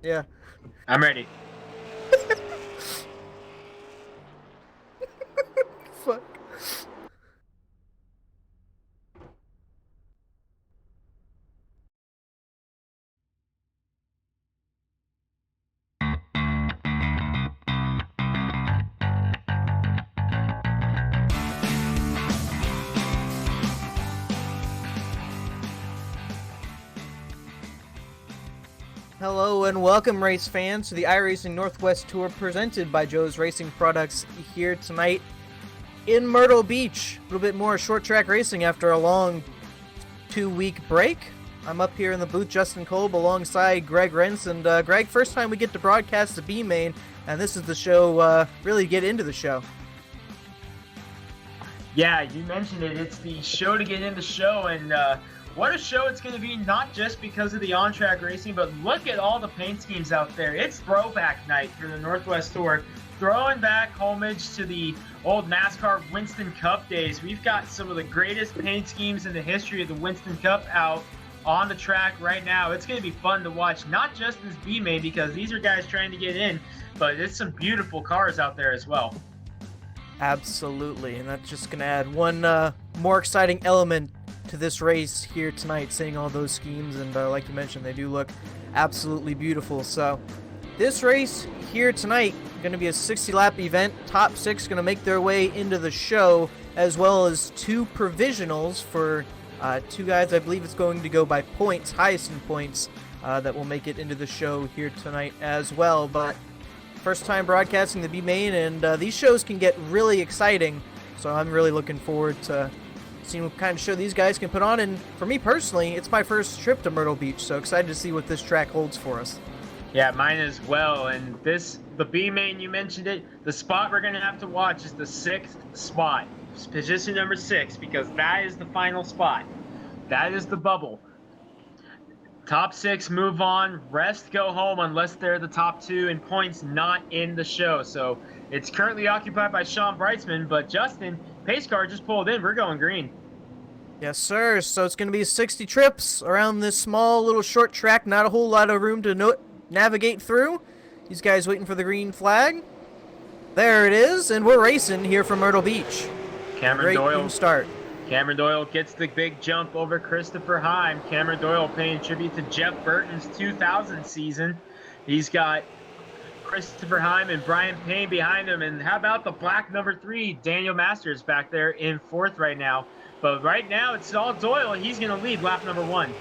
Yeah. I'm ready. Fuck. Hello and welcome, race fans, to the iRacing Northwest Tour presented by Joe's Racing Products here tonight in Myrtle Beach. A little bit more short track racing after a long 2-week break. I'm up here in the booth, Justin Kolb, alongside Greg Rentz. And Greg, first time we get to broadcast the B-Main, and this is the show, really get into the show. Yeah, you mentioned it. It's the show to get in the show, and what a show it's going to be, not just because of the on-track racing, but look at all the paint schemes out there. It's throwback night for the Northwest Tour, throwing back homage to the old NASCAR Winston Cup days. We've got some of the greatest paint schemes in the history of the Winston Cup out on the track right now. It's going to be fun to watch, not just this B-Main, because these are guys trying to get in, but it's some beautiful cars out there as well. Absolutely, and that's just going to add one more exciting element to this race here tonight, seeing all those schemes, and like you mentioned, they do look absolutely beautiful. So this race here tonight going to be a 60-lap event. Top 6 going to make their way into the show, as well as 2 provisionals for 2 guys. I believe it's going to go by points, highest in points, that will make it into the show here tonight as well. But first time broadcasting the B-Main, and these shows can get really exciting, so I'm really looking forward to seeing what kind of show these guys can put on. And for me personally, it's my first trip to Myrtle Beach, so excited to see what this track holds for us. Yeah, mine as well. And the B-Main, you mentioned it, the spot we're going to have to watch is the 6th spot, position number 6, because that is the final spot. That is the bubble. Top 6 move on, rest go home unless they're the top 2 in points not in the show. So it's currently occupied by Sean Breitzman, but Justin, pace car just pulled in. We're going green. Yes, sir. So it's going to be 60 trips around this small little short track. Not a whole lot of room to navigate through. These guys waiting for the green flag. There it is, and we're racing here from Myrtle Beach. Cameron Doyle. Great start. Cameron Doyle gets the big jump over Christopher Heim. Cameron Doyle paying tribute to Jeff Burton's 2000 season. He's got Christopher Heim and Brian Payne behind him. And how about the black number 3, Daniel Masters, back there in 4th right now. But right now, it's all Doyle. He's going to lead lap number 1.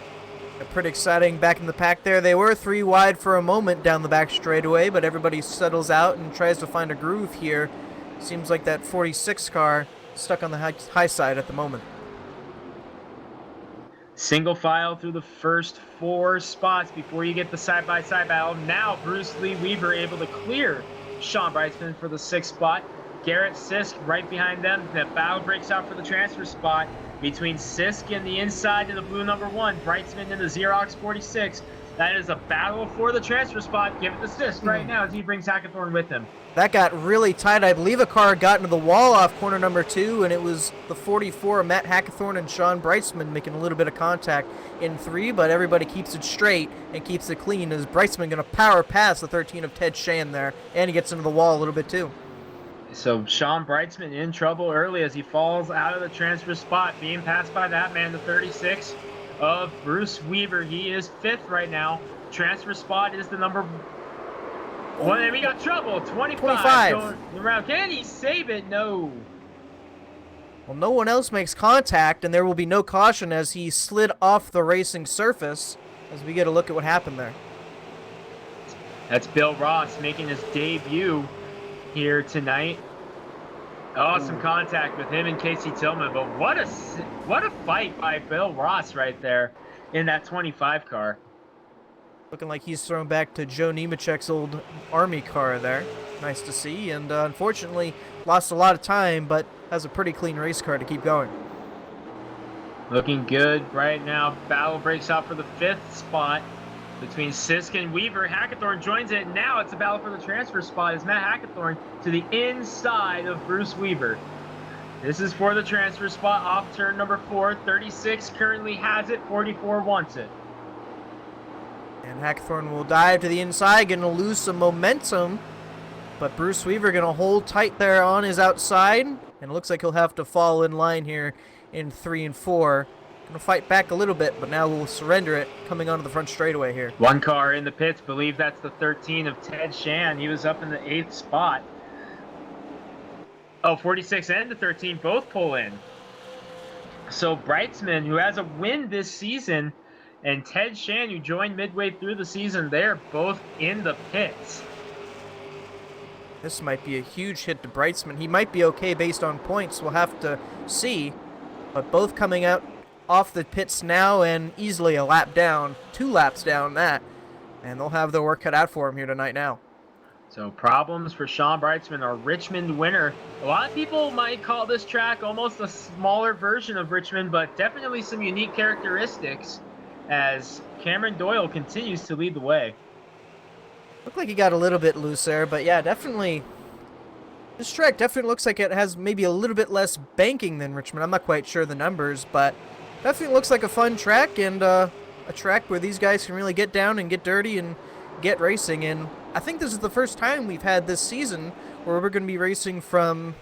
Pretty exciting back in the pack there. They were 3 wide for a moment down the back straightaway, but everybody settles out and tries to find a groove here. Seems like that 46 car stuck on the high side at the moment. Single file through the first 4 spots before you get the side-by-side battle. Now Bruce Lee Weaver able to clear Sean Breitzman for the 6th spot. Garrett Sisk right behind them. The battle breaks out for the transfer spot between Sisk and the inside of the blue number 1, Breitzman in the Xerox 46. That is a battle for the transfer spot. Give it to Sisk right now as he brings Hackathorn with him. That got really tight. I believe a car got into the wall off corner number 2, and it was the 44, Matt Hackathorn and Sean Breitzman making a little bit of contact in 3, but everybody keeps it straight and keeps it clean as Breitzman going to power past the 13 of Ted Shan there, and he gets into the wall a little bit too. So Sean Breitzman in trouble early as he falls out of the transfer spot, being passed by that man, the 36 of Bruce Weaver. He is 5th right now. Transfer spot is the number 1, and we got trouble. 25. Going around. Can he save it? No. Well, no one else makes contact, and there will be no caution as he slid off the racing surface as we get a look at what happened there. That's Bill Ross making his debut here tonight. Oh, some contact with him and Casey Tillman, but what a fight by Bill Ross right there in that 25 car. Looking like he's thrown back to Joe Nemechek's old Army car there. Nice to see, and unfortunately lost a lot of time, but has a pretty clean race car to keep going. Looking good right now. Battle breaks out for the 5th spot between Sisk and Weaver. Hackathorn joins it. Now it's a battle for the transfer spot as Matt Hackathorn to the inside of Bruce Weaver. This is for the transfer spot off turn number 4. 36 currently has it. 44 wants it. And Hackathorn will dive to the inside, going to lose some momentum. But Bruce Weaver going to hold tight there on his outside. And it looks like he'll have to fall in line here in 3 and 4. Going to fight back a little bit, but now we'll surrender it coming onto the front straightaway here. One car in the pits, believe that's the 13 of Ted Shan. He was up in the 8th spot. Oh, 46 and the 13 both pull in. So Breitzman, who has a win this season, and Ted Shan, who joined midway through the season, they're both in the pits. This might be a huge hit to Breitzman. He might be okay based on points. We'll have to see. But both coming out off the pits now and easily a lap down. 2 laps down that. And they'll have their work cut out for him here tonight now. So problems for Sean Breitzman, our Richmond winner. A lot of people might call this track almost a smaller version of Richmond, but definitely some unique characteristics as Cameron Doyle continues to lead the way. Looked like he got a little bit loose there, but yeah, definitely. This track definitely looks like it has maybe a little bit less banking than Richmond. I'm not quite sure the numbers, but definitely looks like a fun track and a track where these guys can really get down and get dirty and get racing. And I think this is the first time we've had this season where we're going to be racing from,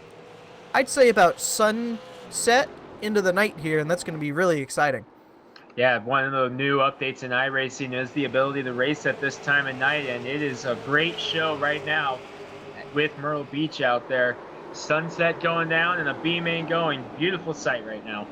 I'd say, about sunset into the night here, and that's going to be really exciting. Yeah, one of the new updates in iRacing is the ability to race at this time of night, and it is a great show right now with Myrtle Beach out there. Sunset going down and a B main going. Beautiful sight right now.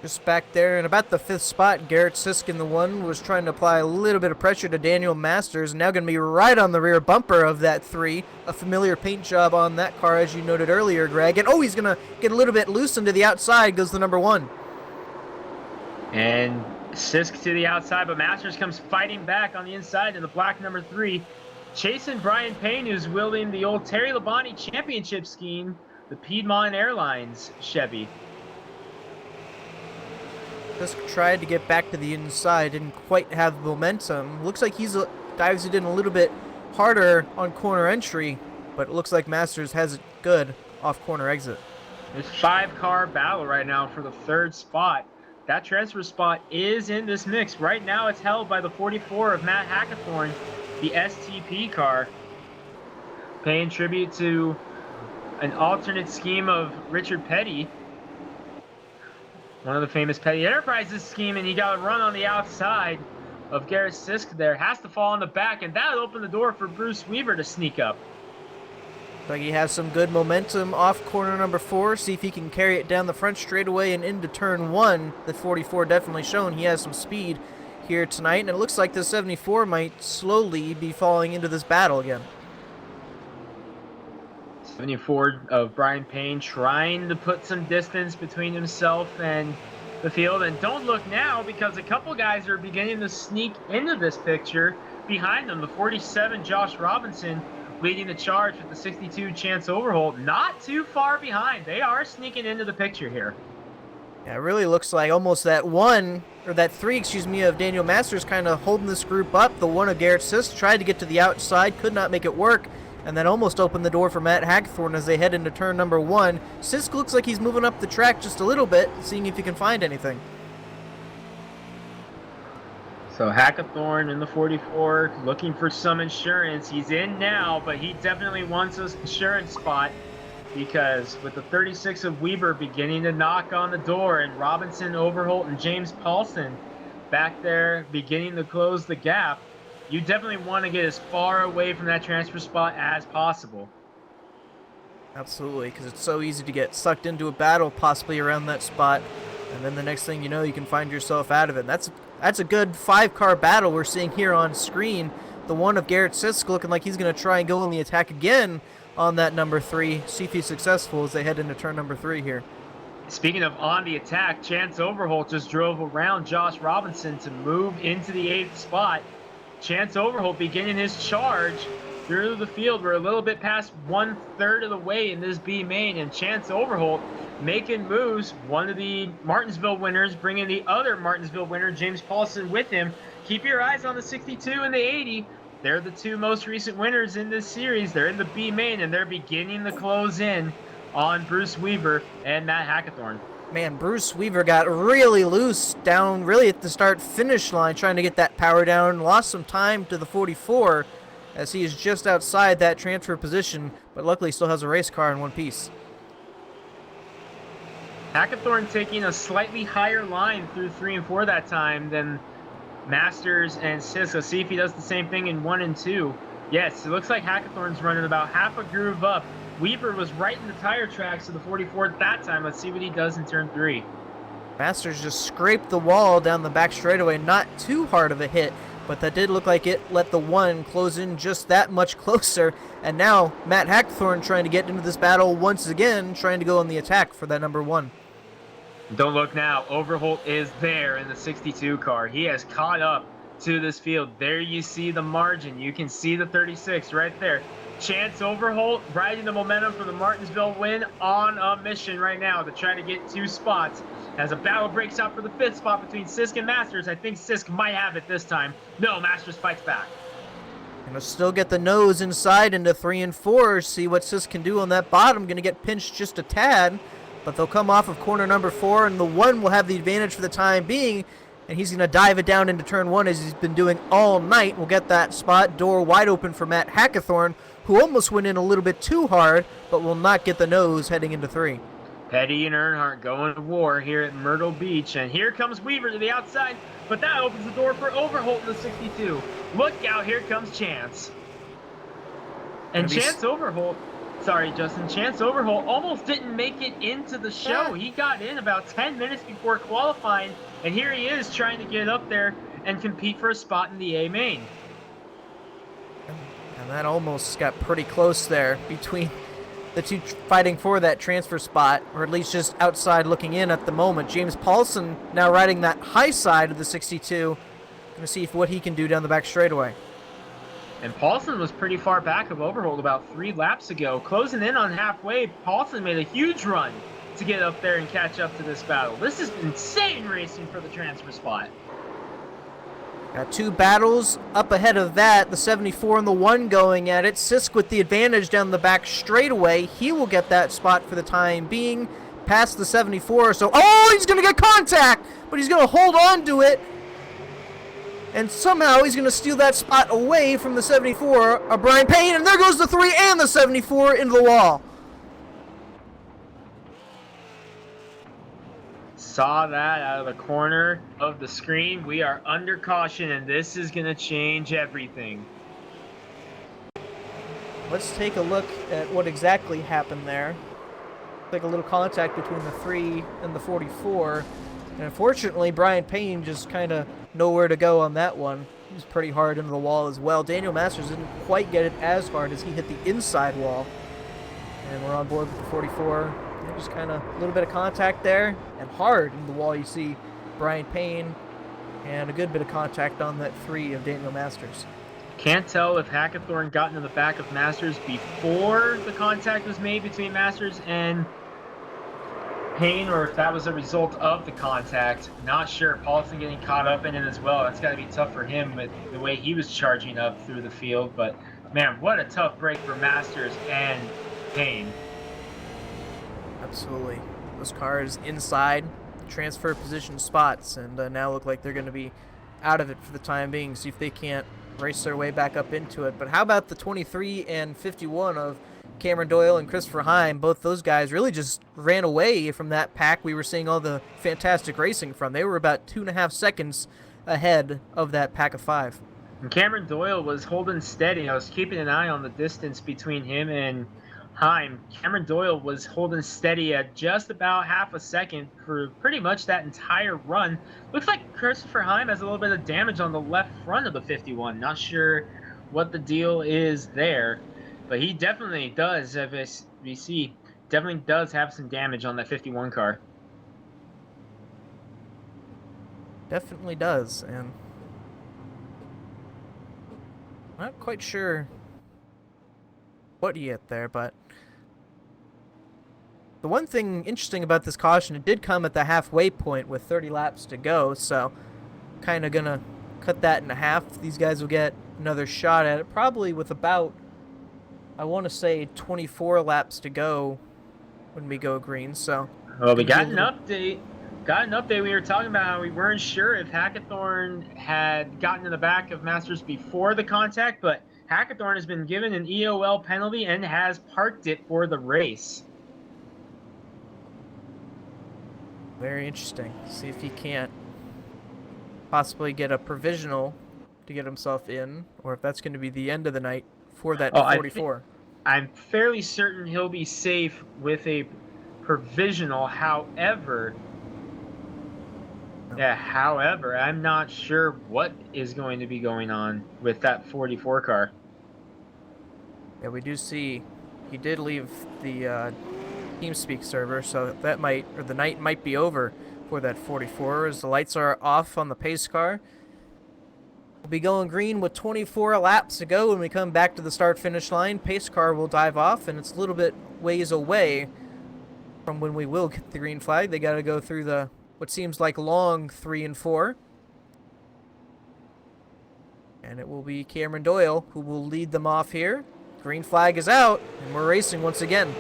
Just back there in about the 5th spot, Garrett Sisk in the 1 was trying to apply a little bit of pressure to Daniel Masters. Now going to be right on the rear bumper of that 3. A familiar paint job on that car, as you noted earlier, Greg. And, oh, he's going to get a little bit loose into the outside, goes the number 1. And Sisk to the outside, but Masters comes fighting back on the inside in the black number 3. Chasing Brian Payne, who's wielding the old Terry Labonte championship scheme, the Piedmont Airlines Chevy. Just tried to get back to the inside, didn't quite have momentum. Looks like he's dives it in a little bit harder on corner entry, but it looks like Masters has it good off corner exit. There's 5-car battle right now for the 3rd spot. That transfer spot is in this mix. Right now it's held by the 44 of Matt Hackathorn, the STP car. Paying tribute to an alternate scheme of Richard Petty, one of the famous Petty Enterprises scheme, and he got a run on the outside of Garrett Sisk there. Has to fall on the back, and that'll open the door for Bruce Weaver to sneak up. Like he has some good momentum off corner number 4. See if he can carry it down the front straightaway and into turn 1. The 44 definitely shown he has some speed here tonight, and it looks like the 74 might slowly be falling into this battle again. 74 of Brian Payne trying to put some distance between himself and the field. And don't look now, because a couple guys are beginning to sneak into this picture behind them. The 47, Josh Robinson, leading the charge with the 62, Chance Overholt, not too far behind. They are sneaking into the picture here. Yeah, it really looks like almost that 3, excuse me, of Daniel Masters kind of holding this group up. The 1 of Garrett Sisk tried to get to the outside, could not make it work, and then almost opened the door for Matt Hackathorn as they head into turn number 1. Sisk looks like he's moving up the track just a little bit, seeing if he can find anything. So Hackathorn in the 44 looking for some insurance. He's in now, but he definitely wants an insurance spot, because with the 36 of Weber beginning to knock on the door, and Robinson, Overholt, and James Paulson back there beginning to close the gap, you definitely want to get as far away from that transfer spot as possible. Absolutely, because it's so easy to get sucked into a battle possibly around that spot, and then the next thing you know, you can find yourself out of it. That's a good 5-car battle we're seeing here on screen. The 1 of Garrett Sisk looking like he's going to try and go on the attack again on that number 3. See if he's successful as they head into turn number 3 here. Speaking of on the attack, Chance Overholt just drove around Josh Robinson to move into the 8th spot. Chance Overholt beginning his charge through the field. We're a little bit past 1/3 of the way in this B main, and Chance Overholt making moves. One of the Martinsville winners bringing the other Martinsville winner, James Paulson, with him. Keep your eyes on the 62 and the 80. They're the 2 most recent winners in this series. They're in the B main, and they're beginning to close in on Bruce Weaver and Matt Hackathorn. Man, Bruce Weaver got really loose down really at the start-finish line trying to get that power down. Lost some time to the 44 as he is just outside that transfer position, but luckily still has a race car in one piece. Hackathorn taking a slightly higher line through 3 and 4 that time than Masters and Sisk. Let's see if he does the same thing in 1 and 2. Yes, it looks like Hackathorn's running about half a groove up. Weaver was right in the tire tracks of the 44 at that time. Let's see what he does in turn 3. Masters just scraped the wall down the back straightaway. Not too hard of a hit, but that did look like it let the 1 close in just that much closer. And now Matt Hackathorn trying to get into this battle once again, trying to go on the attack for that number 1. Don't look now. Overholt is there in the 62 car. He has caught up to this field. There you see the margin. You can see the 36 right there. Chance Overholt riding the momentum for the Martinsville win on a mission right now to try to get 2 spots. As a battle breaks out for the 5th spot between Sisk and Masters. I think Sisk might have it this time. No, Masters fights back. Gonna still get the nose inside into 3 and 4. See what Sisk can do on that bottom. Gonna get pinched just a tad. But they'll come off of corner number 4, and the 1 will have the advantage for the time being. And he's going to dive it down into turn 1 as he's been doing all night. We'll get that spot door wide open for Matt Hackathorn, who almost went in a little bit too hard, but will not get the nose heading into 3. Petty and Earnhardt going to war here at Myrtle Beach. And here comes Weaver to the outside, but that opens the door for Overholt in the 62. Look out, here comes Chance. And Chance Overholt... Sorry, Justin. Chance Overholt almost didn't make it into the show. He got in about 10 minutes before qualifying, and here he is trying to get up there and compete for a spot in the A main. And that almost got pretty close there between the 2 fighting for that transfer spot, or at least just outside looking in at the moment. James Paulson now riding that high side of the 62. Going to see what he can do down the back straightaway. And Paulson was pretty far back of Overholt about 3 laps ago. Closing in on halfway, Paulson made a huge run to get up there and catch up to this battle. This is insane racing for the transfer spot. Got 2 battles up ahead of that. The 74 and the 1 going at it. Sisk with the advantage down the back straightaway. He will get that spot for the time being. Past the 74. So, he's going to get contact, but he's going to hold on to it. And somehow he's going to steal that spot away from the 74 of Brian Payne. And there goes the 3 and the 74 into the wall. Saw that out of the corner of the screen. We are under caution, and this is going to change everything. Let's take a look at what exactly happened there. Like a little contact between the 3 and the 44. And unfortunately, Brian Payne just kind of nowhere to go on that one. He was pretty hard into the wall as well. Daniel Masters didn't quite get it as hard as he hit the inside wall. And we're on board with the 44. And just kind of a little bit of contact there. And hard in the wall you see Brian Payne. And a good bit of contact on that 3 of Daniel Masters. Can't tell if Hackathorn got into the back of Masters before the contact was made between Masters and Payne, or if that was a result of the contact. Not sure. Paulson getting caught up in it as well. That's got to be tough for him with the way he was charging up through the field. But, man, what a tough break for Masters and Payne. Absolutely. Those cars inside transfer position spots, and now look like they're going to be out of it for the time being. See if they can't race their way back up into it. But how about the 23 and 51 of Cameron Doyle and Christopher Heim? Both those guys really just ran away from that pack we were seeing all the fantastic racing from. They were about 2.5 seconds ahead of that pack of 5. And Cameron Doyle was holding steady. I was keeping an eye on the distance between him and Heim. Cameron Doyle was holding steady at just about half a second for pretty much that entire run. Looks like Christopher Heim has a little bit of damage on the left front of the 51. Not sure what the deal is there. But he definitely does, as we see, definitely does have some damage on that 51 car. Definitely does, and not quite sure what he hit there, but the one thing interesting about this caution, it did come at the halfway point with 30 laps to go, so kind of gonna cut that in half. These guys will get another shot at it, probably with about, I want to say, 24 laps to go when we go green, so Well, we got an update. Got an update. We were talking about how we weren't sure if Hackathorn had gotten in the back of Masters before the contact, but Hackathorn has been given an EOL penalty and has parked it for the race. Very interesting. See if he can't possibly get a provisional to get himself in, or if that's going to be the end of the night for that 44. I'm fairly certain he'll be safe with a provisional. However, I'm not sure what is going to be going on with that 44 car. Yeah, we do see he did leave the TeamSpeak server, so that might, or the night might be over for that 44 as the lights are off on the pace car. We'll be going green with 24 laps to go when we come back to the start-finish line. Pace car will dive off, and it's a little bit ways away from when we will get the green flag. They got to go through the what seems like long 3 and 4. And it will be Cameron Doyle who will lead them off here. Green flag is out, and we're racing once again.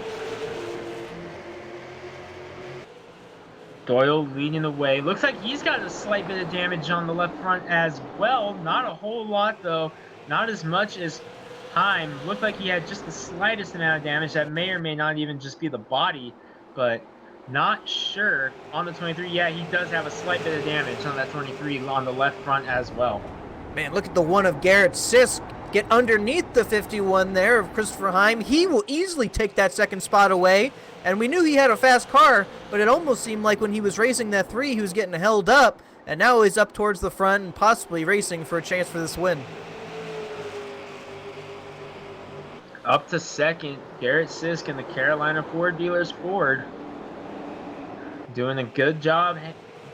Doyle leading the way. Looks like he's got a slight bit of damage on the left front as well. Not a whole lot, though. Not as much as Heim. Looked like he had just the slightest amount of damage. That may or may not even just be the body, but not sure. On the 23, yeah, he does have a slight bit of damage on that 23 on the left front as well. Man, look at the one of Garrett Sisk get underneath the 51 there of Christopher Heim. He will easily take that second spot away. And we knew he had a fast car, but it almost seemed like when he was racing that 3, he was getting held up. And now he's up towards the front and possibly racing for a chance for this win. Up to second, Garrett Sisk in the Carolina Ford Dealers Ford. Doing a good job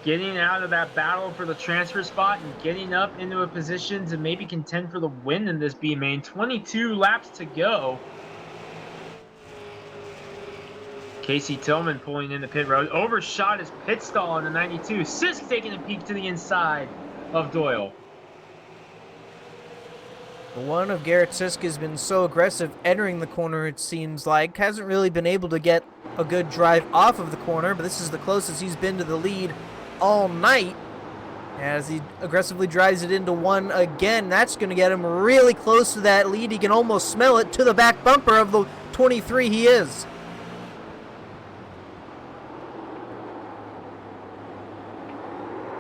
getting out of that battle for the transfer spot and getting up into a position to maybe contend for the win in this B main. 22 laps to go. Casey Tillman pulling in the pit road. Overshot his pit stall on the 92. Sisk taking a peek to the inside of Doyle. The one of Garrett Sisk has been so aggressive entering the corner, it seems like. Hasn't really been able to get a good drive off of the corner, but this is the closest he's been to the lead all night. As he aggressively drives it into one again, that's going to get him really close to that lead. He can almost smell it to the back bumper of the 23 he is.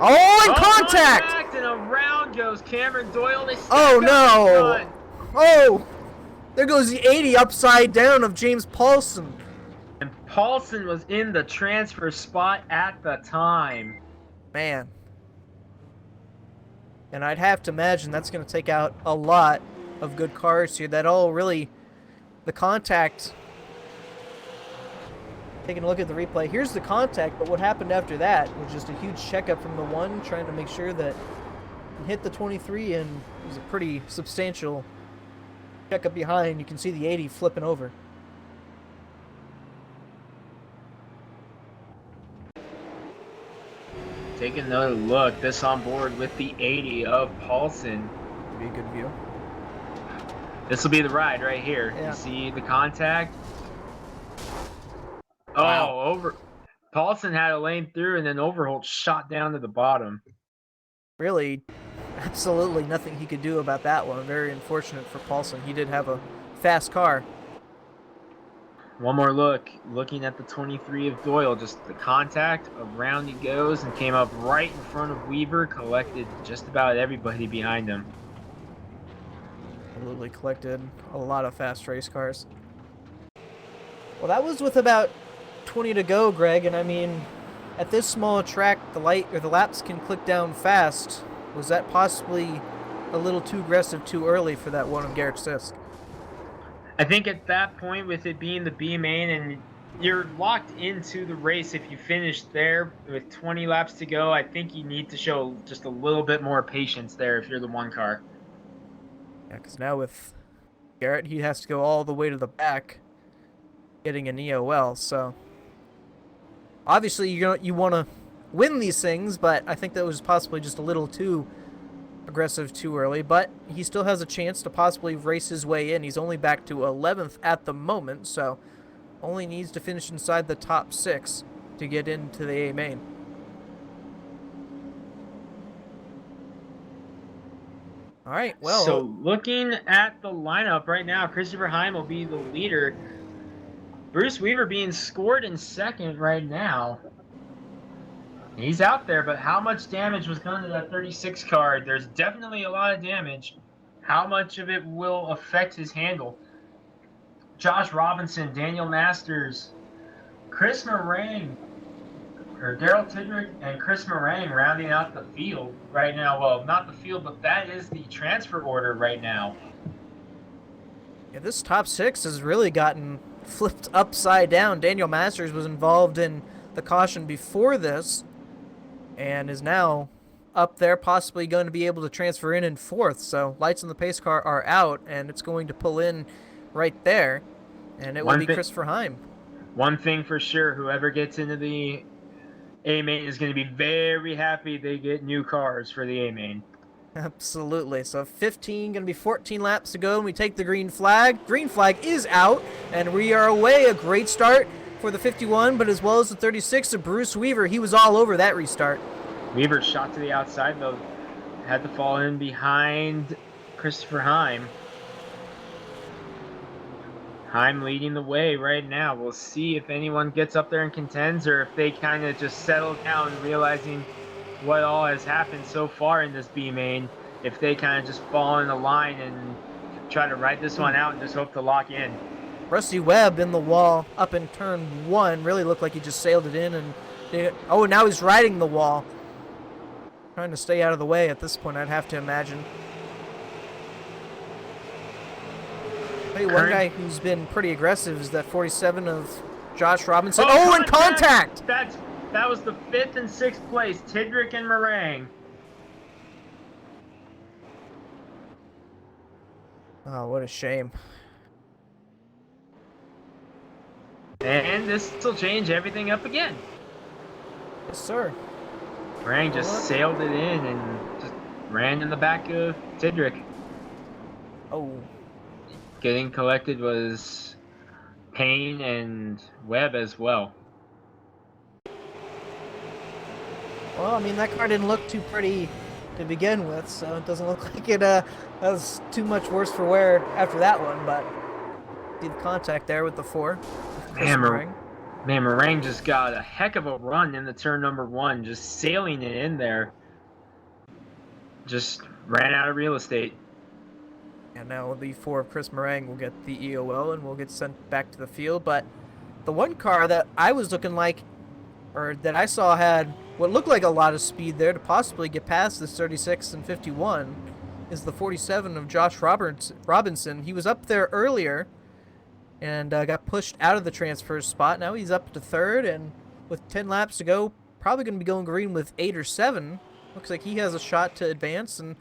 Oh, and contact! And around goes Cameron Doyle. Oh, no. Oh, there goes the 80 upside down of James Paulson. And Paulson was in the transfer spot at the time. Man. And I'd have to imagine that's going to take out a lot of good cars here. That all really, the contact. Taking a look at the replay, here's the contact, but what happened after that was just a huge checkup from the 1, trying to make sure that he hit the 23, and it was a pretty substantial checkup behind. You can see the 80 flipping over. Take another look. This on board with the 80 of Paulson. Be a good view. This will be the ride right here. Yeah. You see the contact? Wow. Oh, over. Paulson had a lane through, and then Overholt shot down to the bottom. Really, absolutely nothing he could do about that one. Very unfortunate for Paulson. He did have a fast car. One more look. Looking at the 23 of Doyle. Just the contact. Around he goes and came up right in front of Weaver. Collected just about everybody behind him. Absolutely collected a lot of fast race cars. Well, that was with about 20 to go, Greg, and I mean, at this small track, the laps can click down fast. Was that possibly a little too aggressive too early for that one of Garrett Sisk? I think at that point, with it being the B main, and you're locked into the race if you finish there with 20 laps to go, I think you need to show just a little bit more patience there if you're the 1 car. Yeah, because now with Garrett, he has to go all the way to the back, getting an EOL, so obviously you want to win these things, but I think that was possibly just a little too aggressive too early, but he still has a chance to possibly race his way in. He's only back to 11th at the moment, so only needs to finish inside the top 6. to get into the A main. All right, well. So looking at the lineup right now, Christopher Heim will be the leader. Bruce Weaver being scored in second right now. He's out there, but how much damage was done to that 36 card? There's definitely a lot of damage. How much of it will affect his handle? Josh Robinson, Daniel Masters, Chris Meringue, or Daryl Tidrick and Chris Meringue rounding out the field right now. Well, not the field, but that is the transfer order right now. Yeah, this top 6 has really gotten flipped upside down. Daniel Masters was involved in the caution before this and is now up there, possibly going to be able to transfer in 4th. So lights on the pace car are out, and it's going to pull in right there, and it will be Christopher Heim. One thing for sure, whoever gets into the A-main is going to be very happy they get new cars for the A-main. Absolutely. So 15, going to be 14 laps to go, and we take the green flag. Green flag is out, and we are away. A great start for the 51, but as well as the 36 of Bruce Weaver. He was all over that restart. Weaver shot to the outside, though. Had to fall in behind Christopher Heim. Heim leading the way right now. We'll see if anyone gets up there and contends, or if they kind of just settle down, realizing what all has happened so far in this B main. If they kind of just fall in a line and try to ride this one out and just hope to lock in. Rusty Webb in the wall up in turn 1. Really looked like he just sailed it in and did it. Oh, now he's riding the wall. Trying to stay out of the way at this point, I'd have to imagine. Hey, one guy who's been pretty aggressive is that 47 of Josh Robinson. Oh, and contact! That was the 5th and 6th place, Tidrick and Meringue. Oh, what a shame. And this will change everything up again. Yes, sir. Meringue just sailed it in and just ran in the back of Tidrick. Oh. Getting collected was Payne and Webb as well. Well, I mean, that car didn't look too pretty to begin with, so it doesn't look like it was too much worse for wear after that one, but see the contact there with the 4. Man, Meringue just got a heck of a run in the turn number 1, just sailing it in there. Just ran out of real estate. And now the 4 of Chris Meringue will get the EOL and will get sent back to the field. But the one car that I was looking like, or that I saw had what looked like a lot of speed there to possibly get past this 36 and 51 is the 47 of Josh Robinson. He was up there earlier and got pushed out of the transfer spot. Now he's up to 3rd, and with 10 laps to go, probably going to be going green with 8 or 7. Looks like he has a shot to advance and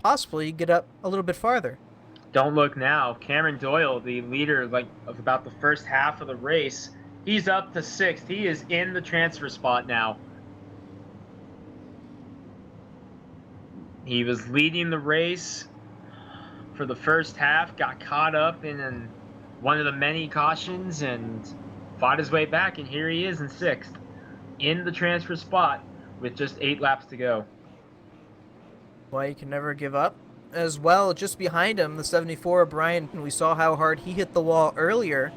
possibly get up a little bit farther. Don't look now. Cameron Doyle, the leader of about the first half of the race, he's up to 6th. He is in the transfer spot now. He was leading the race for the first half, got caught up in one of the many cautions and fought his way back, and here he is in 6th, in the transfer spot with just 8 laps to go. Well, you can never give up. As well, just behind him, the 74 Brian, we saw how hard he hit the wall earlier.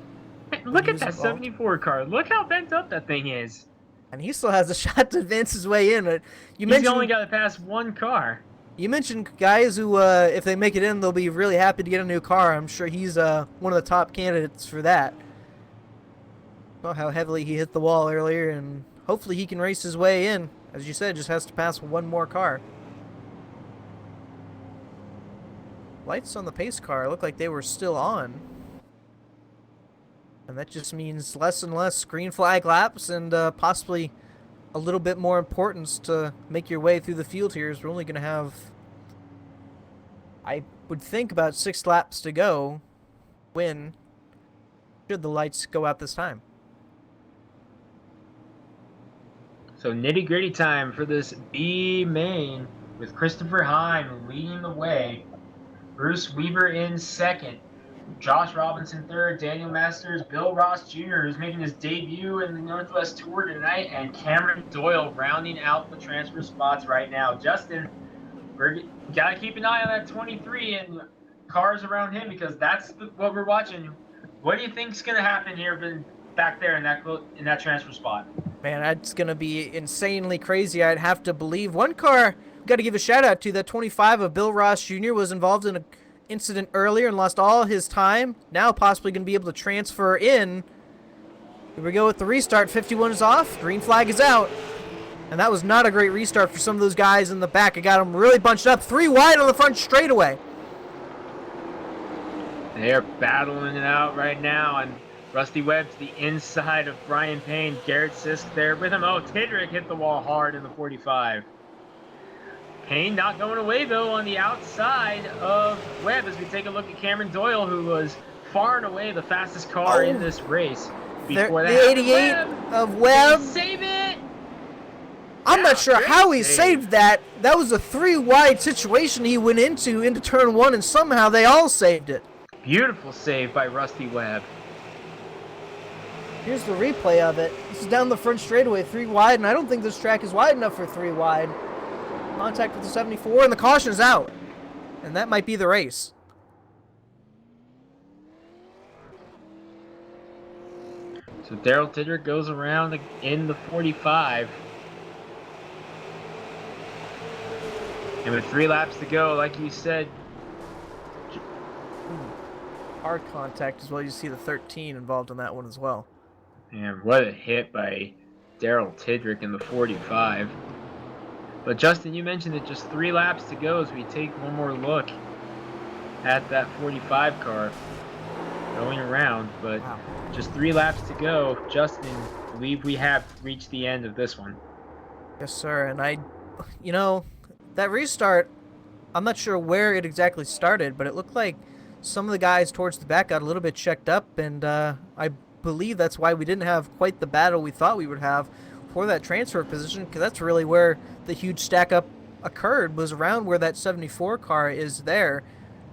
Look at that 74 car. Look how bent up that thing is. And he still has a shot to advance his way in. He's only got to pass one car. You mentioned guys who, if they make it in, they'll be really happy to get a new car. I'm sure he's one of the top candidates for that. Saw how heavily he hit the wall earlier, and hopefully he can race his way in. As you said, just has to pass one more car. Lights on the pace car look like they were still on. And that just means less and less green flag laps and possibly a little bit more importance to make your way through the field here, as we're only going to have, I would think, about 6 laps to go when should the lights go out this time. So nitty-gritty time for this B main with Christopher Heim leading the way. Bruce Weaver in 2nd. Josh Robinson third, Daniel Masters, Bill Ross Jr., who's making his debut in the Northwest Tour tonight, and Cameron Doyle rounding out the transfer spots right now. Justin, we got to keep an eye on that 23 and cars around him because that's what we're watching. What do you think's going to happen here back there in that transfer spot? Man, that's going to be insanely crazy. I'd have to believe. One car, got to give a shout out to, that 25 of Bill Ross Jr. was involved in an incident earlier and lost all his time. Now possibly going to be able to transfer in. Here we go with the restart. 51 is off. Green flag is out. And that was not a great restart for some of those guys in the back. It got them really bunched up. 3 wide on the front straightaway. They're battling it out right now, and Rusty Webb to the inside of Brian Payne. Garrett Sisk there with him. Oh, Tidrick hit the wall hard in the 45. Payne not going away, though, on the outside of Webb as we take a look at Cameron Doyle, who was far and away the fastest car in this race. Before that, the 88 of Webb. Save it! I'm not sure how he saved that. That was a 3-wide situation he went into turn 1, and somehow they all saved it. Beautiful save by Rusty Webb. Here's the replay of it. This is down the front straightaway, 3 wide, and I don't think this track is wide enough for 3 wide. Contact with the 74, and the caution is out. And that might be the race. So Daryl Tidrick goes around in the 45. And with 3 laps to go, like you said, hard contact as well. You see the 13 involved in that one as well. Man, what a hit by Daryl Tidrick in the 45. But Justin, you mentioned it, just 3 laps to go as we take one more look at that 45 car going around. But wow, just 3 laps to go. Justin, I believe we have reached the end of this one. Yes, sir. And that restart, I'm not sure where it exactly started, but it looked like some of the guys towards the back got a little bit checked up, and I believe that's why we didn't have quite the battle we thought we would have for that transfer position, because that's really where the huge stack up occurred, was around where that 74 car is there,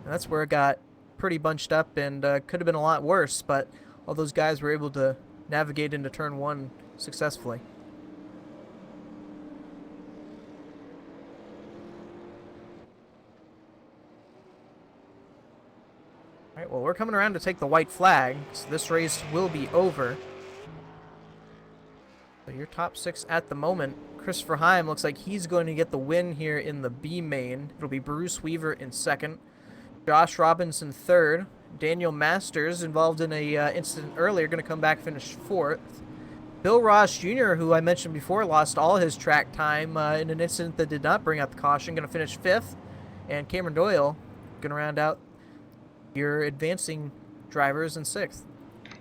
and that's where it got pretty bunched up, and could have been a lot worse, but all those guys were able to navigate into turn 1 successfully. All right, well, we're coming around to take the white flag, so this race will be over. So your top 6 at the moment. Christopher Heim looks like he's going to get the win here in the B main. It'll be Bruce Weaver in 2nd. Josh Robinson 3rd. Daniel Masters, involved in a incident earlier, going to come back finish 4th. Bill Ross Jr., who I mentioned before, lost all his track time in an incident that did not bring out the caution, going to finish 5th. And Cameron Doyle going to round out your advancing drivers in 6th.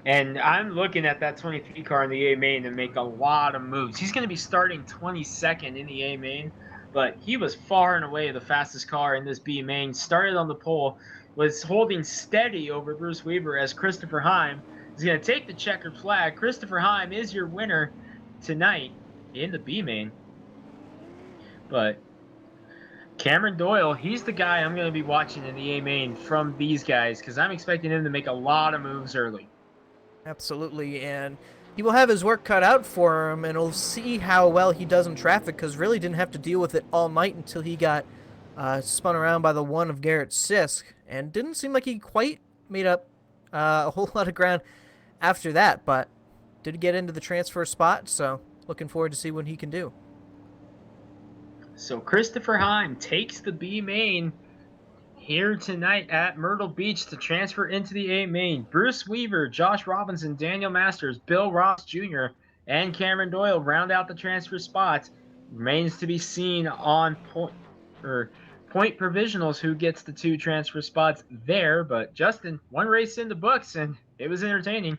And I'm looking at that 23 car in the A main and make a lot of moves. He's going to be starting 22nd in the A main, but he was far and away the fastest car in this B main. Started on the pole, was holding steady over Bruce Weaver as Christopher Heim is going to take the checkered flag. Christopher Heim is your winner tonight in the B main. But Cameron Doyle, he's the guy I'm going to be watching in the A main from these guys, because I'm expecting him to make a lot of moves early. Absolutely, and he will have his work cut out for him, and we'll see how well he does in traffic, because really didn't have to deal with it all night until he got spun around by the 1 of Garrett Sisk, and didn't seem like he quite made up a whole lot of ground after that, but did get into the transfer spot, so looking forward to see what he can do. So Christopher Heim takes the B main here tonight at Myrtle Beach to transfer into the A main. Bruce Weaver, Josh Robinson, Daniel Masters, Bill Ross Jr., and Cameron Doyle round out the transfer spots. Remains to be seen on point provisionals who gets the 2 transfer spots there. But Justin, 1 race in the books, and it was entertaining.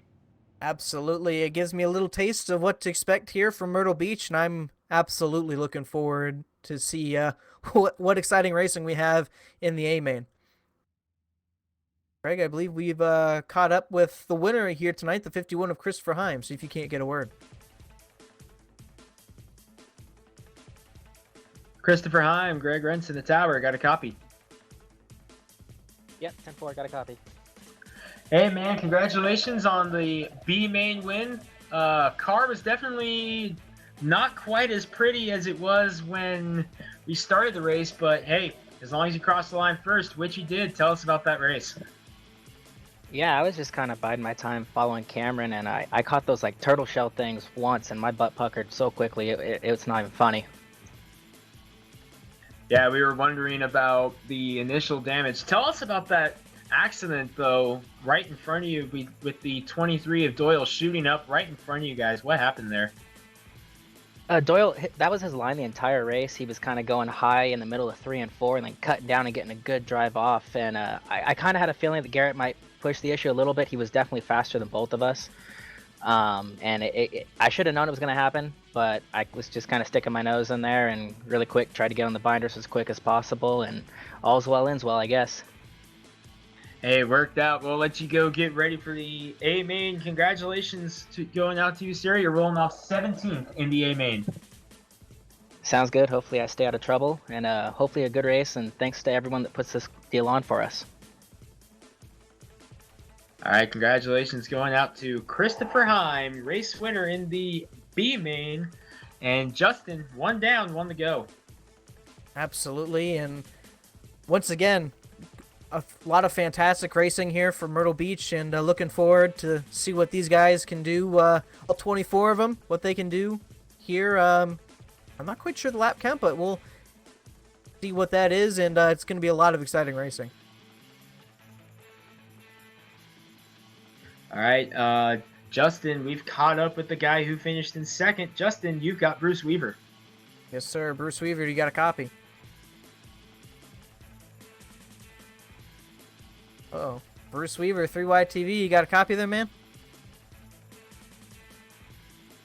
Absolutely. It gives me a little taste of what to expect here from Myrtle Beach, and I'm absolutely looking forward to see what exciting racing we have in the A main. Greg, I believe we've caught up with the winner here tonight, the 51 of Christopher Heim. See if you can't get a word. Christopher Heim, Greg Rents in the tower. Got a copy. Yep, 10-4, got a copy. Hey man, congratulations on the B main win. Car was definitely not quite as pretty as it was when we started the race, but hey, as long as you crossed the line first, which you did, tell us about that race. Yeah, I was just kind of biding my time following Cameron, and I caught those like turtle shell things once, and my butt puckered so quickly it's not even funny. Yeah, we were wondering about the initial damage. Tell us about that accident, though, right in front of you with the 23 of Doyle shooting up right in front of you guys. What happened there? Doyle, that was his line the entire race. He was kind of going high in the middle of 3 and 4, and then cutting down and getting a good drive off. And I kind of had a feeling that Garrett might push the issue a little bit. He was definitely faster than both of us. And I should have known it was going to happen, but I was just kind of sticking my nose in there and really quick tried to get on the binders as quick as possible. And all's well ends well, I guess. Hey, it worked out. We'll let you go get ready for the A main. Congratulations to going out to you, Sarah. You're rolling off 17th in the A main. Sounds good. Hopefully I stay out of trouble, and hopefully a good race. And thanks to everyone that puts this deal on for us. All right, congratulations going out to Christopher Heim, race winner in the B main, and Justin, one down, one to go. Absolutely, and once again, a lot of fantastic racing here for Myrtle Beach, and looking forward to see what these guys can do. All 24 of them, what they can do here. I'm not quite sure the lap count, but we'll see what that is, and it's going to be a lot of exciting racing. All right, Justin, we've caught up with the guy who finished in second. Justin, you've got Bruce Weaver. Yes, sir. Bruce Weaver, you got a copy. Uh-oh. Bruce Weaver, 3Y TV, you got a copy there, man?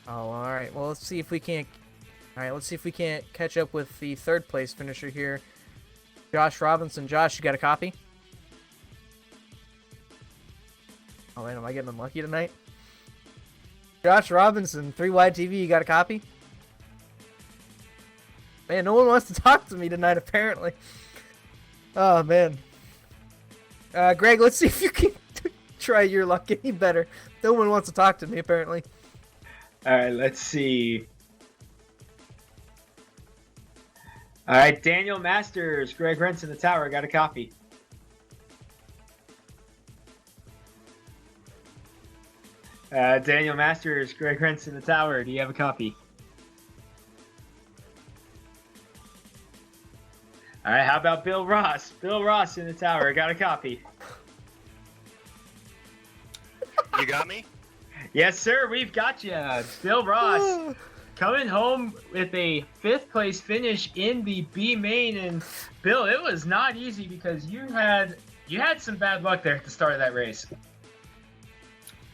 Oh, all right. Well, let's see if we can't... All right, let's see if we can't catch up with the third place finisher here. Josh Robinson. Josh, you got a copy? Oh, man, am I getting unlucky tonight? Josh Robinson, 3Y TV, you got a copy? Man, no one wants to talk to me tonight, apparently. Oh, man. Greg, let's see if you can try your luck any better. No one wants to talk to me, apparently. All right, let's see. All right, Daniel Masters, Greg Rents in the tower, got a copy. Daniel Masters, Greg Rents in the tower, do you have a copy? All right, how about Bill Ross? Bill Ross in the tower, got a copy. You got me? Yes, sir, we've got you. Bill Ross coming home with a 5th place finish in the B main. And Bill, it was not easy because you had some bad luck there at the start of that race.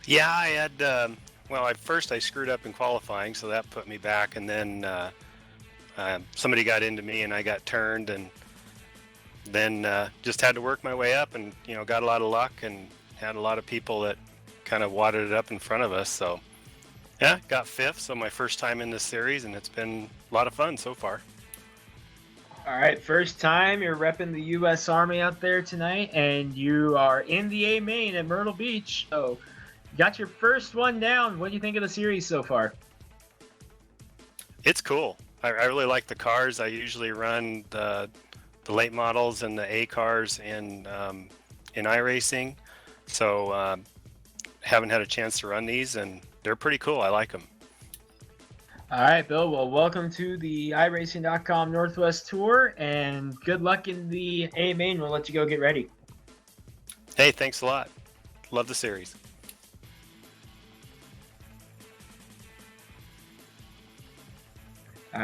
Yeah, I had, well, at first I screwed up in qualifying, so that put me back, and then somebody got into me and I got turned, and then just had to work my way up, and, you know, got a lot of luck and had a lot of people that kind of wadded it up in front of us. So yeah, got 5th, so my first time in this series, and it's been a lot of fun so far. All right, first time you're repping the U.S. Army out there tonight, and you are in the A main at Myrtle Beach. So you got your first one down. What do you think of the series so far? It's cool. I really like the cars. I usually run the late models and the A cars in iRacing, so haven't had a chance to run these, and they're pretty cool. I like them. All right, Bill. Well, welcome to the iRacing.com Northwest Tour, and good luck in the A main. We'll let you go get ready. Hey, thanks a lot. Love the series. All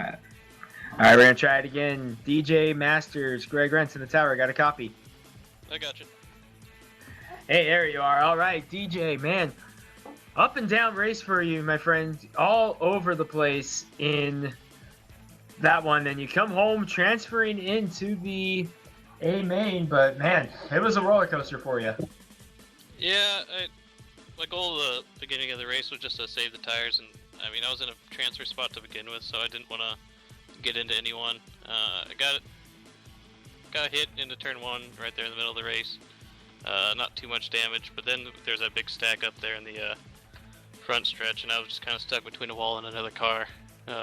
right, we're going to try it again. DJ Masters, Greg Rents in the tower. Got a copy? I got you. Hey, there you are. All right, DJ, man. Up and down race for you, my friend. All over the place in that one. And you come home transferring into the A main. But, man, it was a roller coaster for you. Yeah, my goal at the beginning of the race was just to save the tires. And, I mean, I was in a transfer spot to begin with, so I didn't want to get into anyone. I got hit into turn 1 right there in the middle of the race. Not too much damage, but then there's that big stack up there in the front stretch, and I was just kind of stuck between a wall and another car.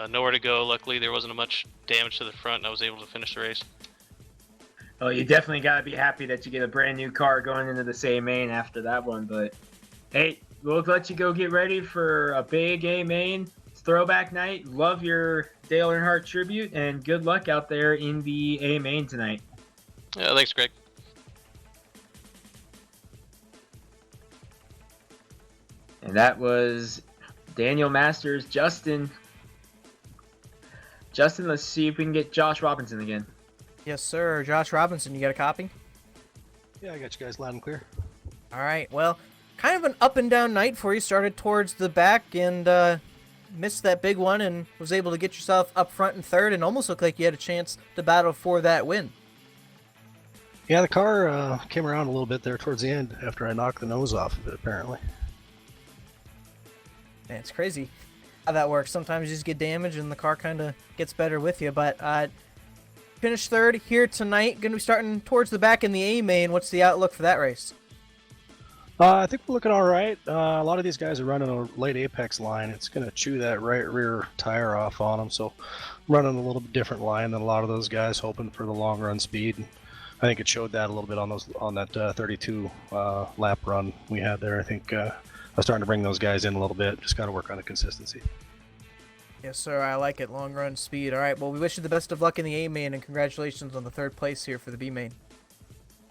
Nowhere to go. Luckily, there wasn't much damage to the front, and I was able to finish the race. Well, you definitely got to be happy that you get a brand new car going into the same main after that one. But hey, we'll let you go get ready for a big A main. It's Throwback night. Love your Dale Earnhardt tribute, and good luck out there in the A main tonight. Yeah, thanks, Greg. And that was Daniel Masters. Justin, let's see if we can get Josh Robinson again. Yes, sir. Josh Robinson, you got a copy? Yeah, I got you guys loud and clear. All right. Well, kind of an up and down night for you. Started towards the back and missed that big one and was able to get yourself up front in third and almost looked like you had a chance to battle for that win. Yeah, the car came around a little bit there towards the end after I knocked the nose off of it, apparently. Man, it's crazy how that works. Sometimes you just get damaged and the car kind of gets better with you. But finished third here tonight. Going to be starting towards the back in the A main. What's the outlook for that race? I think we're looking all right. A lot of these guys are running a late apex line. It's going to chew that right rear tire off on them. So running a little bit different line than a lot of those guys, hoping for the long run speed. And I think it showed that a little bit on that 32 lap run we had there. I think I was starting to bring those guys in a little bit. Just got to work on the consistency. Yes, sir. I like it. Long run speed. All right. Well, we wish you the best of luck in the A main and congratulations on the third place here for the B main.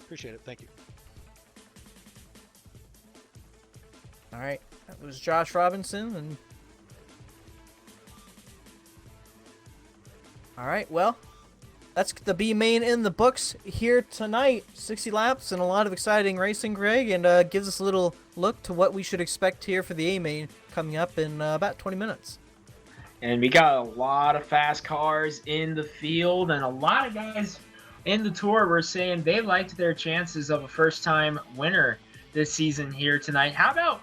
Appreciate it. Thank you. All right. That was Josh Robinson. And all right. Well, that's the B main in the books here tonight. 60 laps and a lot of exciting racing, Greg, and gives us a little look to what we should expect here for the A main coming up in about 20 minutes. And we got a lot of fast cars in the field, and a lot of guys in the tour were saying they liked their chances of a first-time winner this season here tonight. How about,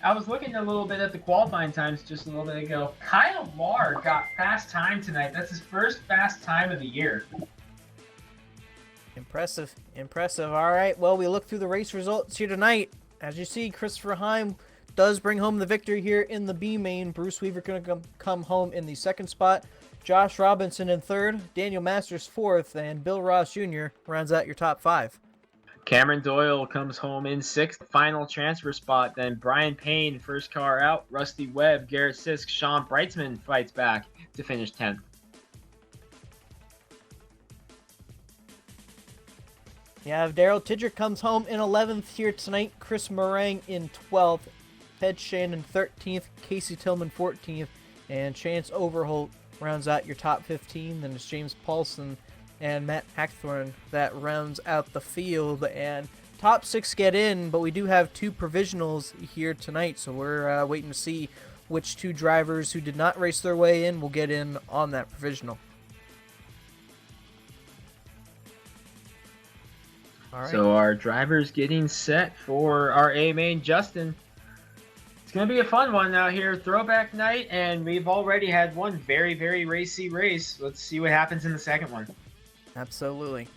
I was looking a little bit at the qualifying times just a little bit ago. Kyle Larr got fast time tonight. That's his first fast time of the year. Impressive. Impressive. All right. Well, we look through the race results here tonight. As you see, Christopher Heim does bring home the victory here in the B main. Bruce Weaver going to come home in the second spot. Josh Robinson in third. Daniel Masters fourth. And Bill Ross Jr. rounds out your top five. Cameron Doyle comes home in sixth, final transfer spot. Then Brian Payne, first car out. Rusty Webb, Garrett Sisk, Sean Breitzman fights back to finish 10th. You have Daryl Tidrick comes home in 11th here tonight. Chris Meringue in 12th. Ted Shannon 13th. Casey Tillman 14th. And Chance Overholt rounds out your top 15. Then it's James Paulson and Matt Hackthorne that rounds out the field. And top six get in, but we do have two provisionals here tonight. So we're waiting to see which two drivers who did not race their way in will get in on that provisional. All right. So our driver's getting set for our A main. Justin, it's going to be a fun one out here. Throwback night, and we've already had one very, very racy race. Let's see what happens in the second one. Absolutely.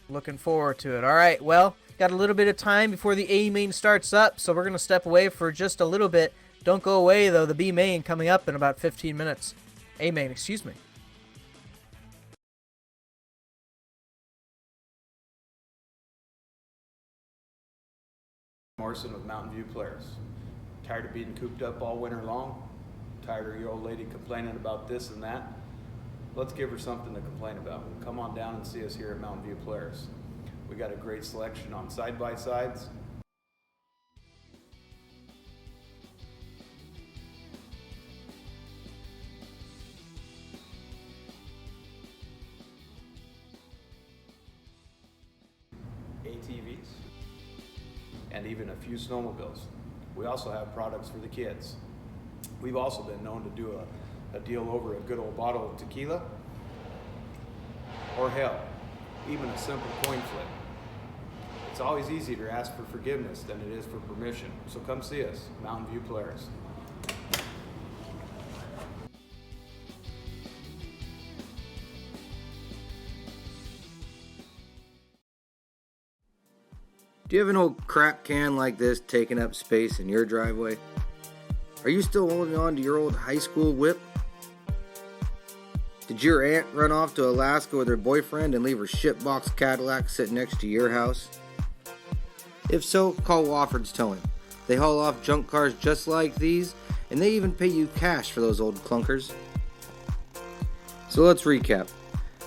Looking forward to it. All right, well, got a little bit of time before the A main starts up, so we're going to step away for just a little bit. Don't go away, though. The B main coming up in about 15 minutes. A main, excuse me. Morrison with MountainView Polaris. Tired of being cooped up all winter long? Tired of your old lady complaining about this and that? Let's give her something to complain about. Come on down and see us here at MountainView Polaris. We got a great selection on side-by-sides. ATVs. And even a few snowmobiles. We also have products for the kids. We've also been known to do a deal over a good old bottle of tequila, or hell, even a simple coin flip. It's always easier to ask for forgiveness than it is for permission, so come see us, MountainView Polaris. Do you have an old crap can like this taking up space in your driveway? Are you still holding on to your old high school whip? Did your aunt run off to Alaska with her boyfriend and leave her shitbox Cadillac sitting next to your house? If so, call Woffords Towing. They haul off junk cars just like these, and they even pay you cash for those old clunkers. So let's recap.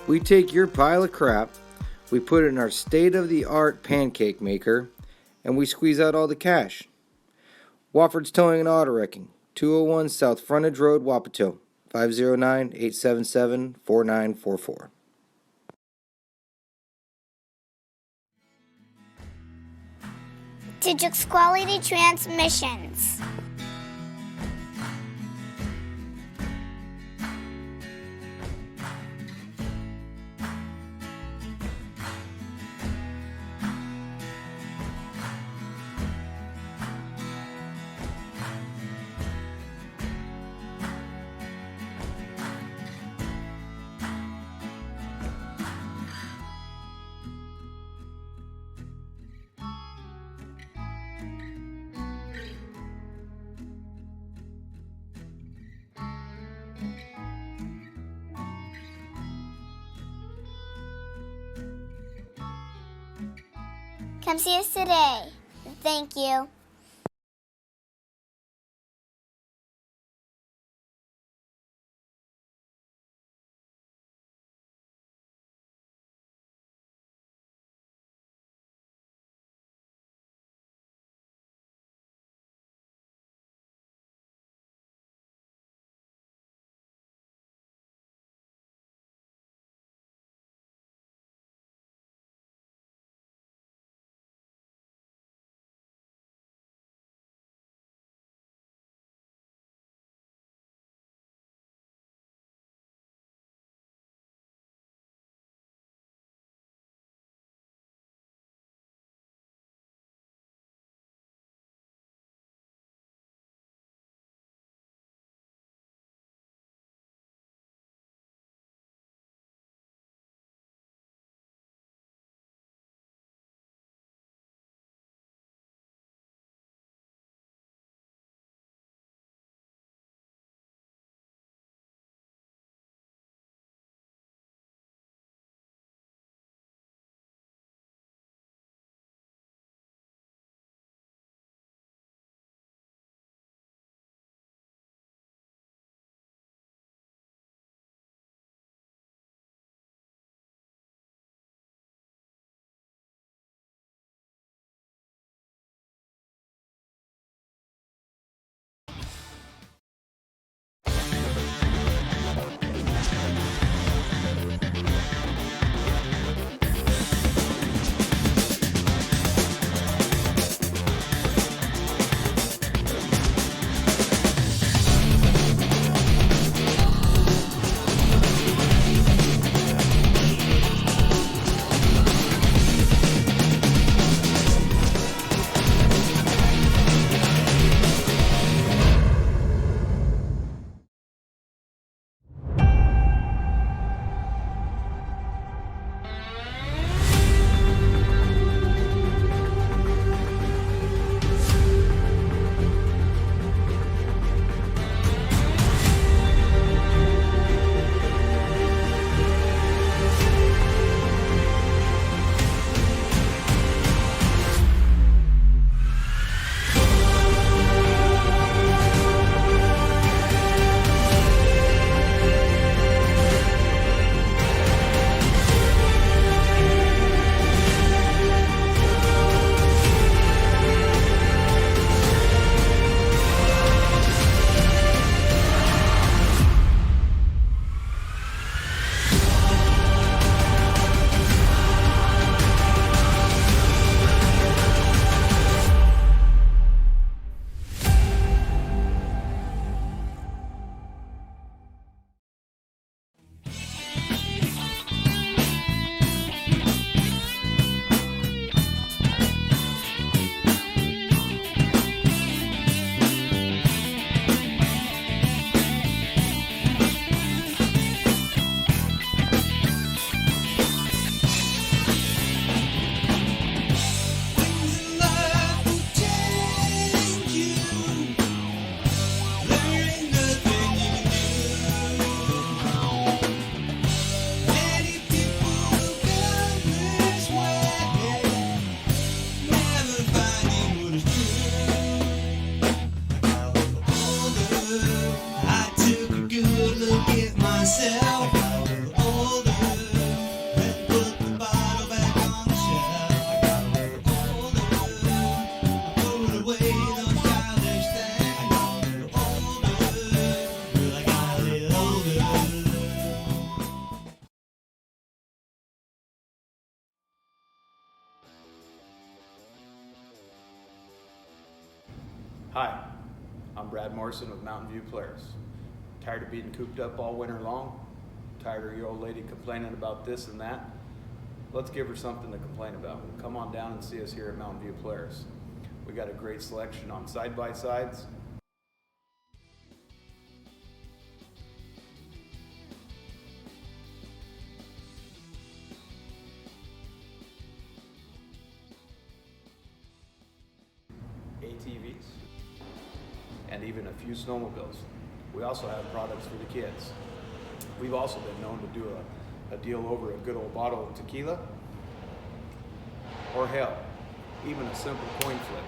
We take your pile of crap, we put it in our state-of-the-art pancake maker, and we squeeze out all the cash. Woffords Towing and Auto Wrecking, 201 South Frontage Road, Wapato, 509-877-4944. Tidricks Quality Transmissions. Come see us today. Thank you. Hi, I'm Brad Morrison with MountainView Polaris. Tired of being cooped up all winter long? Tired of your old lady complaining about this and that? Let's give her something to complain about. Come on down and see us here at MountainView Polaris. We got a great selection on side-by-sides, ATVs, and even a few snowmobiles. We also have products for the kids. We've also been known to do a deal over a good old bottle of tequila, or hell, even a simple coin flip.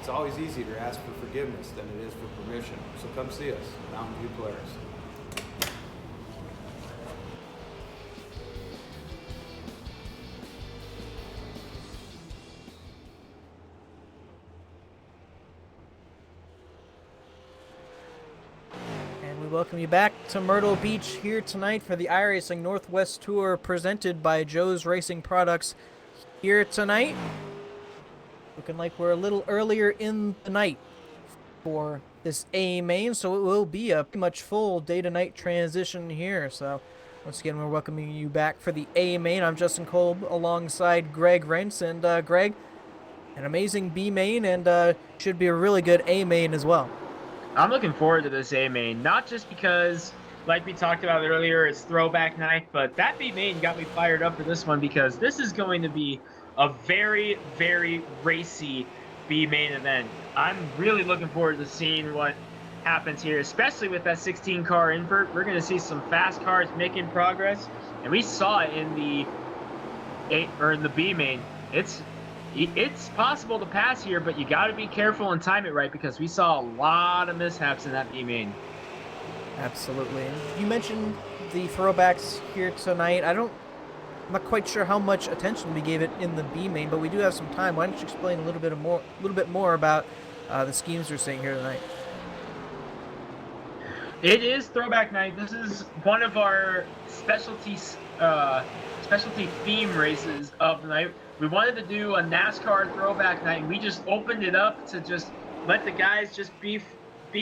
It's always easier to ask for forgiveness than it is for permission, so come see us, MountainView Polaris. And we welcome you back to Myrtle Beach here tonight for the iRacing Northwest Tour presented by Joe's Racing Products here tonight. Looking like we're a little earlier in the night for this A main, so it will be a pretty much full day to night transition here. So once again, we're welcoming you back for the A main. I'm Justin Kolb alongside Greg Rentz, and Greg, an amazing B main, and should be a really good A main as well. I'm looking forward to this A main, not just because, like we talked about earlier, it's throwback night, but that B main got me fired up for this one because this is going to be a very, very racy B main event. I'm really looking forward to seeing what happens here, especially with that 16 car invert. We're going to see some fast cars making progress, and we saw it in the B main. It's possible to pass here, but you got to be careful and time it right because we saw a lot of mishaps in that B main. Absolutely. And you mentioned the throwbacks here tonight. I'm not quite sure how much attention we gave it in the B main, but we do have some time. Why don't you explain a little bit more about the schemes we're seeing here tonight? It is throwback night. This is one of our specialty theme races of the night. We wanted to do a NASCAR throwback night, and we just opened it up to just let the guys just be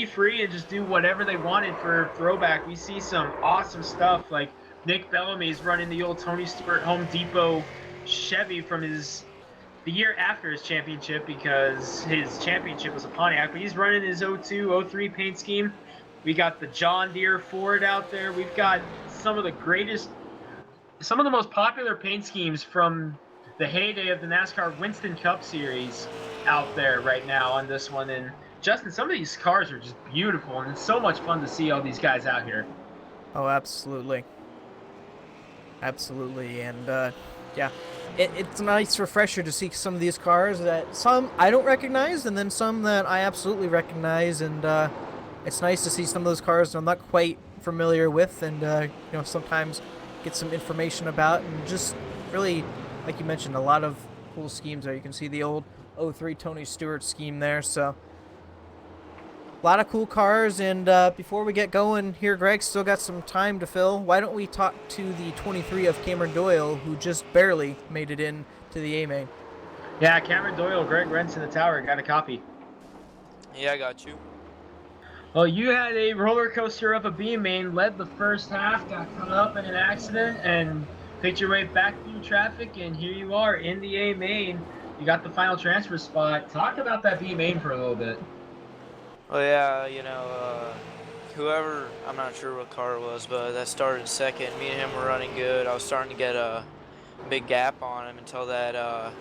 free and just do whatever they wanted for throwback. We see some awesome stuff, like Nick Bellamy's running the old Tony Stewart Home Depot Chevy from the year after his championship, because his championship was a Pontiac, but he's running his 02, 03 paint scheme. We got the John Deere Ford out there. We've got some of the most popular paint schemes from the heyday of the NASCAR Winston Cup Series out there right now on this one. And Justin, some of these cars are just beautiful, and it's so much fun to see all these guys out here. Oh, absolutely. Absolutely, and yeah, it's a nice refresher to see some of these cars that some I don't recognize, and then some that I absolutely recognize, and it's nice to see some of those cars that I'm not quite familiar with, and sometimes get some information about, and just really, like you mentioned, a lot of cool schemes there. You can see the old 03 Tony Stewart scheme there, so a lot of cool cars. And before we get going here, Greg, still got some time to fill. Why don't we talk to the 23 of Cameron Doyle, who just barely made it in to the A-Main. Yeah, Cameron Doyle, Greg Rentz in the tower. Got a copy. Yeah, I got you. Well, you had a roller coaster of a B-Main, led the first half, got caught up in an accident, and picked your way back through traffic, and here you are in the A-Main. You got the final transfer spot. Talk about that B-Main for a little bit. Well, yeah, whoever, I'm not sure what car it was, but that started second. Me and him were running good. I was starting to get a big gap on him until that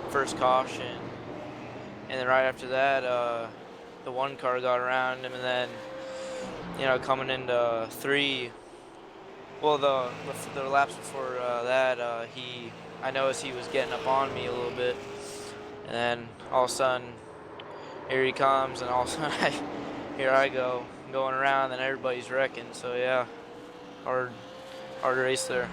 first caution. And then right after that, the one car got around him, and then, coming into three, well, the laps before that, I noticed he was getting up on me a little bit. And then all of a sudden, here he comes, and all of a sudden, here I go, going around, and everybody's wrecking. So yeah, hard race there.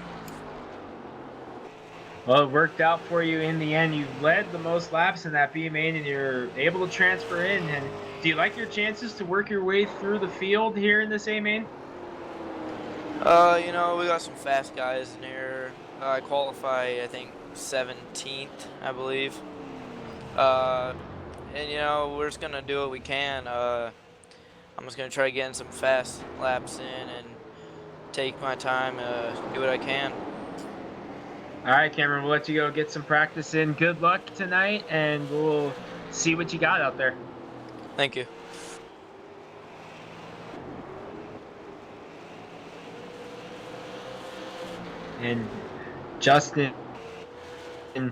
Well, it worked out for you in the end. You led the most laps in that B-Main, and you're able to transfer in. And do you like your chances to work your way through the field here in this A-Main? We got some fast guys in here. I qualify, I think, 17th, I believe. and you know, we're just gonna do what we can. I'm just gonna try getting some fast laps in and take my time, do what I can. All right, Cameron, we'll let you go get some practice in. Good luck tonight, and we'll see what you got out there. Thank you. And Justin and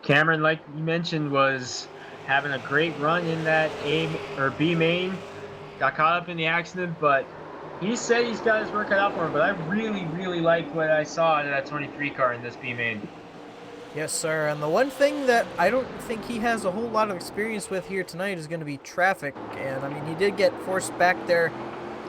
Cameron, like you mentioned, was having a great run in that A or B main. Got caught up in the accident, but he said he's got his work cut out for him. But I really, really like what I saw out of that 23 car in this B main. Yes, sir. And the one thing that I don't think he has a whole lot of experience with here tonight is going to be traffic. And I mean, he did get forced back there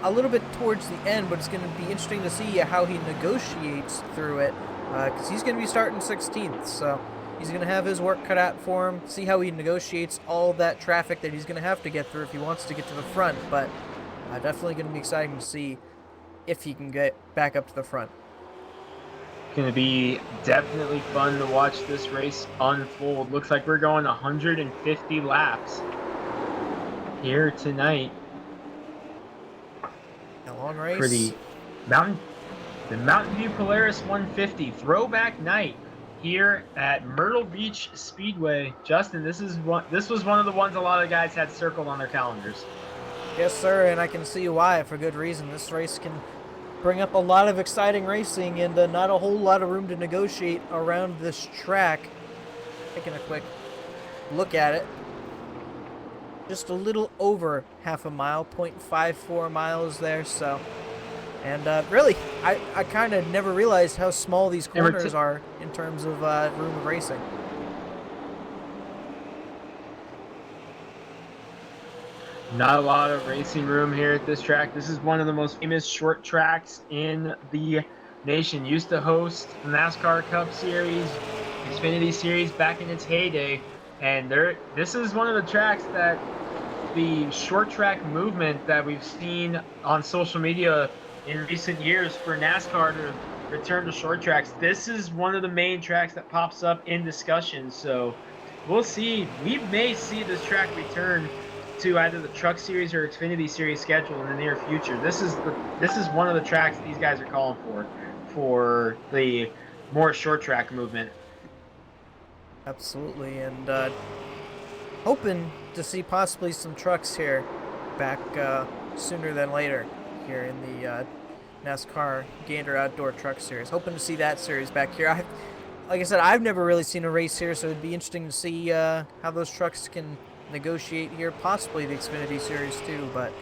a little bit towards the end, but it's going to be interesting to see how he negotiates through it, because he's going to be starting 16th. So he's going to have his work cut out for him, see how he negotiates all that traffic that he's going to have to get through if he wants to get to the front. But definitely going to be exciting to see if he can get back up to the front. Going to be definitely fun to watch this race unfold. Looks like we're going 150 laps here tonight. A long race. For the MountainView Polaris 150 Throwback Night here at Myrtle Beach Speedway. Justin, this was one of the ones a lot of guys had circled on their calendars. Yes, sir, and I can see why, for good reason. This race can bring up a lot of exciting racing and not a whole lot of room to negotiate around this track. Taking a quick look at it. Just a little over half a mile, 0.54 miles there, so. And really, I kind of never realized how small these corners are in terms of room of racing. Not a lot of racing room here at this track. This is one of the most famous short tracks in the nation. Used to host the NASCAR Cup Series, Xfinity Series back in its heyday. And this is one of the tracks that the short track movement that we've seen on social media in recent years for NASCAR to return to short tracks. This is one of the main tracks that pops up in discussion. So we'll see. We may see this track return to either the Truck Series or Xfinity Series schedule in the near future. This is one of the tracks these guys are calling for the more short track movement. Absolutely, and hoping to see possibly some trucks here back sooner than later here in the NASCAR Gander Outdoor Truck Series. Hoping to see that series back here. Like I said, I've never really seen a race here, so it'd be interesting to see how those trucks can negotiate here, possibly the Xfinity Series too, but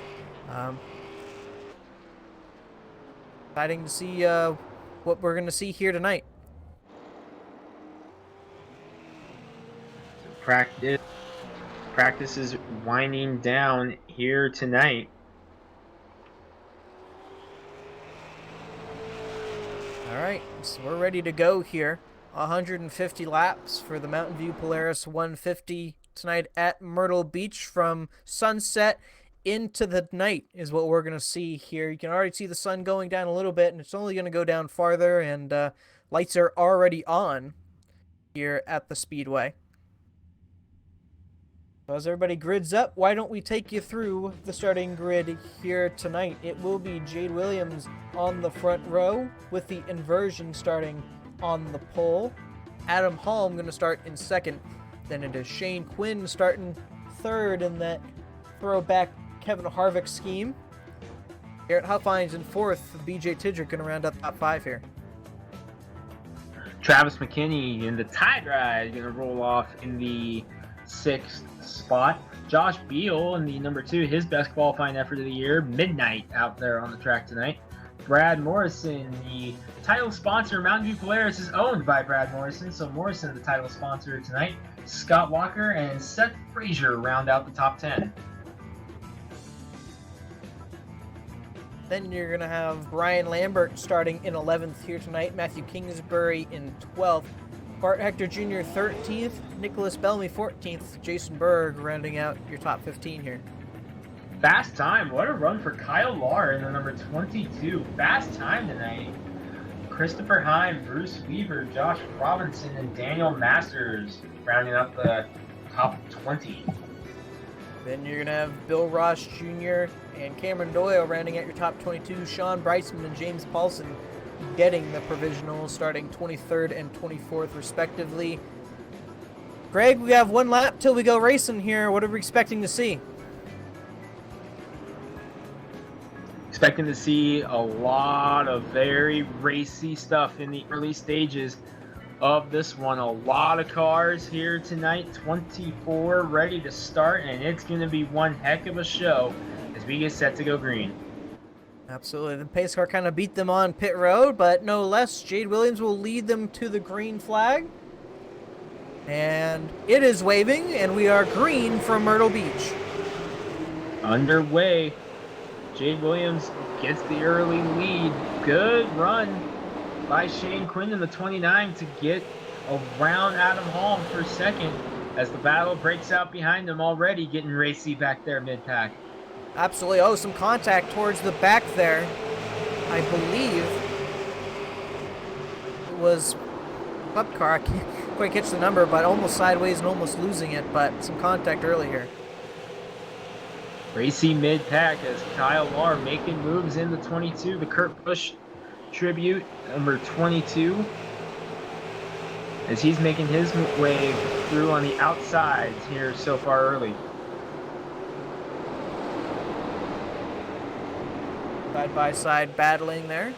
exciting to see what we're going to see here tonight. Practice is winding down here tonight. All right, so we're ready to go here. 150 laps for the MountainView Polaris 150 tonight at Myrtle Beach. From sunset into the night is what we're going to see here. You can already see the sun going down a little bit, and it's only going to go down farther, and lights are already on here at the Speedway. So as everybody grids up, why don't we take you through the starting grid here tonight? It will be Jade Williams on the front row with the inversion starting on the pole. Adam Holm going to start in second. Then it is Shane Quinn starting third in that throwback Kevin Harvick scheme. Garrett Huffines in fourth. BJ Tidrick going to round up top five here. Travis McKinney in the Tidricks going to roll off in the sixth spot. Josh Beal in the number 2, his best qualifying effort of the year. Midnight out there on the track tonight. Brad Morrison, the title sponsor, MountainView Polaris is owned by Brad Morrison, so Morrison, the title sponsor tonight. Scott Walker and Seth Fraser round out the top 10. Then you're going to have Brian Lambert starting in 11th here tonight. Mathew Kingsbury in 12th. Bart Hector Jr. 13th. Nicholas Bellamy 14th. Jason Berg rounding out your top 15 here. Fast time. What a run for Kyle Lahr in the number 22. Fast time tonight. Christopher Heim, Bruce Weaver, Josh Robinson, and Daniel Masters rounding up the top 20. Then you're going to have Bill Ross Jr. and Cameron Doyle rounding out your top 22. Sean Breitzman and James Paulson getting the provisionals, starting 23rd and 24th respectively. Greg, we have one lap till we go racing here. What are we expecting to see? Expecting to see a lot of very racy stuff in the early stages of this one. A lot of cars here tonight, 24 ready to start, and it's going to be one heck of a show as we get set to go green. Absolutely. The pace car kind of beat them on pit road, but no less. Jade Williams will lead them to the green flag. And it is waving, and we are green from Myrtle Beach. Underway. Jade Williams gets the early lead. Good run by Shane Quinn in the 29 to get around Adam Holm for second as the battle breaks out behind him, already getting racy back there mid-pack. Absolutely. Oh, some contact towards the back there. I believe it was Club Car. I can't quite catch the number, but almost sideways and almost losing it, but some contact early here. Racy mid-pack as Kyle Lahr making moves in the 22. The Kurt Busch tribute, number 22, as he's making his way through on the outsides here so far early. Side-by-side battling there.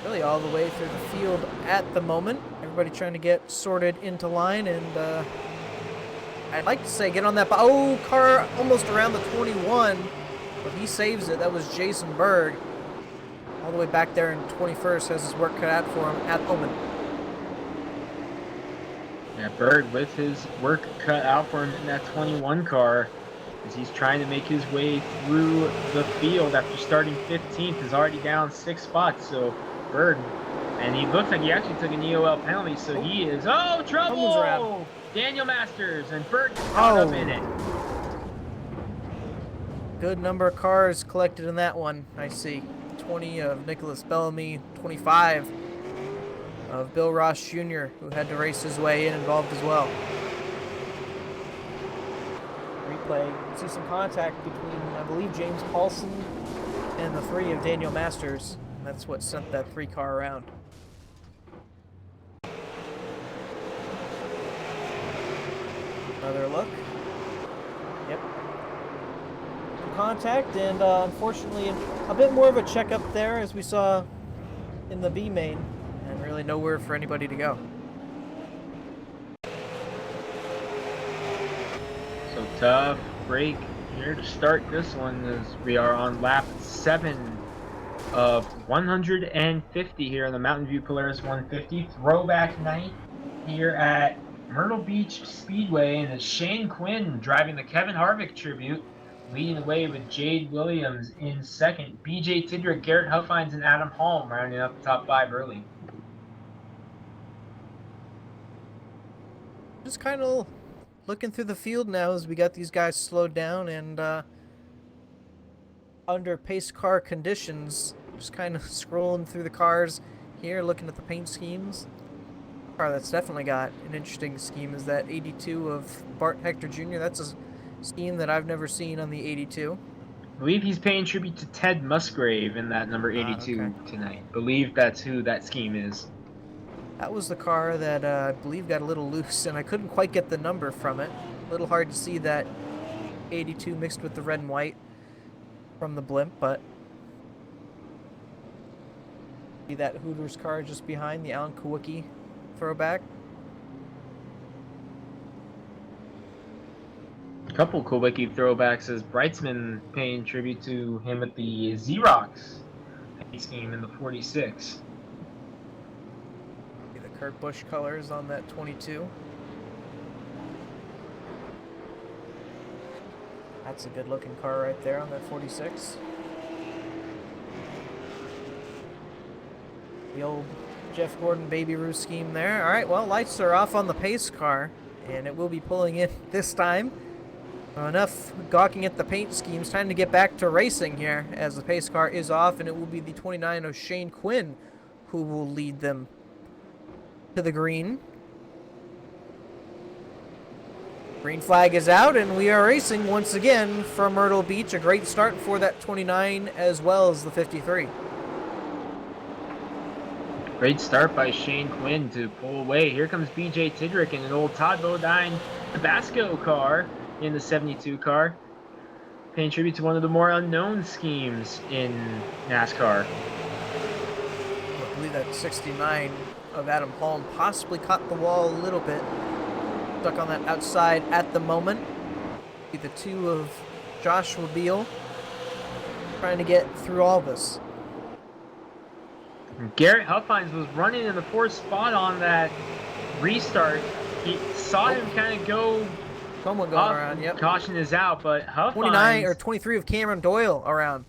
Really all the way through the field at the moment. Everybody trying to get sorted into line, and I'd like to say get on that. Oh, car almost around the 21, but he saves it. That was Jason Berg. All the way back there in 21st, has his work cut out for him at the moment. Yeah, Berg with his work cut out for him in that 21 car as he's trying to make his way through the field after starting 15th, is already down 6 spots. So Berg, and he looks like he actually took an EOL penalty, so he is, oh, trouble! Daniel Masters and Berg caught up in it. Good number of cars collected in that one, I see. 20 of Nicholas Bellamy, 25 of Bill Ross Jr., who had to race his way in, involved as well. Replay, you can see some contact between, I believe, James Paulson and the 3 of Daniel Masters. And that's what sent that 3-car around. Another look. Yep. Contact, and unfortunately a bit more of a checkup there as we saw in the B main, and really nowhere for anybody to go. So tough break here to start this one as we are on lap 7 of 150 here in the Mountain View Polaris 150 throwback night here at Myrtle Beach Speedway, and it's Shane Quinn driving the Kevin Harvick tribute, leading the way with Jade Williams in second. BJ Tidrick, Garrett Huffines, and Adam Holm rounding up the top 5 early. Just kind of looking through the field now as we got these guys slowed down and under pace car conditions. Just kind of scrolling through the cars here, looking at the paint schemes. Car that's definitely got an interesting scheme is that 82 of Bart Hector Jr. That's a scheme that I've never seen on the 82. I believe he's paying tribute to Ted Musgrave in that number 82 okay. tonight. I believe that's who that scheme is. That was the car that I believe got a little loose, and I couldn't quite get the number from it. A little hard to see that 82 mixed with the red and white from the blimp, but see that Hooters car just behind, the Alan Kawicki throwback. A couple Kawicki throwbacks as Breitzman paying tribute to him at the Xerox scheme in the 46. See the Kurt Busch colors on that 22. That's a good looking car right there on that 46. The old Jeff Gordon Baby Ruth scheme there. All right, well, lights are off on the pace car, and it will be pulling in this time. Enough gawking at the paint schemes. Time to get back to racing here as the pace car is off, and it will be the 29 of Shane Quinn who will lead them to the green. Green flag is out, and we are racing once again from Myrtle Beach. A great start for that 29 as well as the 53. Great start by Shane Quinn to pull away. Here comes BJ Tidrick in an old Todd Bodine Tabasco car in the 72 car. Paying tribute to one of the more unknown schemes in NASCAR. I believe that 69 of Adam Holm possibly caught the wall a little bit. Stuck on that outside at the moment. The two of Joshua Beal trying to get through all this. Garrett Huffines was running in the fourth spot on that restart. He saw him kind of go Someone going around, yep. Caution is out, but Huffines... 29 or 23 of Cameron Doyle around.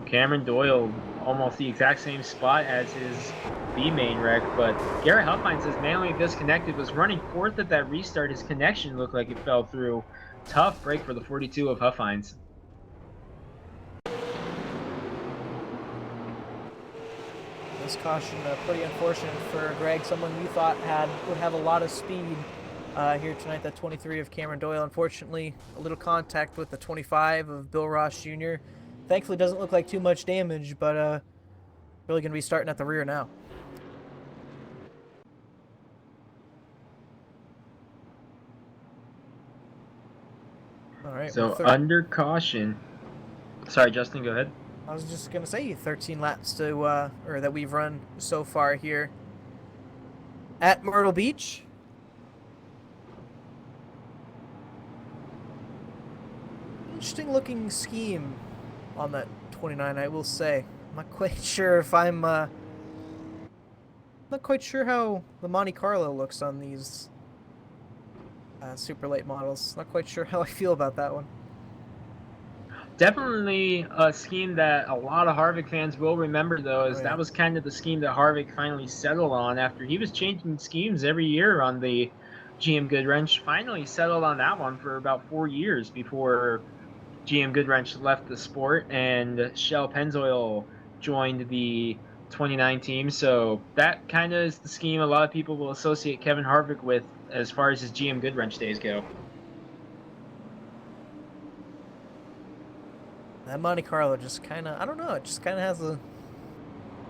Cameron Doyle, almost the exact same spot as his B main wreck, but Garrett Huffines is manually disconnected, was running fourth at that restart. His connection looked like it fell through. Tough break for the 42 of Huffines. This caution pretty unfortunate for Greg, someone you thought would have a lot of speed here tonight. That 23 of Cameron Doyle, unfortunately, a little contact with the 25 of Bill Ross Jr. Thankfully, doesn't look like too much damage, but really going to be starting at the rear now. All right. So under caution. Sorry, Justin, go ahead. I was just going to say 13 laps to or that we've run so far here at Myrtle Beach. Interesting looking scheme on that 29, I will say. I'm not quite sure if I'm not quite sure how the Monte Carlo looks on these super late models. Not quite sure how I feel about that one. Definitely a scheme that a lot of Harvick fans will remember, though, as that was kind of the scheme that Harvick finally settled on after he was changing schemes every year on the GM Goodwrench. Finally settled on that one for about 4 years before GM Goodwrench left the sport and Shell Pennzoil joined the 29 team. So that kind of is the scheme a lot of people will associate Kevin Harvick with as far as his GM Goodwrench days go. That Monte Carlo just kind of, I don't know, it just kind of has a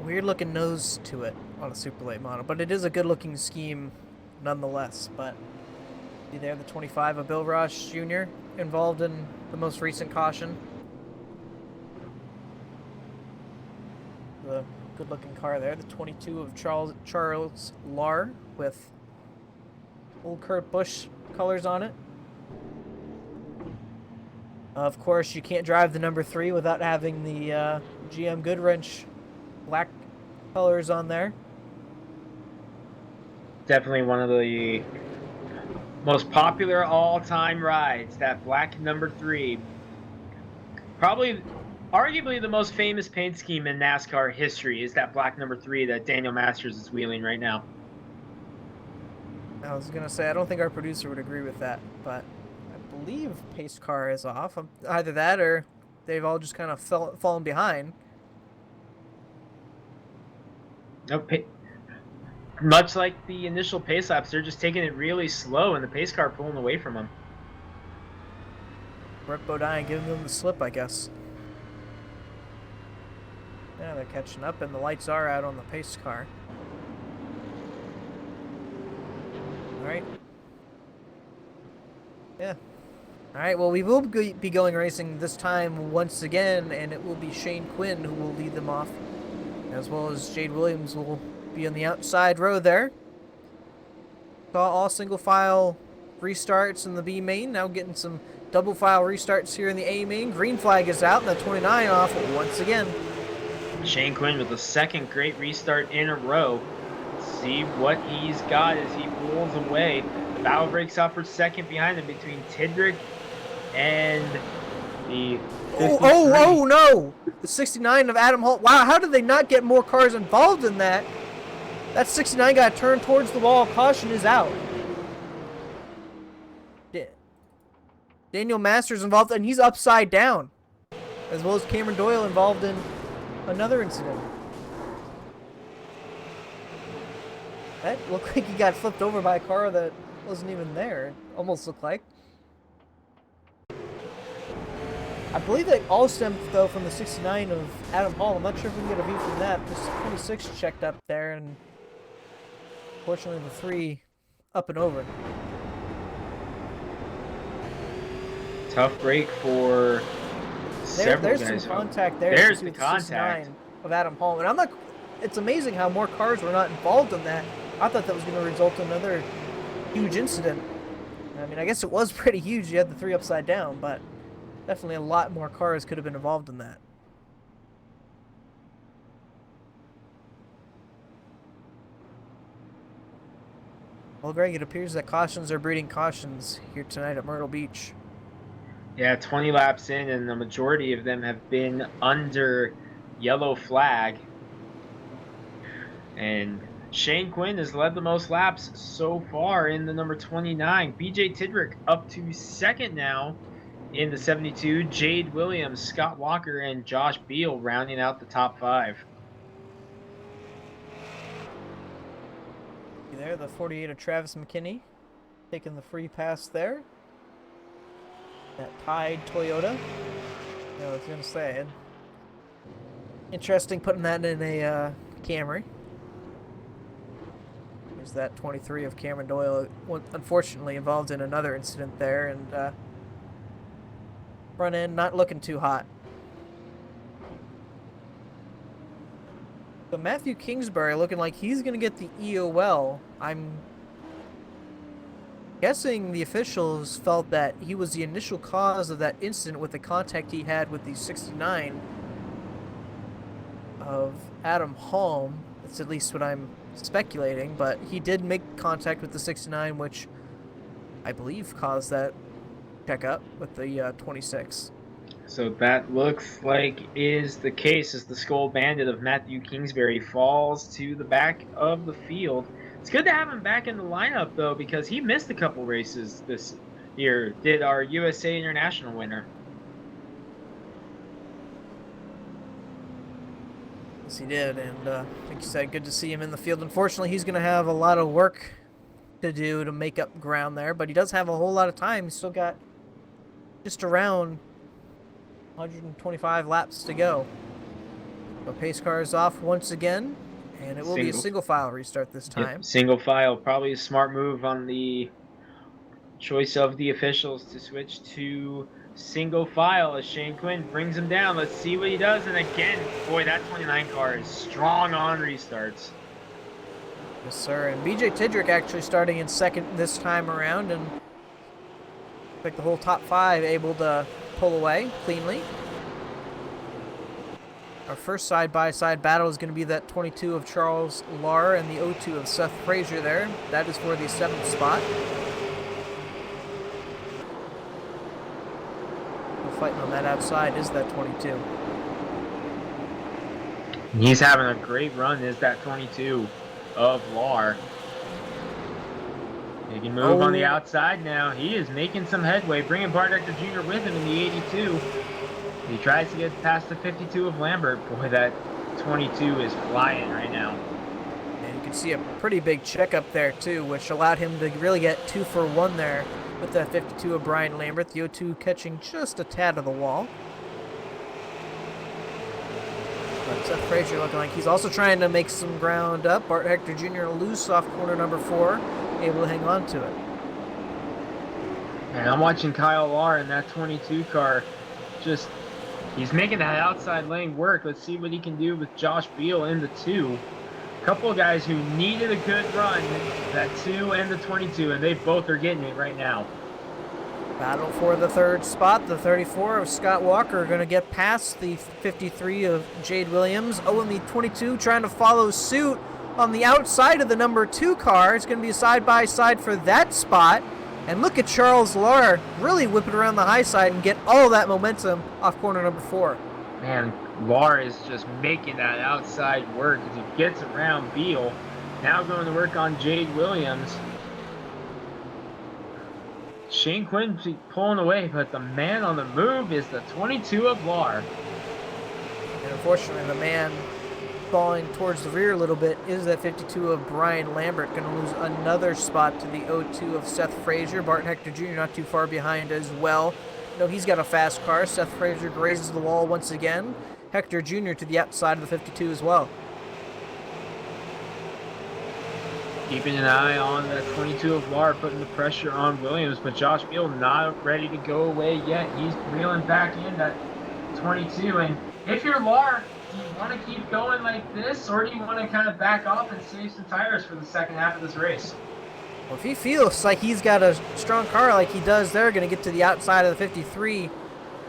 weird looking nose to it on a super late model, but it is a good looking scheme nonetheless. But see there, the 25 of Bill Ross Jr. involved in the most recent caution. The good looking car there, the 22 of Charles Lar with old Kurt Busch colors on it. Of course, you can't drive the number 3 without having the GM Goodwrench black colors on there. Definitely one of the most popular all-time rides, that black number 3. Probably, arguably the most famous paint scheme in NASCAR history is that black number 3 that Daniel Masters is wheeling right now. I was going to say, I don't think our producer would agree with that, but I believe pace car is off. Either that or they've all just kind of fallen behind. Nope. Much like the initial pace laps, they're just taking it really slow and the pace car pulling away from them. Brett Bodine giving them the slip, I guess. Yeah, they're catching up and the lights are out on the pace car. Alright. Yeah. Alright, well, we will be going racing this time once again, and it will be Shane Quinn who will lead them off, as well as Jade Williams will be on the outside row there. Saw all single file restarts in the B main, now getting some double file restarts here in the A main. Green flag is out, and the 29 off once again. Shane Quinn with the second great restart in a row. See what he's got as he pulls away. The battle breaks out for second behind him between Tidrick and the 53. Oh no! The 69 of Adam Holt. Wow, how did they not get more cars involved in that? That 69 got turned towards the wall. Caution is out. Daniel Masters involved, and he's upside down. As well as Cameron Doyle involved in another incident. That looked like he got flipped over by a car that wasn't even there. It almost looked like. I believe they all stemmed, though, from the 69 of Adam Hall. I'm not sure if we can get a view from that. This 26 checked up there, and fortunately the 3 up and over. Tough break for several guys. There's some contact there. There's the contact of Adam Hall. And I'm not... It's amazing how more cars were not involved in that. I thought that was going to result in another huge incident. I mean, I guess it was pretty huge. You had the 3 upside down, but definitely a lot more cars could have been involved in that. Well, Greg, it appears that cautions are breeding cautions here tonight at Myrtle Beach. Yeah, 20 laps in, and the majority of them have been under yellow flag. And Shane Quinn has led the most laps so far in the number 29. BJ Tidrick up to second now in the 72. Jade Williams, Scott Walker, and Josh Beal rounding out the top 5. There, the 48 of Travis McKinney taking the free pass there. That Tide Toyota. I was going to say it. Interesting putting that in a Camry. There's that 23 of Cameron Doyle, unfortunately involved in another incident there, and front end not looking too hot. So Mathew Kingsbury looking like he's going to get the EOL. I'm guessing the officials felt that he was the initial cause of that incident with the contact he had with the 69 of Adam Holm. That's at least what I'm speculating, but he did make contact with the 69, which I believe caused that checkup with the 26. So that looks like is the case as the Skull Bandit of Mathew Kingsbury falls to the back of the field. It's good to have him back in the lineup, though, because he missed a couple races this year. Did our USA International winner. Yes, he did, and like you said, good to see him in the field. Unfortunately, he's going to have a lot of work to do to make up ground there, but he does have a whole lot of time. He's still got just around 125 laps to go. So pace car is off once again, and it will be a single file restart this time. Yep, single file, probably a smart move on the choice of the officials to switch to single file as Shane Quinn brings him down. Let's see what he does, and again, boy, that 29 car is strong on restarts. Yes, sir, and BJ Tidrick actually starting in second this time around, and like the whole top 5 able to pull away cleanly. Our first side-by-side battle is going to be that 22 of Charles Larr and the 02 of Seth Fraser there. That is for the 7th spot. Fighting on that outside is that 22. He's having a great run, is that 22 of Larr. He can move on the outside now. He is making some headway, bringing Bart Hector Jr. with him in the 82. He tries to get past the 52 of Lambert. Boy, that 22 is flying right now. And you can see a pretty big checkup there, too, which allowed him to really get 2 for 1 there with that 52 of Brian Lambert. The 02 catching just a tad of the wall. But Seth Fraser looking like he's also trying to make some ground up. Bart Hector Jr. loose off corner number 4. Able to hang on to it. And I'm watching Kyle Larr in that 22 car. Just, he's making that outside lane work. Let's see what he can do with Josh Beal in the 2. A couple of guys who needed a good run, that 2 and the 22, and they both are getting it right now. Battle for the 3rd spot. The 34 of Scott Walker going to get past the 53 of Jade Williams. Oh, and the 22 trying to follow suit on the outside of the number 2 car. It's going to be a side-by-side for that spot. And look at Charles Larr really whip it around the high side and get all that momentum off corner number 4. Man, Larr is just making that outside work as he gets around Beal. Now going to work on Jade Williams. Shane Quinn pulling away, but the man on the move is the 22 of Larr. And unfortunately, the man falling towards the rear a little bit is that 52 of Brian Lambert. Going to lose another spot to the 02 of Seth Fraser. Bart Hector Jr. not too far behind as well. No, he's got a fast car. Seth Fraser grazes the wall once again. Hector Jr. to the outside of the 52 as well. Keeping an eye on the 22 of Lar, putting the pressure on Williams, but Josh Beal not ready to go away yet. He's reeling back in that 22. And if you're Lar, do you want to keep going like this, or do you want to kind of back off and save some tires for the second half of this race? Well, if he feels like he's got a strong car like he does, they're going to get to the outside of the 53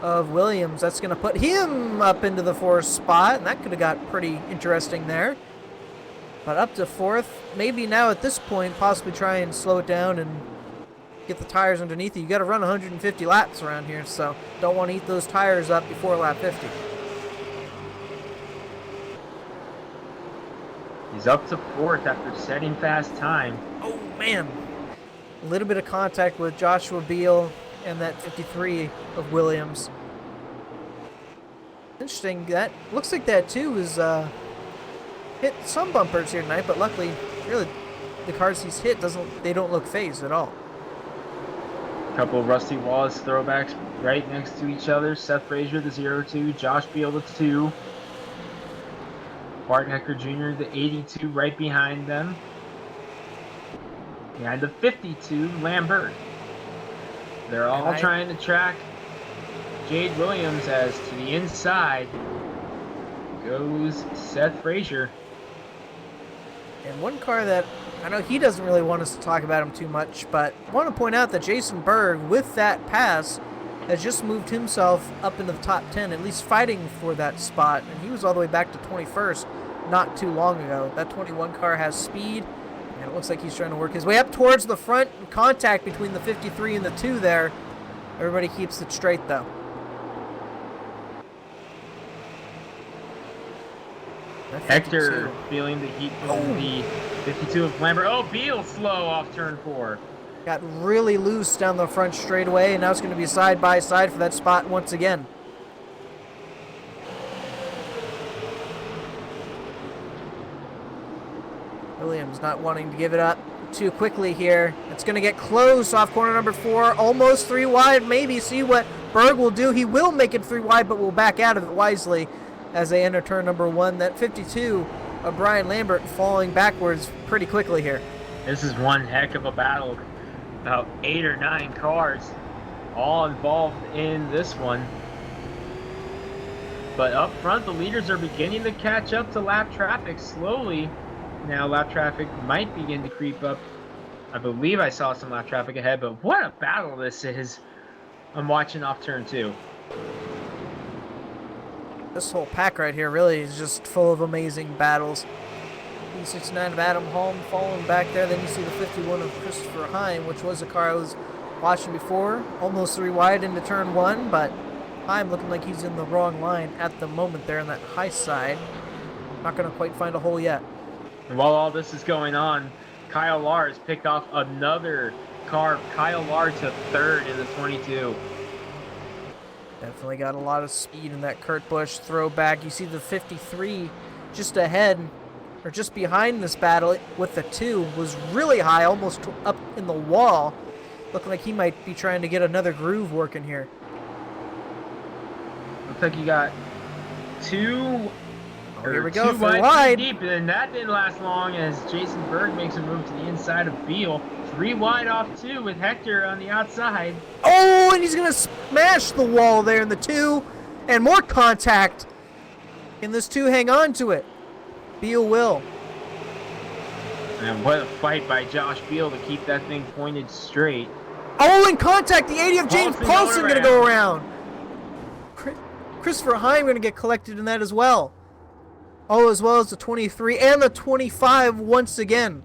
of Williams. That's going to put him up into the 4th spot, and that could have got pretty interesting there. But up to 4th, maybe now at this point, possibly try and slow it down and get the tires underneath you. You got to run 150 laps around here, so don't want to eat those tires up before lap 50. He's up to 4th after setting fast time. Oh, man. A little bit of contact with Joshua Beal and that 53 of Williams. Interesting. That looks like that, too, is hit some bumpers here tonight, but luckily, really, the cars he's hit they don't look phased at all. A couple of Rusty Wallace throwbacks right next to each other. Seth Fraser, the 02, Josh Beal, the 2. Bart Hector Jr., the 82, right behind them. Behind the 52, Lambert. They're all trying to track Jade Williams, as to the inside goes Seth Fraser. And one car that I know he doesn't really want us to talk about him too much, but I want to point out that Jason Berg, with that pass, has just moved himself up into the top 10, at least fighting for that spot. And he was all the way back to 21st not too long ago. That 21 car has speed, and it looks like he's trying to work his way up towards the front. Contact between the 53 and the 2 there. Everybody keeps it straight, though. Hector feeling the heat from the 52 of Lambert. Oh, Beal slow off turn 4. Got really loose down the front straightaway, and now it's going to be side by side for that spot once again. Williams not wanting to give it up too quickly here. It's going to get close off corner number 4, almost 3 wide. Maybe see what Berg will do. He will make it 3 wide, but will back out of it wisely as they enter turn number 1. That 52 of Brian Lambert falling backwards pretty quickly here. This is one heck of a battle. About 8 or 9 cars all involved in this one. But up front, the leaders are beginning to catch up to lap traffic slowly. Now lap traffic might begin to creep up. I believe I saw some lap traffic ahead, but what a battle this is. I'm watching off turn 2. This whole pack right here really is just full of amazing battles. B69 of Adam Holm falling back there. Then you see the 51 of Christopher Heim, which was a car I was watching before. Almost 3 wide into turn 1, but Heim looking like he's in the wrong line at the moment there on that high side. Not going to quite find a hole yet. And while all this is going on, Kyle Lars picked off another car. Kyle Lars to 3rd in the 22. Definitely got a lot of speed in that Kurt Busch throwback. You see the 53 just ahead, or just behind this battle with the 2, was really high, almost up in the wall. Looking like he might be trying to get another groove working here. Looks like you got 2... Oh, here we go, 2 wide. Deep, and that didn't last long as Jason Berg makes a move to the inside of Beal. 3 wide off 2 with Hector on the outside. Oh, and he's going to smash the wall there in the 2. And more contact. Can this 2 hang on to it? Beal will. And what a fight by Josh Beal to keep that thing pointed straight. Oh, in contact. The 80 of James Paulson going to go around. Christopher Heim going to get collected in that as well. Oh, as well as the 23 and the 25 once again.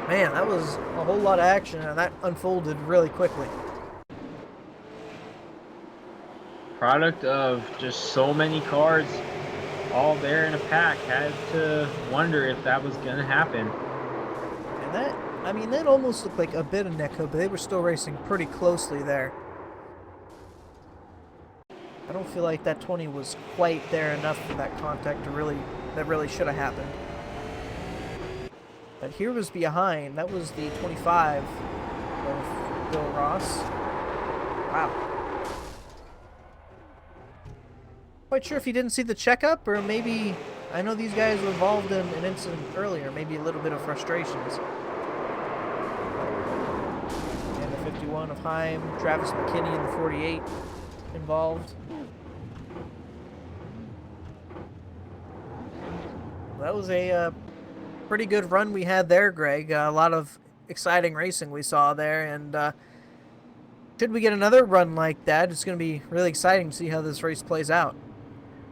Man, that was a whole lot of action, and that unfolded really quickly. Product of just so many cars all there in a pack. Had to wonder if that was going to happen. And that, I mean, that almost looked like a bit of netcode, but they were still racing pretty closely there. I don't feel like that 20 was quite there enough for that contact that really should have happened. But here was behind. That was the 25 of Bill Ross. Wow. Quite sure if he didn't see the checkup, or maybe, I know these guys were involved in an incident earlier, maybe a little bit of frustrations. And the 51 of Heim, Travis McKinney in the 48 involved. That was a pretty good run we had there, Greg. A lot of exciting racing we saw there, and should we get another run like that, it's going to be really exciting to see how this race plays out.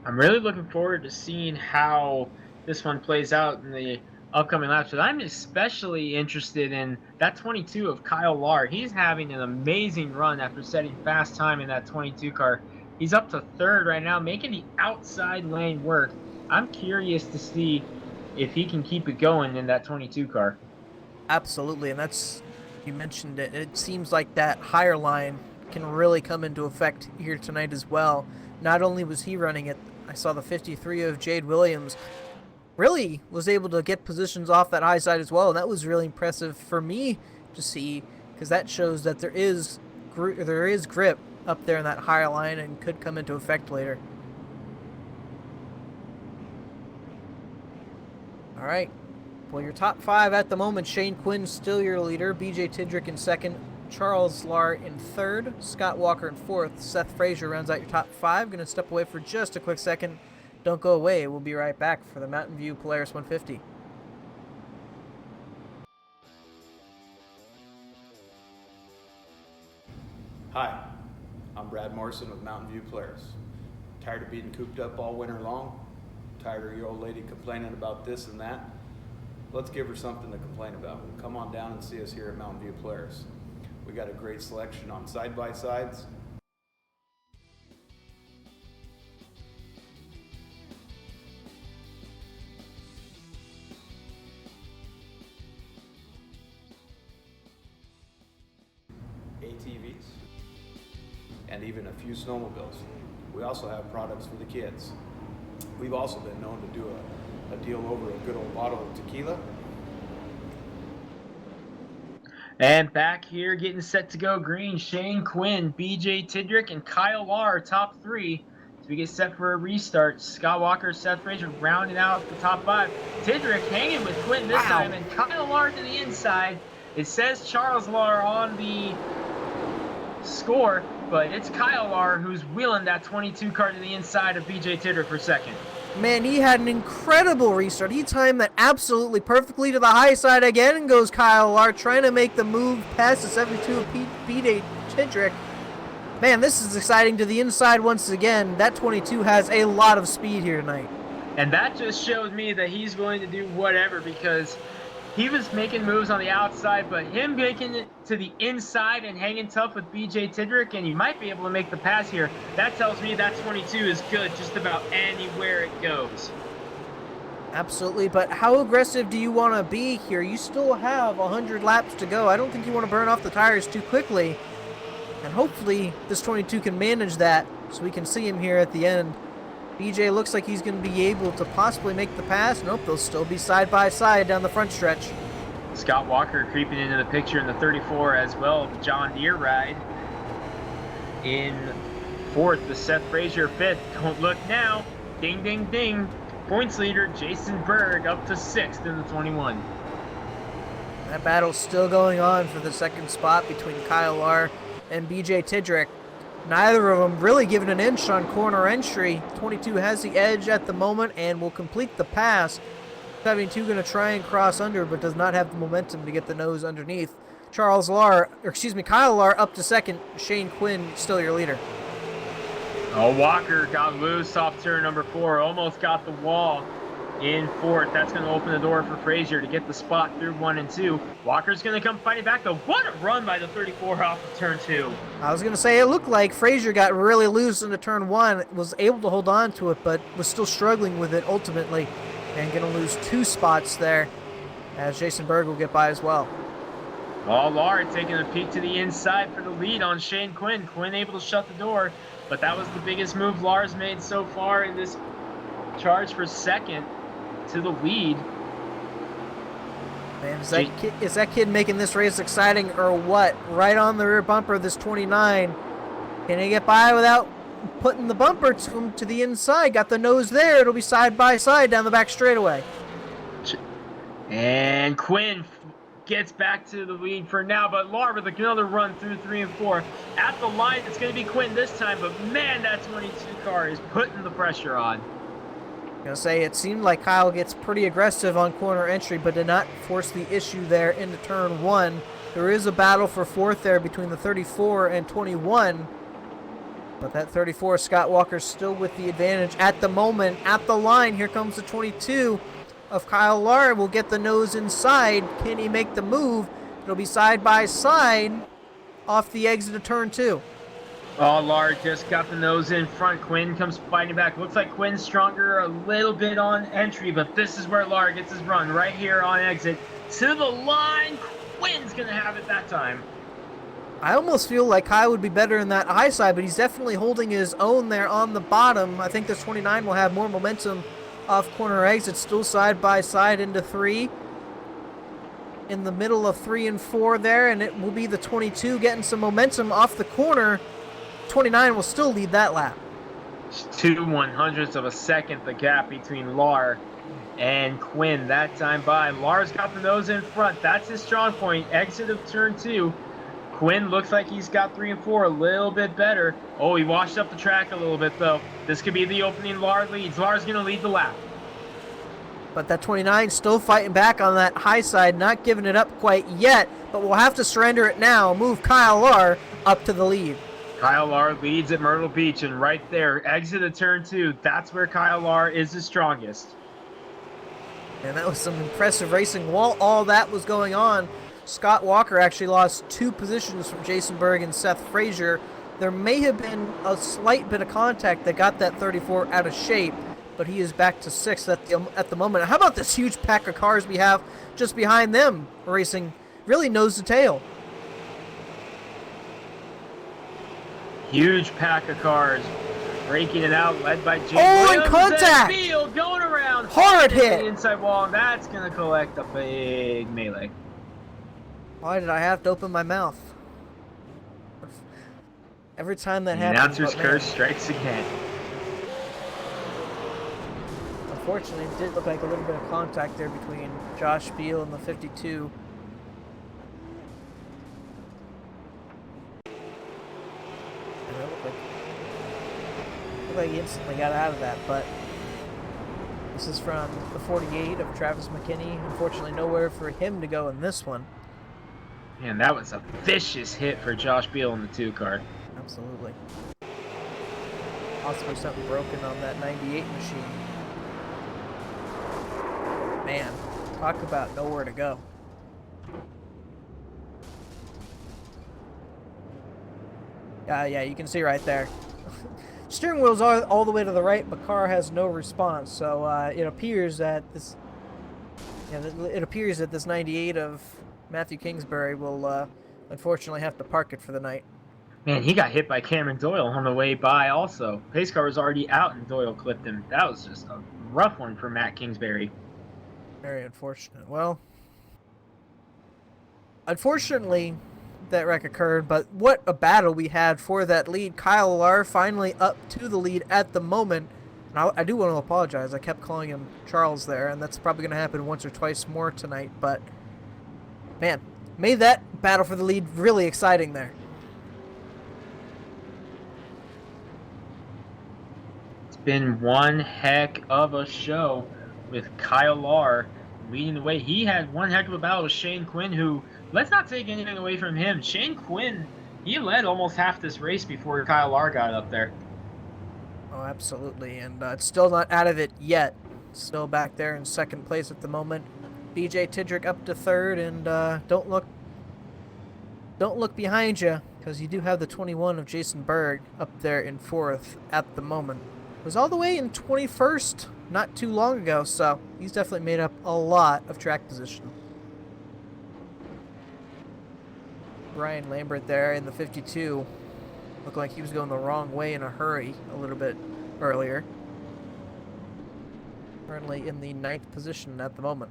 I'm really looking forward to seeing how this one plays out in the upcoming laps. But I'm especially interested in that 22 of Kyle Larr. He's having an amazing run after setting fast time in that 22 car. He's up to third right now, making the outside lane work. I'm curious to see if he can keep it going in that 22 car. Absolutely, and that's, you mentioned it. It seems like that higher line can really come into effect here tonight as well. Not only was he running it, I saw the 53 of Jade Williams really was able to get positions off that high side as well, and that was really impressive for me to see, because that shows that there is grip up there in that higher line and could come into effect later. All right. Well, your top five at the moment: Shane Quinn still your leader, BJ Tidrick in second, Charles Larr in third, Scott Walker in fourth, Seth Fraser rounds out your top five. Going to step away for just a quick second. Don't go away. We'll be right back for the MountainView Polaris 150. Hi, I'm Brad Morrison with MountainView Polaris. Tired of being cooped up all winter long? Tired of your old lady complaining about this and that? Let's give her something to complain about. Come on down and see us here at MountainView Polaris. We got a great selection on side-by-sides, ATVs, and even a few snowmobiles. We also have products for the kids. We've also been known to do a deal over a good old bottle of tequila. And back here getting set to go green, Shane Quinn, BJ Tidrick, and Kyle Larr, top three. As we get set for a restart, Scott Walker, Seth Fraser rounding out the top five. Tidrick hanging with Quinn this time, and Kyle Larr to the inside. It says Charles Larr on the score, but it's Kyle Larr who's wheeling that 22 car to the inside of BJ Tidrick for second. Man, he had an incredible restart. He timed that absolutely perfectly to the high side again, and goes Kyle Larr trying to make the move past the 72 of BJ Tidrick. Man, this is exciting to the inside once again. That 22 has a lot of speed here tonight. And that just showed me that he's going to do whatever, because he was making moves on the outside, but him making it to the inside and hanging tough with BJ Tidrick, and you might be able to make the pass here. That tells me that 22 is good just about anywhere it goes. Absolutely, but how aggressive do you want to be here? You still have 100 laps to go. I don't think you want to burn off the tires too quickly, and hopefully this 22 can manage that so we can see him here at the end. BJ looks like he's going to be able to possibly make the pass. Nope, they'll still be side by side down the front stretch. Scott Walker creeping into the picture in the 34 as well. The John Deere ride in fourth. The Seth Fraser fifth. Don't look now. Ding, ding, ding. Points leader Jason Berg up to sixth in the 21. That battle's still going on for the second spot between Kyle Larr and BJ Tidrick. Neither of them really giving an inch on corner entry. 22 has the edge at the moment and will complete the pass. 72 going to try and cross under, but does not have the momentum to get the nose underneath. Kyle Larr up to second. Shane Quinn still your leader. Oh, Walker got loose off turn number 4. Almost got the wall in fourth. That's going to open the door for Fraser to get the spot through 1 and 2. Walker's going to come fighting back, though. What a run by the 34 off of turn 2. I was going to say, it looked like Fraser got really loose into turn 1, was able to hold on to it, but was still struggling with it ultimately, and going to lose 2 spots there, as Jason Berg will get by as well. Oh, Larr taking a peek to the inside for the lead on Shane Quinn. Quinn able to shut the door, but that was the biggest move Lars made so far in this charge for second to the lead. Man, is that kid making this race exciting or what? Right on the rear bumper of this 29. Can he get by without putting the bumper to the inside? Got the nose there. It'll be side by side down the back straightaway. And Quinn gets back to the lead for now, but Lar with another run through 3 and 4. At the line, it's going to be Quinn this time, but man, that 22 car is putting the pressure on. I'm going to say it seemed like Kyle gets pretty aggressive on corner entry, but did not force the issue there into turn 1. There is a battle for fourth there between the 34 and 21. But that 34, Scott Walker, still with the advantage at the moment. At the line, here comes the 22 of Kyle Lar. Will get the nose inside. Can he make the move? It'll be side by side off the exit of turn 2. Oh, Lar just got the nose in front. Quinn comes fighting back. Looks like Quinn's stronger a little bit on entry, but this is where Lar gets his run, right here on exit. To the line. Quinn's going to have it that time. I almost feel like Kyle would be better in that high side, but he's definitely holding his own there on the bottom. I think this 29 will have more momentum off corner exit, still side by side into 3. In the middle of 3 and 4 there, and it will be the 22 getting some momentum off the corner. 29 will still lead that lap. 2/100ths of a second the gap between Lar and Quinn that time by. Lar's got the nose in front. That's his strong point. Exit of turn 2. Quinn looks like he's got 3 and 4 a little bit better. Oh, he washed up the track a little bit, though. This could be the opening Lar leads. Lar's going to lead the lap. But that 29 still fighting back on that high side, not giving it up quite yet, but we'll have to surrender it now. Move Kyle Lar up to the lead. Kyle Lar leads at Myrtle Beach, and right there, exit of turn 2, that's where Kyle Lar is the strongest. And that was some impressive racing while all that was going on. Scott Walker actually lost 2 positions from Jason Berg and Seth Fraser. There may have been a slight bit of contact that got that 34 out of shape, but he is back to 6th at the moment. How about this huge pack of cars we have just behind them racing really nose to tail? Huge pack of cars breaking it out, led by James Williams. Contact! Field going around. Hard hit! The inside wall, and that's going to collect a big melee. Why did I have to open my mouth? Every time that The happens. announcer's curse strikes again. Unfortunately, it did look like a little bit of contact there between Josh Beal and the 52. And it looked like he instantly got out of that, but this is from the 48 of Travis McKinney. Unfortunately, nowhere for him to go in this one. Man, that was a vicious hit for Josh Beal in the 2 car. Absolutely. Possibly something broken on that 98 machine. Man, talk about nowhere to go. Yeah, you can see right there. Steering wheel's all the way to the right, but car has no response. So it appears that this, this 98 of Mathew Kingsbury will unfortunately have to park it for the night. Man, he got hit by Cameron Doyle on the way by also. Pace car was already out and Doyle clipped him. That was just a rough one for Matt Kingsbury. Very unfortunate. Well, unfortunately, that wreck occurred, but what a battle we had for that lead. Kyle Lar finally up to the lead at the moment. And I do want to apologize. I kept calling him Charles there, and that's probably going to happen once or twice more tonight. But, man, made that battle for the lead really exciting there. It's been one heck of a show with Kyle Lar leading the way. He had one heck of a battle with Shane Quinn, who, let's not take anything away from him. Shane Quinn, he led almost half this race before Kyle Lar got up there. Oh, absolutely, and it's still not out of it yet. Still back there in second place at the moment. BJ Tidrick up to 3rd, and don't look behind you, because you do have the 21 of Jason Berg up there in 4th at the moment. Was all the way in 21st not too long ago, so he's definitely made up a lot of track position. Brian Lambert there in the 52. Looked like he was going the wrong way in a hurry a little bit earlier. Currently in the 9th position at the moment.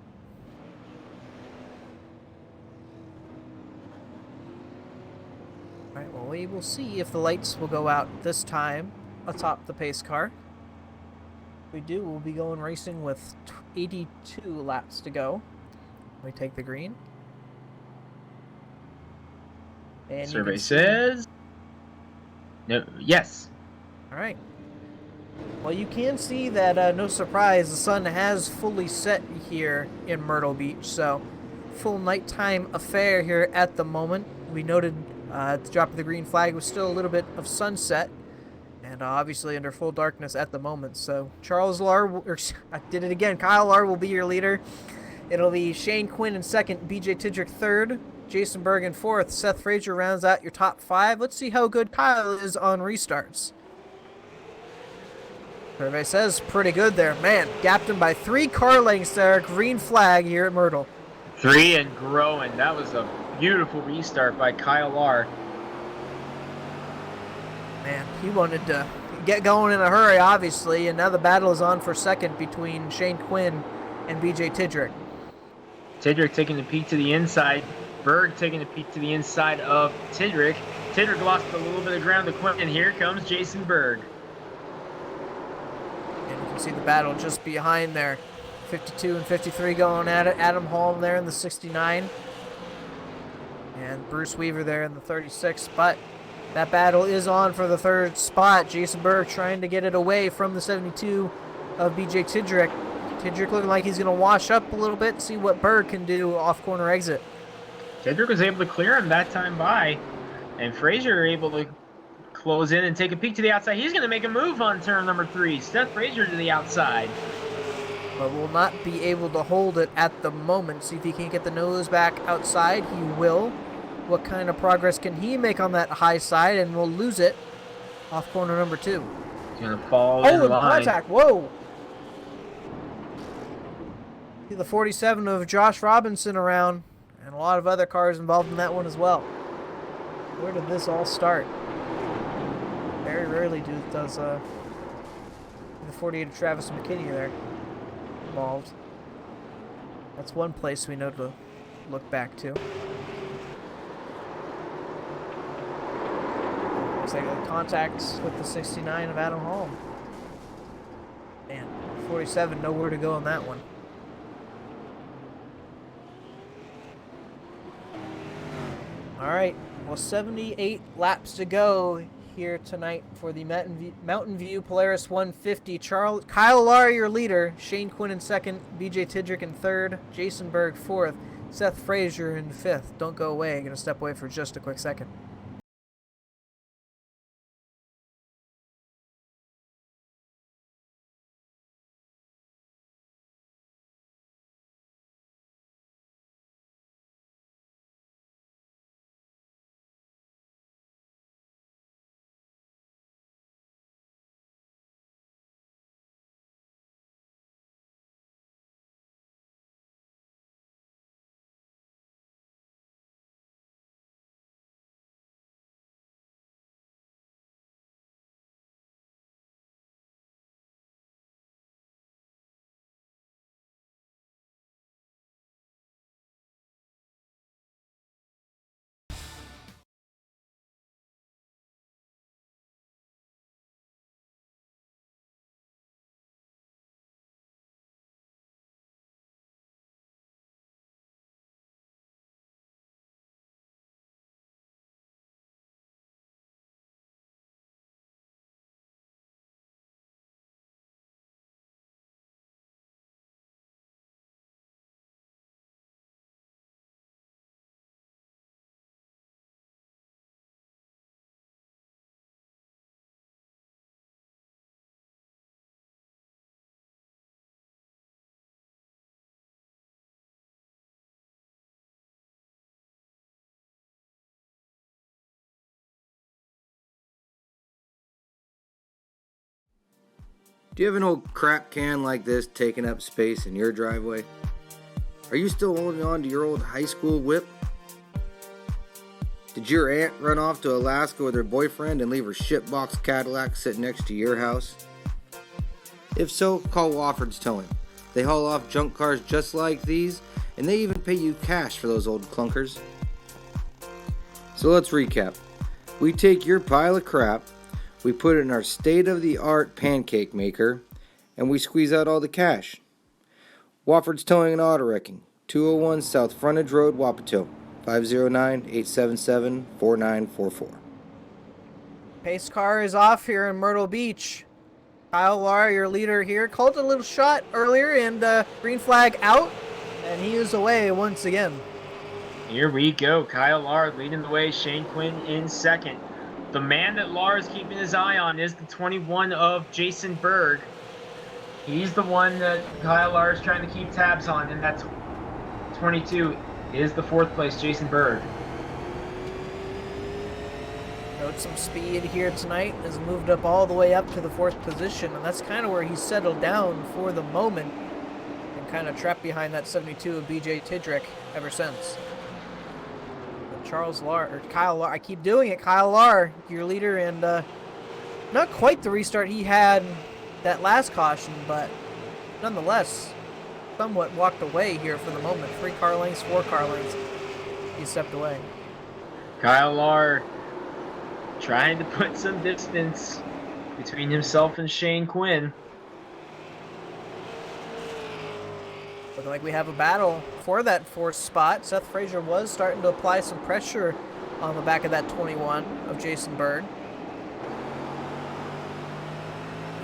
Alright, well, we will see if the lights will go out this time atop the pace car. If we do, we'll be going racing with 82 laps to go. We take the green. And Survey says no. Yes. All right. Well, you can see that, no surprise, the sun has fully set here in Myrtle Beach, so full nighttime affair here at the moment. We noted at the drop of the green flag was still a little bit of sunset, and obviously under full darkness at the moment. So I did it again. Kyle Larr will be your leader. It'll be Shane Quinn in second, BJ Tidrick third, Jason Berg in fourth. Seth Fraser rounds out your top 5. Let's see how good Kyle is on restarts. Survey says pretty good there. Man, gapped him by 3 car lengths there. Green flag here at Myrtle. 3 and growing. That was a beautiful restart by Kyle Larr. Man, he wanted to get going in a hurry, obviously, and now the battle is on for second between Shane Quinn and BJ Tidrick. Tidrick taking the peek to the inside. Berg taking the peek to the inside of Tidrick. Tidrick lost a little bit of ground to Quinn, and here comes Jason Berg. And you can see the battle just behind there. 52 and 53 going at it. Adam Holm there in the 69. And Bruce Weaver there in the 36. But that battle is on for the 3rd spot. Jason Berg trying to get it away from the 72 of BJ Tidrick. Tidrick looking like he's going to wash up a little bit, see what Berg can do off corner exit. Tidrick was able to clear him that time by. And Fraser able to close in and take a peek to the outside. He's going to make a move on turn number 3. Seth Fraser to the outside. But will not be able to hold it at the moment. See if he can get the nose back outside. He will. What kind of progress can he make on that high side? And we'll lose it off corner number 2. He's going to fall in line. Contact. Whoa. See the 47 of Josh Robinson around. And a lot of other cars involved in that one as well. Where did this all start? Very rarely does the 48 of Travis McKinney there involved. That's one place we know to look back to. Looks like the contacts with the 69 of Adam Holm. Man, 47, nowhere to go on that one. Alright, well 78 laps to go here tonight for the MountainView Polaris 150. Kyle Larr, your leader. Shane Quinn in second. BJ Tidrick in third. Jason Berg fourth. Seth Fraser in fifth. Don't go away. I'm going to step away for just a quick second. Do you have an old crap can like this taking up space in your driveway? Are you still holding on to your old high school whip? Did your aunt run off to Alaska with her boyfriend and leave her shitbox Cadillac sitting next to your house? If so, call Woffords Towing. They haul off junk cars just like these, and they even pay you cash for those old clunkers. So let's recap. We take your pile of crap, we put it in our state-of-the-art pancake maker, and we squeeze out all the cash. Woffords Towing and Auto Wrecking, 201 South Frontage Road, Wapato, 509-877-4944. Pace car is off here in Myrtle Beach. Kyle Lar, your leader here, called a little shot earlier, and green flag out, and he is away once again. Here we go. Kyle Lar leading the way. Shane Quinn in second. The man that Lar is keeping his eye on is the 21 of Jason Berg. He's the one that Kyle Lar is trying to keep tabs on, and that 22 is the fourth place, Jason Berg. Showed some speed here tonight, has moved up all the way up to the fourth position, and that's kind of where he's settled down for the moment, and kind of trapped behind that 72 of BJ Tidrick ever since. Kyle Lar, I keep doing it, Kyle Lar, your leader, and not quite the restart he had that last caution, but nonetheless, somewhat walked away here for the moment. 3 car lengths, 4 car lengths, he stepped away. Kyle Lar trying to put some distance between himself and Shane Quinn. Looking like we have a battle for that 4th spot. Seth Fraser was starting to apply some pressure on the back of that 21 of Jason Berg.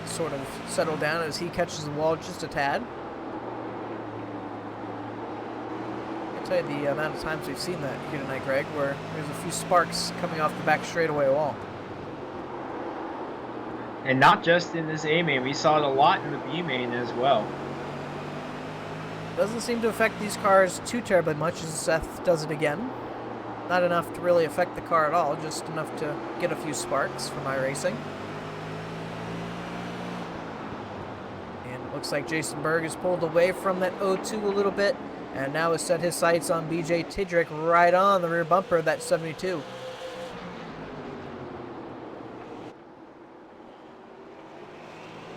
It's sort of settled down as he catches the wall just a tad. I'll tell you the amount of times we've seen that here tonight, Greg, where there's a few sparks coming off the back straightaway wall. And not just in this A main, we saw it a lot in the B main as well. Doesn't seem to affect these cars too terribly much as Seth does it again. Not enough to really affect the car at all, just enough to get a few sparks from iRacing. And it looks like Jason Berg is pulled away from that 0-2 a little bit, and now has set his sights on BJ Tidrick right on the rear bumper of that 72.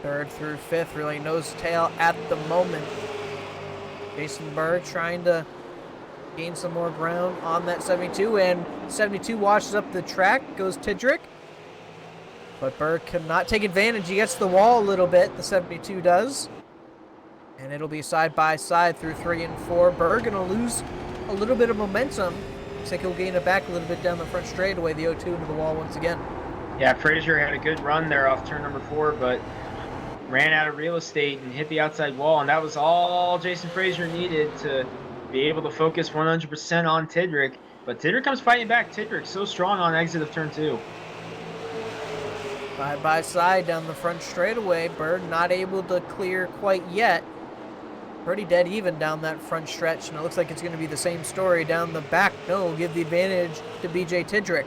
Third through fifth, really nose to tail at the moment. Jason Berg trying to gain some more ground on that 72, and 72 washes up the track, goes Tidrick. But Berg cannot take advantage. He gets the wall a little bit, the 72 does. And it'll be side by side through 3 and 4. Berg gonna lose a little bit of momentum. Looks like he'll gain it back a little bit down the front straightaway, the 0-2 into the wall once again. Yeah, Fraser had a good run there off turn number 4, but ran out of real estate and hit the outside wall, and that was all Jason Fraser needed to be able to focus 100% on Tidrick. But Tidrick comes fighting back. Tidrick so strong on exit of turn 2. Side by side down the front straightaway. Berg not able to clear quite yet. Pretty dead even down that front stretch, and it looks like it's going to be the same story down the back. No, give the advantage to BJ Tidrick.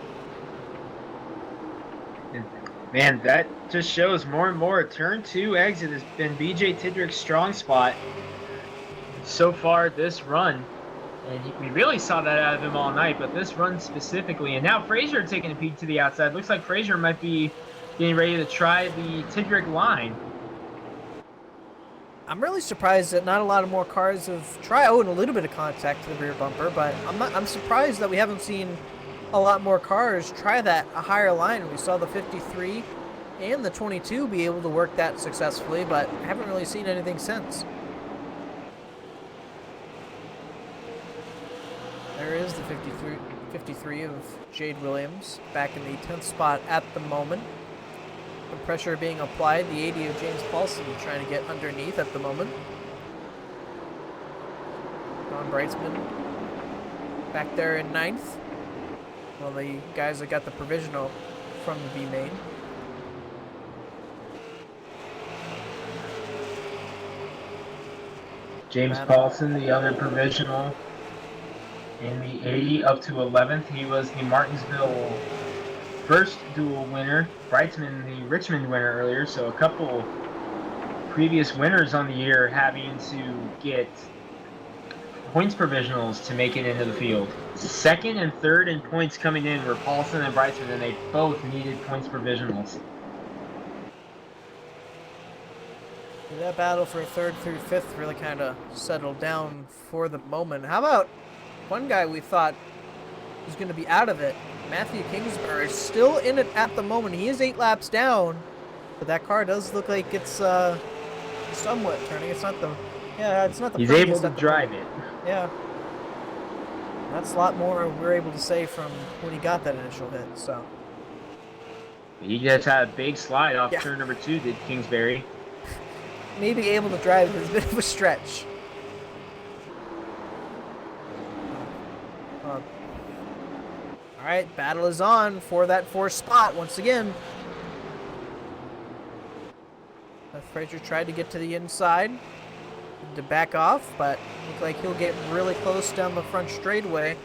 Man, that just shows more and more. Turn 2 exit has been BJ Tidrick's strong spot so far this run. And we really saw that out of him all night, but this run specifically. And now Fraser taking a peek to the outside. Looks like Fraser might be getting ready to try the Tidrick line. I'm really surprised that not a lot of more cars have tried. Oh, and a little bit of contact to the rear bumper, but I'm surprised that we haven't seen a lot more cars try that a higher line. We saw the 53 and the 22 be able to work that successfully, but haven't really seen anything since. There is the 53 of Jade Williams back in the 10th spot at the moment. The pressure being applied. The 80 of James Paulson trying to get underneath at the moment. Don Breitzman back there in 9th. Well, the guys that got the provisional from the B main. James Paulson, the other provisional in the 80 up to 11th. He was the Martinsville first dual winner. Breitzman, the Richmond winner earlier. So a couple previous winners on the year having to get points provisionals to make it into the field. Second and third in points coming in were Paulson and Breitzman, and they both needed points provisionals. That battle for third through fifth really kind of settled down for the moment. How about one guy we thought was going to be out of it? Mathew Kingsbury is still in it at the moment. He is 8 laps down, but that car does look like it's somewhat turning. It's not the He's able to drive it. Yeah. That's a lot more we're able to say from when he got that initial hit. So He just had a big slide off turn number 2, did Kingsbury. Maybe able to drive it is a bit of a stretch. All right, battle is on for that 4th spot once again. Seth Fraser tried to get to the inside to back off, but looks like he'll get really close down the front straightaway.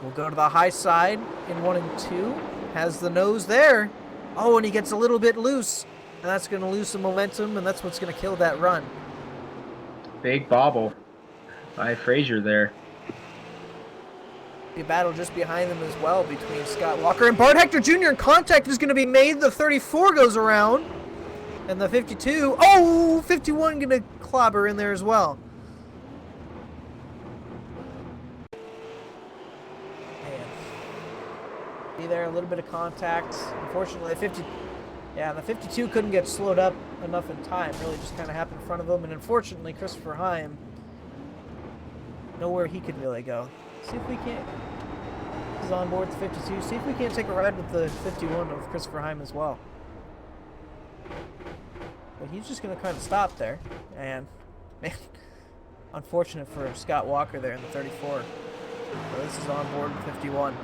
We'll go to the high side in 1 and 2. Has the nose there. Oh, and he gets a little bit loose. And that's going to lose some momentum, and that's what's going to kill that run. Big bobble by Fraser there. The battle just behind them as well between Scott Walker and Bart Hector Jr. Contact is going to be made. The 34 goes around. And the 52. Oh, 51 going to clobber in there as well. Man. Be there, a little bit of contact. Unfortunately, the 52 couldn't get slowed up enough in time. Really just kind of happened in front of him. And unfortunately, Christopher Heim, nowhere he could really go. See if we can't. He's on board the 52. See if we can't take a ride with the 51 of Christopher Heim as well. But he's just going to kind of stop there. And, man, unfortunate for Scott Walker there in the 34. So this is on board with 51.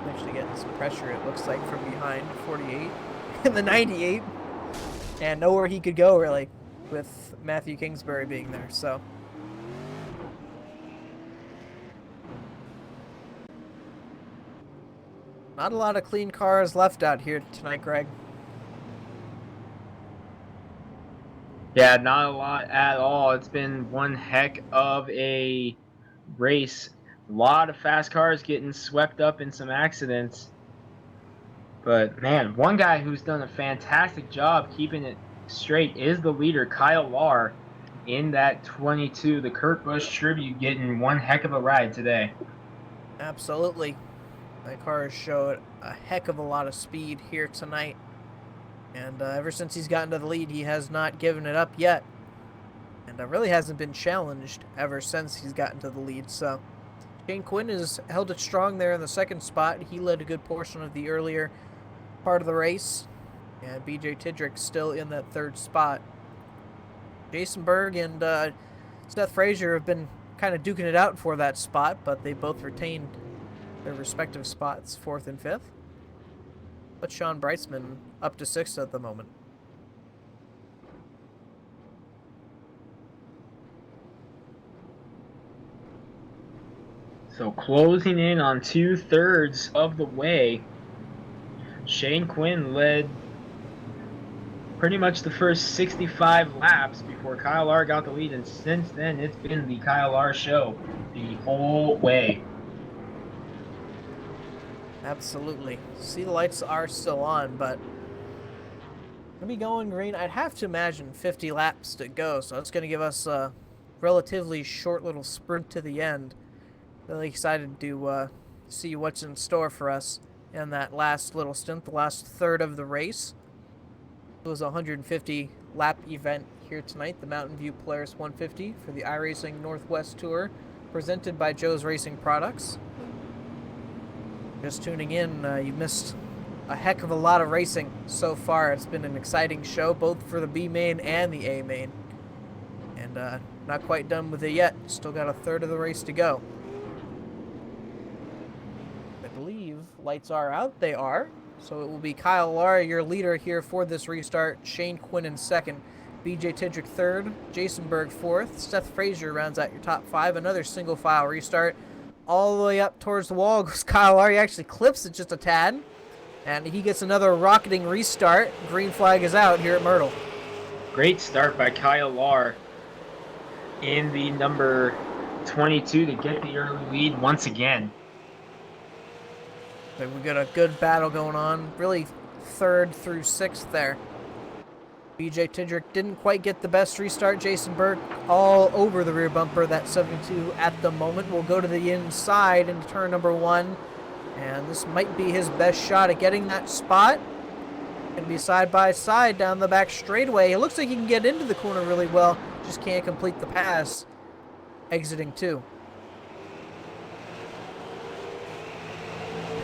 Actually getting some pressure, it looks like, from behind 48 and the 98. And nowhere he could go, really, with Mathew Kingsbury being there. So not a lot of clean cars left out here tonight, Greg. Yeah, not a lot at all. It's been one heck of a race. A lot of fast cars getting swept up in some accidents. But, man, one guy who's done a fantastic job keeping it straight is the leader, Kyle Lahr, in that 22. The Kurt Busch tribute getting one heck of a ride today. Absolutely. That car has showed a heck of a lot of speed here tonight. And ever since he's gotten to the lead, he has not given it up yet. And really hasn't been challenged ever since he's gotten to the lead. So Shane Quinn has held it strong there in the 2nd spot. He led a good portion of the earlier part of the race. And BJ Tidricks still in that 3rd spot. Jason Berg and Seth Fraser have been kind of duking it out for that spot, but they both retained their respective spots, 4th and 5th. But Sean Breitzman up to 6th at the moment. So closing in on 2/3 of the way, Shane Quinn led pretty much the first 65 laps before Kyle Lahr got the lead, and since then it's been the Kyle Lahr show the whole way. Absolutely. See, the lights are still on, but gonna be going green. I'd have to imagine 50 laps to go, so it's gonna give us a relatively short little sprint to the end. Really excited to see what's in store for us in that last little stint, the last third of the race. It was a 150 lap event here tonight, the MountainView Polaris 150 for the iRacing Northwest Tour, presented by Joe's Racing Products. Just tuning in, you missed a heck of a lot of racing so far. It's been an exciting show, both for the B main and the A main. And not quite done with it yet. Still got a third of the race to go. I believe lights are out. They are. So it will be Kyle Lahr, your leader here for this restart. Shane Quinn in 2nd. BJ Tidrick 3rd. Jason Berg 4th. Seth Fraser rounds out your top 5. Another single file restart. All the way up towards the wall goes Kyle Lahr. He actually clips it just a tad. And he gets another rocketing restart. Green flag is out here at Myrtle. Great start by Kyle Lahr. in the number 22 to get the early lead once again. But we got a good battle going on. Really 3rd through 6th there. BJ Tidrick didn't quite get the best restart. Jason Berg all over the rear bumper. That 72 at the moment will go to the inside into turn number 1. And this might be his best shot at getting that spot. Gonna be side by side down the back straightaway. It looks like he can get into the corner really well. Just can't complete the pass. Exiting 2.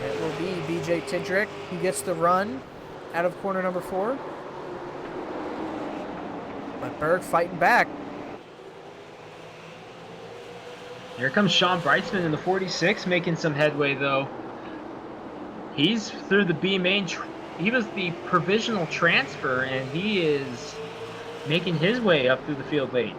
It will be BJ Tidrick who gets the run out of corner number 4. But Berg fighting back. Here comes Sean Breitzman in the 46, making some headway though. He's through the B main. He was the provisional transfer, and he is making his way up through the field late.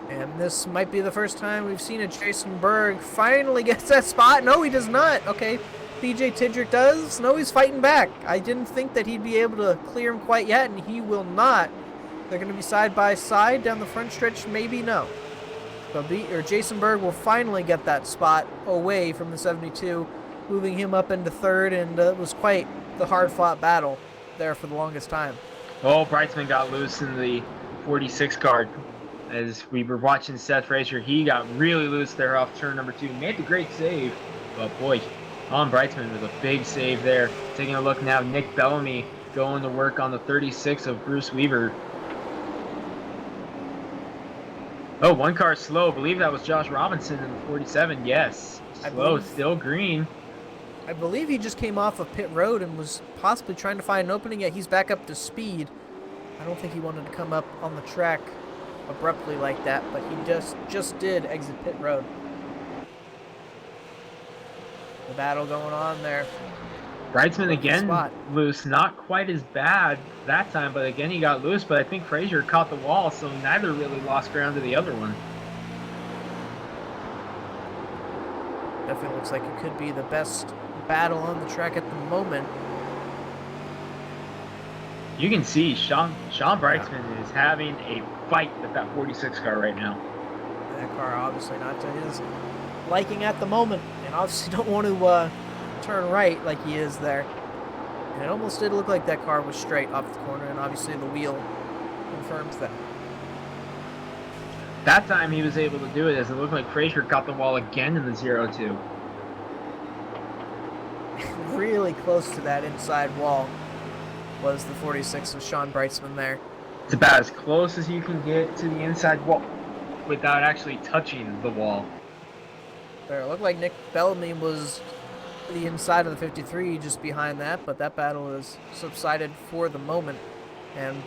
And this might be the first time we've seen a Jason Berg finally gets that spot. No, he does not. Okay, BJ Tidrick does. No, he's fighting back. I didn't think that he'd be able to clear him quite yet, and he will not. They're going to be side by side down the front stretch. Maybe no. But Jason Berg will finally get that spot away from the 72, moving him up into 3rd, and it was quite the hard-fought battle there for the longest time. Oh, Breitzman got loose in the 46 card. As we were watching Seth Fraser, he got really loose there off turn number 2. Made the great save, but boy, on Breitzman with a big save there. Taking a look now, Nick Bellamy going to work on the 36 of Bruce Weaver. Oh, one car slow. I believe that was Josh Robinson in the 47. Yes, slow, still green. I believe he just came off of pit road and was possibly trying to find an opening, yet he's back up to speed. I don't think he wanted to come up on the track abruptly like that, but he just did exit pit road. The battle going on there. Breitzman again loose, not quite as bad that time, but again he got loose, but I think Fraser caught the wall, so neither really lost ground to the other one. Definitely looks like it could be the best battle on the track at the moment. You can see Sean Breitzman is having a fight with that 46 car right now. That car obviously not to his liking at the moment, and obviously don't want to turn right like he is there. And it almost did look like that car was straight off the corner, and obviously the wheel confirms that. That time he was able to do it, as it looked like Fraser caught the wall again in the 0-2. Really close to that inside wall was the 46 of Sean Breitzman there. It's about as close as you can get to the inside wall without actually touching the wall. There, it looked like Nick Bellamy was the inside of the 53, just behind that, but that battle has subsided for the moment, and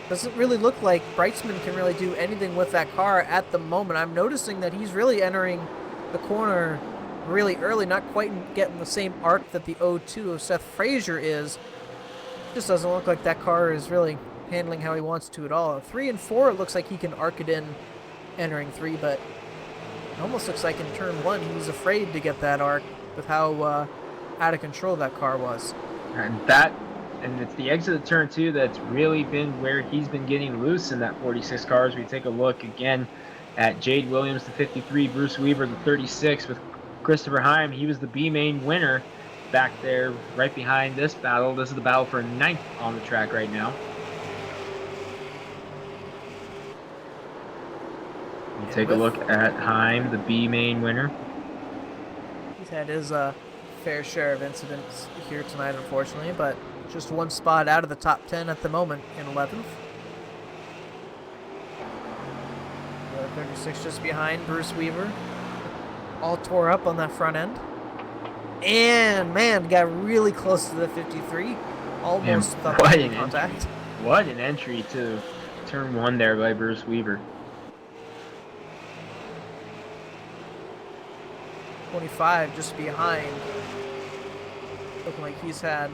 doesn't really look like Breitzman can really do anything with that car at the moment. I'm noticing that he's really entering the corner really early, not quite getting the same arc that the 0-2 of Seth Fraser is. Just doesn't look like that car is really handling how he wants to at all. 3 and 4, it looks like he can arc it in entering 3, but it almost looks like in turn 1 he was afraid to get that arc with how out of control that car was. And it's the exit of turn 2 that's really been where he's been getting loose in that 46 car. As we take a look again at Jade Williams, the 53, Bruce Weaver, the 36, with Christopher Heim. He was the B main winner back there right behind this battle. This is the battle for 9th on the track right now. You take a look at Heim, the B main winner. He's had his fair share of incidents here tonight, unfortunately, but just one spot out of the top 10 at the moment in 11th. 36 just behind Bruce Weaver. All tore up on that front end. And, man, got really close to the 53. Almost thought contact. What an entry to turn 1 there by Bruce Weaver. 25 just behind. Looking like he's had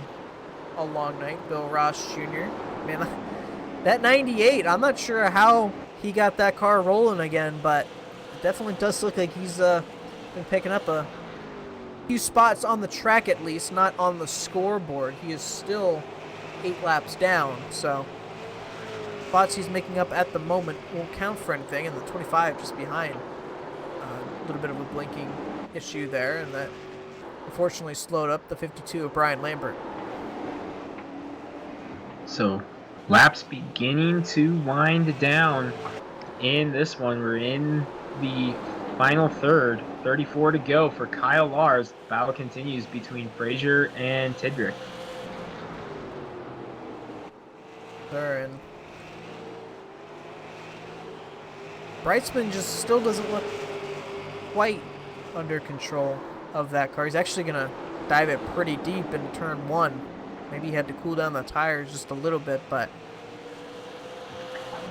a long night. Bill Ross Jr. Man, that 98, I'm not sure how he got that car rolling again, but it definitely does look like he's been picking up a few spots on the track, at least, not on the scoreboard. He is still 8 laps down, so spots he's making up at the moment won't count for anything, and the 25 just behind. A little bit of a blinking issue there, and that unfortunately slowed up the 52 of Brian Lambert. So, laps beginning to wind down in this one. We're in the final third, 34 to go for Kyle Lars. Battle continues between Fraser and Tidricks. There, and Breitzman just still doesn't look quite under control of that car. He's actually going to dive it pretty deep in turn 1. Maybe he had to cool down the tires just a little bit, but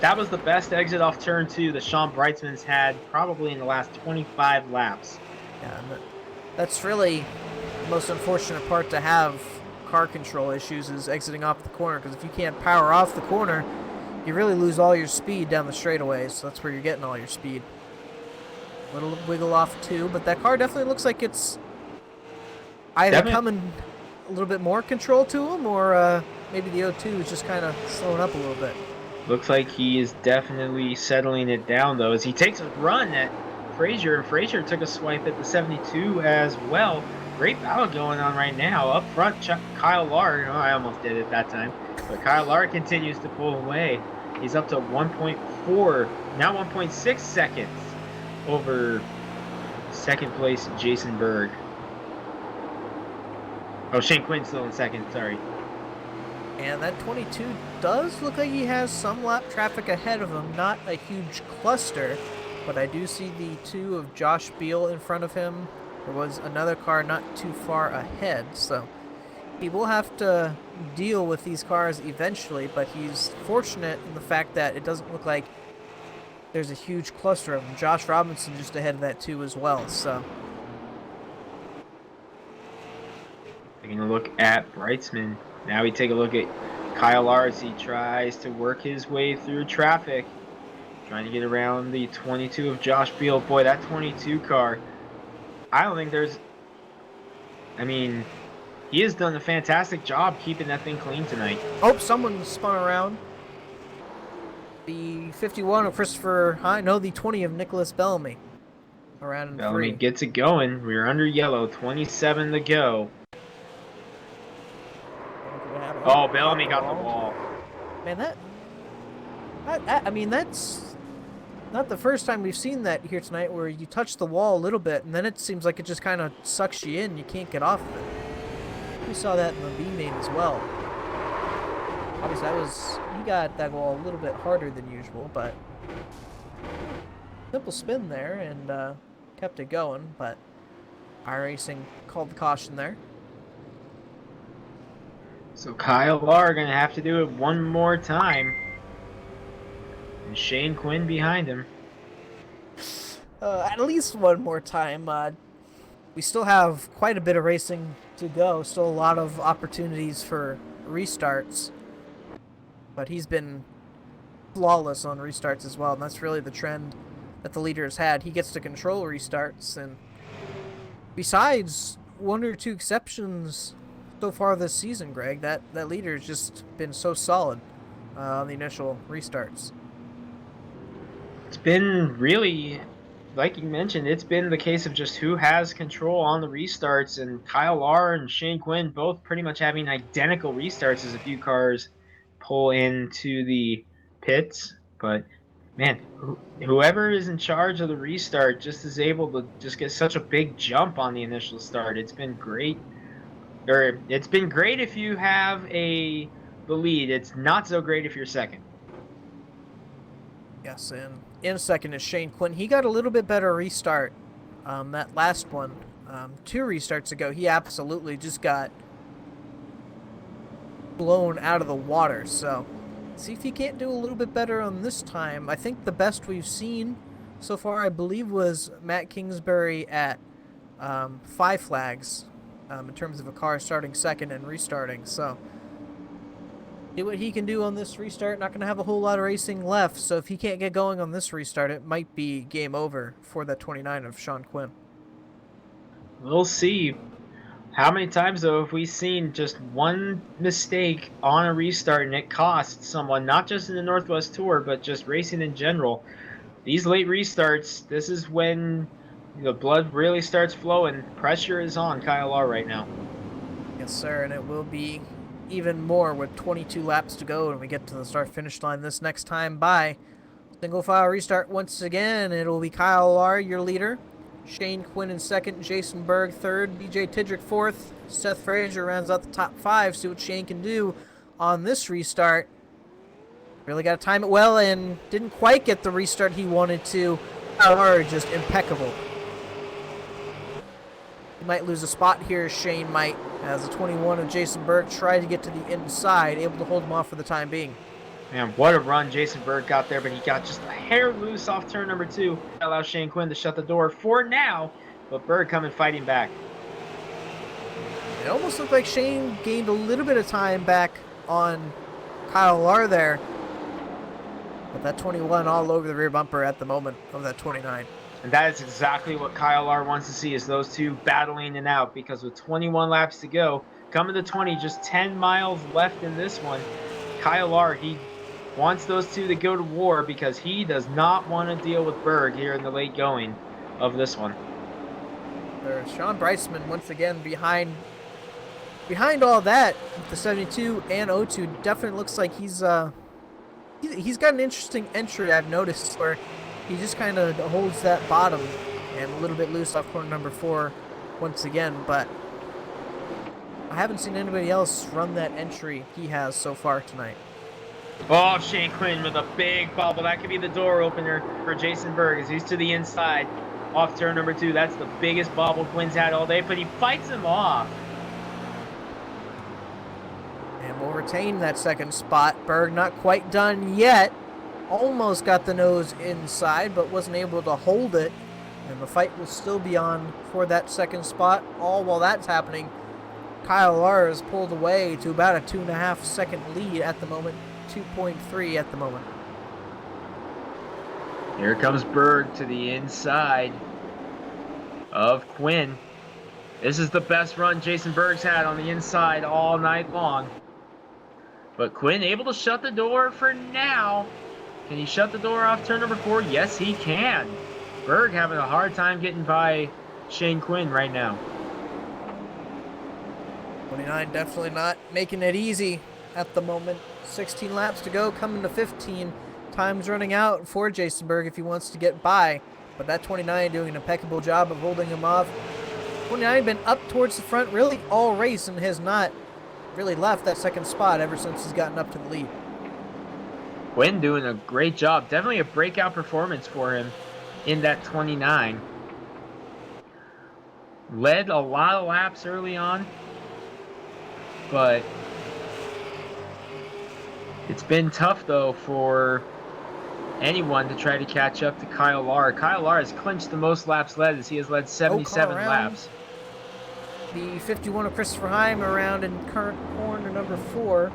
that was the best exit off turn 2 that Sean Breitzman's had probably in the last 25 laps. Yeah, and that's really the most unfortunate part to have car control issues, is exiting off the corner, because if you can't power off the corner, you really lose all your speed down the straightaways, so that's where you're getting all your speed. Little wiggle off too, but that car definitely looks like it's either coming a little bit more control to him, or maybe the O2 is just kind of slowing up a little bit. Looks like he is definitely settling it down, though, as he takes a run at Fraser, and Fraser took a swipe at the 72 as well. Great battle going on right now. Up front, Kyle Lard. Oh, I almost did it that time. But Kyle Lard continues to pull away. He's up to 1.4, now 1.6 seconds over second place Jason Berg. Oh, Shane Quinn's still in second, sorry. And that 22 does look like he has some lap traffic ahead of him. Not a huge cluster, but I do see the 2 of Josh Beal in front of him. There was another car not too far ahead, so he will have to deal with these cars eventually, but he's fortunate in the fact that it doesn't look like there's a huge cluster of them. Josh Robinson just ahead of that 2 as well, so. Taking a look at Breitzman. Now we take a look at Kyle Lars. He tries to work his way through traffic, trying to get around the 22 of Josh Beal. Boy, that 22 car, I don't think there's... I mean, he has done a fantastic job keeping that thing clean tonight. Oh, someone spun around. The 51 of Christopher Hine, no, the 20 of Nicholas Bellamy. Around in Bellamy 3. gets it going. We're under yellow, 27 to go. Oh, Bellamy got the wall. Man, I mean, that's not the first time we've seen that here tonight, where you touch the wall a little bit, and then it seems like it just kind of sucks you in. You can't get off of it. We saw that in the B main as well. Obviously, he got that wall a little bit harder than usual, but simple spin there and kept it going. But iRacing called the caution there. So Kyle Lar going to have to do it one more time. And Shane Quinn behind him. At least one more time. We still have quite a bit of racing to go. Still a lot of opportunities for restarts. But he's been flawless on restarts as well. And that's really the trend that the leader has had. He gets to control restarts. And besides one or two exceptions so far this season, Greg, that leader has just been so solid on the initial restarts. It's been really, like you mentioned, it's been the case of just who has control on the restarts, and Kyle Lar and Shane Quinn both pretty much having identical restarts as a few cars pull into the pits. But man, whoever is in charge of the restart just is able to just get such a big jump on the initial start. It's been great. Or it's been great if you have the lead. It's not so great if you're second. Yes, and in second is Shane Quinn. He got a little bit better restart. That last one, 2 restarts ago, he absolutely just got blown out of the water. So, see if he can't do a little bit better on this time. I think the best we've seen so far, I believe, was Matt Kingsbury at 5 flags. In terms of a car starting second and restarting. So, see what he can do on this restart. Not going to have a whole lot of racing left, so if he can't get going on this restart, it might be game over for that 29 of Sean Quinn. We'll see How many times, though, have we seen just one mistake on a restart and it costs someone, not just in the Northwest Tour, but just racing in general? These late restarts, this is when the blood really starts flowing. Pressure is on Kyle Larr right now. Yes, sir, and it will be even more with 22 laps to go when we get to the start-finish line this next time by. Single file restart once again. It'll be Kyle Larr, your leader. Shane Quinn in second, Jason Berg third, BJ Tidrick fourth. Seth Fraser rounds out the top five. See what Shane can do on this restart. Really got to time it well and didn't quite get the restart he wanted to. Kyle Larr just impeccable. He might lose a spot here, Shane might, as the 21 of Jason Berg tried to get to the inside, able to hold him off for the time being. Man, what a run Jason Berg got there, but he got just a hair loose off turn number 2. That allows Shane Quinn to shut the door for now, but Berg coming fighting back. It almost looked like Shane gained a little bit of time back on Kyle Larr there, but that 21 all over the rear bumper at the moment of that 29. And that is exactly what Kyle Larr wants to see, is those two battling it out, because with 21 laps to go, coming to 20, just 10 miles left in this one, Kyle Larr, he wants those two to go to war because he does not want to deal with Berg here in the late going of this one. There's Sean Breitzman once again behind all that with the 72 and 02. Definitely looks like he's got an interesting entry, I've noticed, where he just kind of holds that bottom and a little bit loose off corner number 4 once again, but I haven't seen anybody else run that entry he has so far tonight. Oh, Shane Quinn with a big bubble. That could be the door opener for Jason Berg as he's to the inside off turn number 2. That's the biggest bobble Quinn's had all day, but he fights him off. And will retain that second spot. Berg not quite done yet. Almost got the nose inside, but wasn't able to hold it. And the fight will still be on for that second spot. All while that's happening, Kyle Larr is pulled away to about a 2.5 second lead at the moment. 2.3 at the moment. Here comes Berg to the inside of Quinn. This is the best run Jason Berg's had on the inside all night long. But Quinn able to shut the door for now. Can he shut the door off turn number 4? Yes, he can. Berg having a hard time getting by Shane Quinn right now. 29 definitely not making it easy at the moment. 16 laps to go, coming to 15. Time's running out for Jason Berg if he wants to get by. But that 29 doing an impeccable job of holding him off. 29 been up towards the front really all race and has not really left that second spot ever since he's gotten up to the lead. Quinn doing a great job. Definitely a breakout performance for him in that 29. Led a lot of laps early on, but it's been tough, though, for anyone to try to catch up to Kyle Larr. Kyle Larr has clinched the most laps led as he has led 77 laps. The 51 of Christopher Heim around in current corner number 4.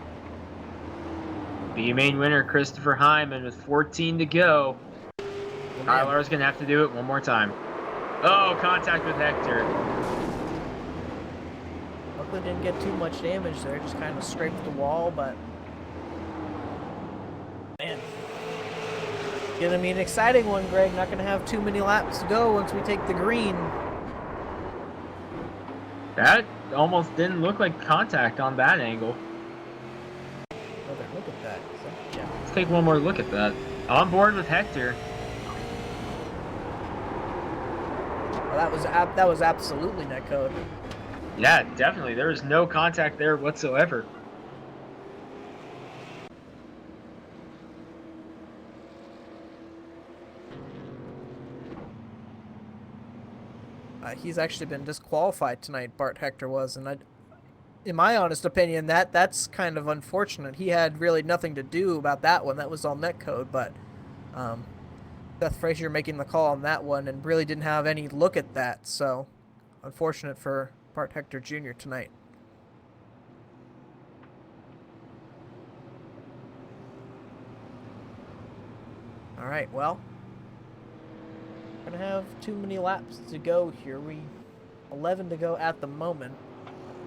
The main winner, Christopher Heim, and with 14 to go, Kyle Larr is going to have to do it one more time. Oh, contact with Hector. Luckily didn't get too much damage there, just kind of scraped the wall, but man. Gonna be an exciting one, Greg. Not gonna have too many laps to go once we take the green. That almost didn't look like contact on that angle. Another look at that. So, yeah. Let's take one more look at that. On board with Hector. Well, that was absolutely net code. Yeah, definitely. There was no contact there whatsoever. He's actually been disqualified tonight, Bart Hector was, and in my honest opinion, that's kind of unfortunate. He had really nothing to do about that one. That was all net code, but Seth Fraser making the call on that one and really didn't have any look at that, so unfortunate for Bart Hector Jr. tonight. All right, well, we're gonna have too many laps to go here. 11 to go at the moment.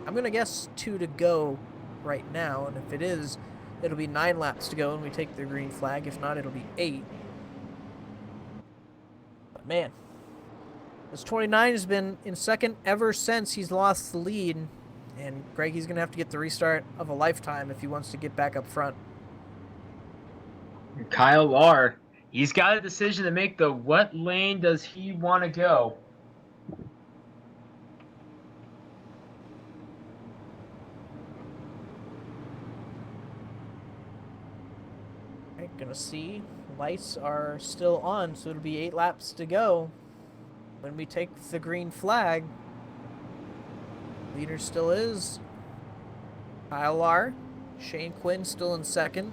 I'm going to guess 2 to go right now, and if it is, it'll be 9 laps to go and we take the green flag. If not, it'll be 8. But man, this 29 has been in second ever since he's lost the lead, and Greg, he's going to have to get the restart of a lifetime if he wants to get back up front. Kyle Larr, he's got a decision to make, though. What lane does he want to go? Right, gonna see. Lights are still on, so it'll be 8 laps to go when we take the green flag. Leader still is Kyle Larr. Shane Quinn still in second.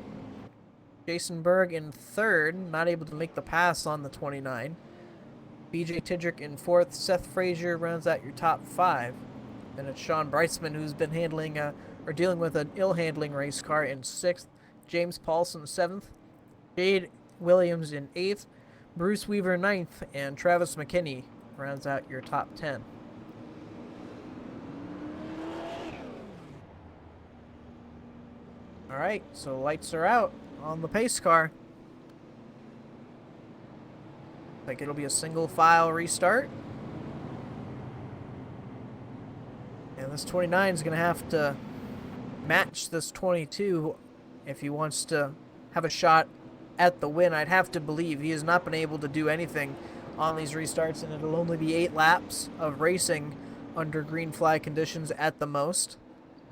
Jason Berg in third, not able to make the pass on the 29. BJ Tidrick in fourth. Seth Fraser rounds out your top 5. Then it's Sean Breitzman, who's been handling or dealing with an ill-handling race car, in 6th. James Paulson 7th. Jade Williams in 8th. Bruce Weaver 9th. And Travis McKinney rounds out your top 10. All right, so lights are out on the pace car. Like it'll be a single file restart. And this 29 is going to have to match this 22 if he wants to have a shot at the win. I'd have to believe he has not been able to do anything on these restarts, and it'll only be 8 laps of racing under green flag conditions at the most.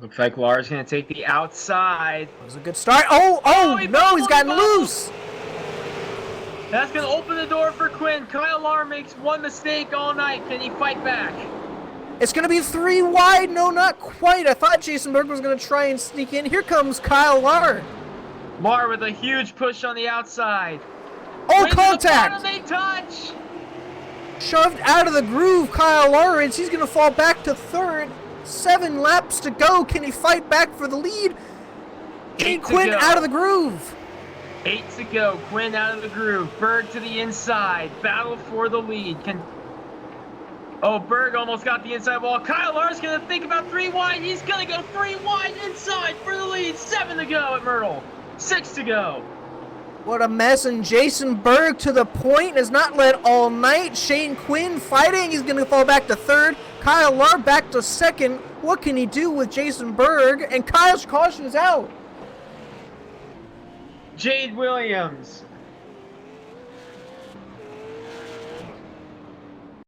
Looks like Lar's going to take the outside. That was a good start. Oh, no, he's gotten loose. That's going to open the door for Quinn. Kyle Larr makes one mistake all night. Can he fight back? It's going to be 3 wide. No, not quite. I thought Jason Berg was going to try and sneak in. Here comes Kyle Larr. Larr with a huge push on the outside. Oh, contact. They touch. Shoved out of the groove, Kyle Larr is. He's going to fall back to third. 7 laps to go. Can he fight back for the lead? Shane Quinn out of the groove. 8 to go. Quinn out of the groove. Berg to the inside. Battle for the lead. Berg almost got the inside wall. Kyle Larr's going to think about 3 wide. He's going to go 3 wide inside for the lead. 7 to go at Myrtle. 6 to go. What a mess, and Jason Berg to the point has not led all night. Shane Quinn fighting. He's going to fall back to third. Kyle Larr back to second. What can he do with Jason Berg? And Kyle's caution is out. Jade Williams.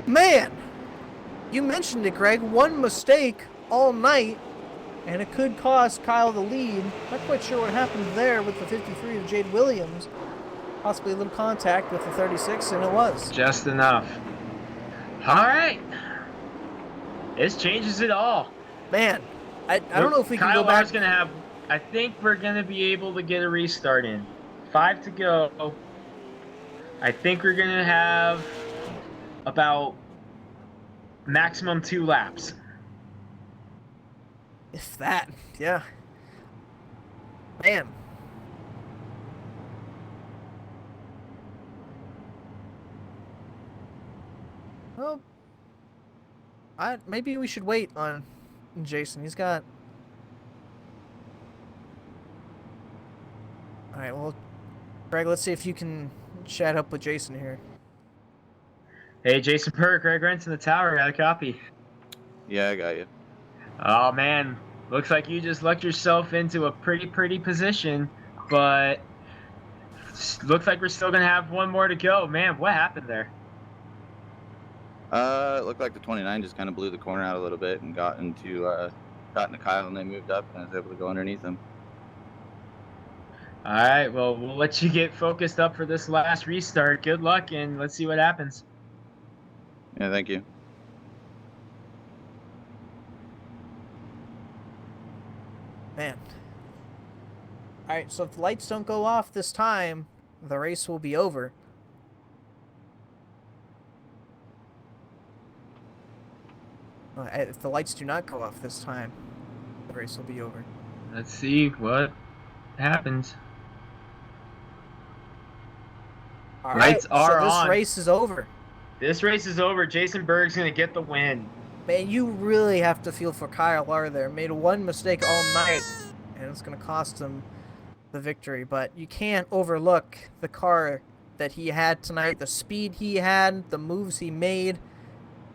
Man, you mentioned it, Greg. 1 mistake all night, and it could cost Kyle the lead. Not quite sure what happened there with the 53 of Jade Williams. Possibly a little contact with the 36, and it was. Just enough. All right. This changes it all. Man, I don't know if we can Kyle go back. Larr's going to have, I think we're going to be able to get a restart in. 5 to go. I think we're going to have about maximum 2 laps. If that, yeah. Man. Well, maybe we should wait on Jason. He's got... Alright, well, Greg, let's see if you can chat up with Jason here. Hey, Jason Berg, Greg Rentz in the tower. Got a copy. Yeah, I got you. Oh, man. Looks like you just lucked yourself into a pretty position, but looks like we're still going to have 1 more to go. Man, what happened there? It looked like the 29 just kind of blew the corner out a little bit and got into Kyle, and they moved up, and I was able to go underneath him. All right, well, we'll let you get focused up for this last restart. Good luck, and let's see what happens. Yeah, thank you. Man. Alright, so if the lights don't go off this time, the race will be over. If the lights do not go off this time, the race will be over. Let's see what happens. Lights are on. This race is over. This race is over. Jason Berg's going to get the win. Man, you really have to feel for Kyle R there. Made one mistake all night, and it's going to cost him the victory. But you can't overlook the car that he had tonight, the speed he had, the moves he made.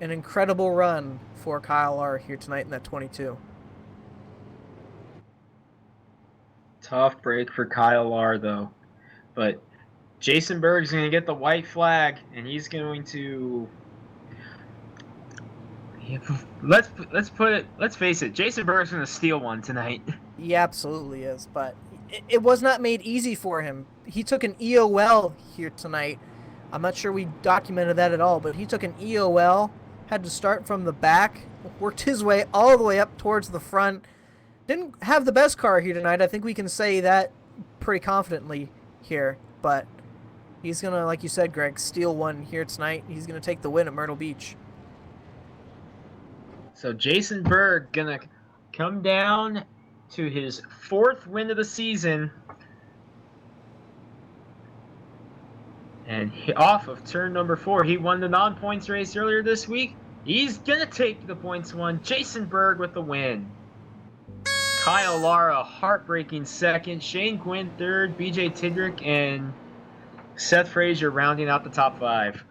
An incredible run for Kyle R here tonight in that 22. Tough break for Kyle R, though. But Jason Berg's going to get the white flag, and he's going to... Let's face it, Jason Berg's going to steal one tonight. He absolutely is, but it was not made easy for him. He took an EOL here tonight. I'm not sure we documented that at all, but he took an EOL, had to start from the back, worked his way all the way up towards the front. Didn't have the best car here tonight. I think we can say that pretty confidently here, but he's going to, like you said, Greg, steal one here tonight. He's going to take the win at Myrtle Beach. So Jason Berg going to come down to his 4th win of the season. And off of turn number 4, he won the non-points race earlier this week. He's going to take the points one. Jason Berg with the win. Kyle Lara, heartbreaking 2nd. Shane Quinn 3rd. BJ Tidrick and Seth Fraser rounding out the top 5.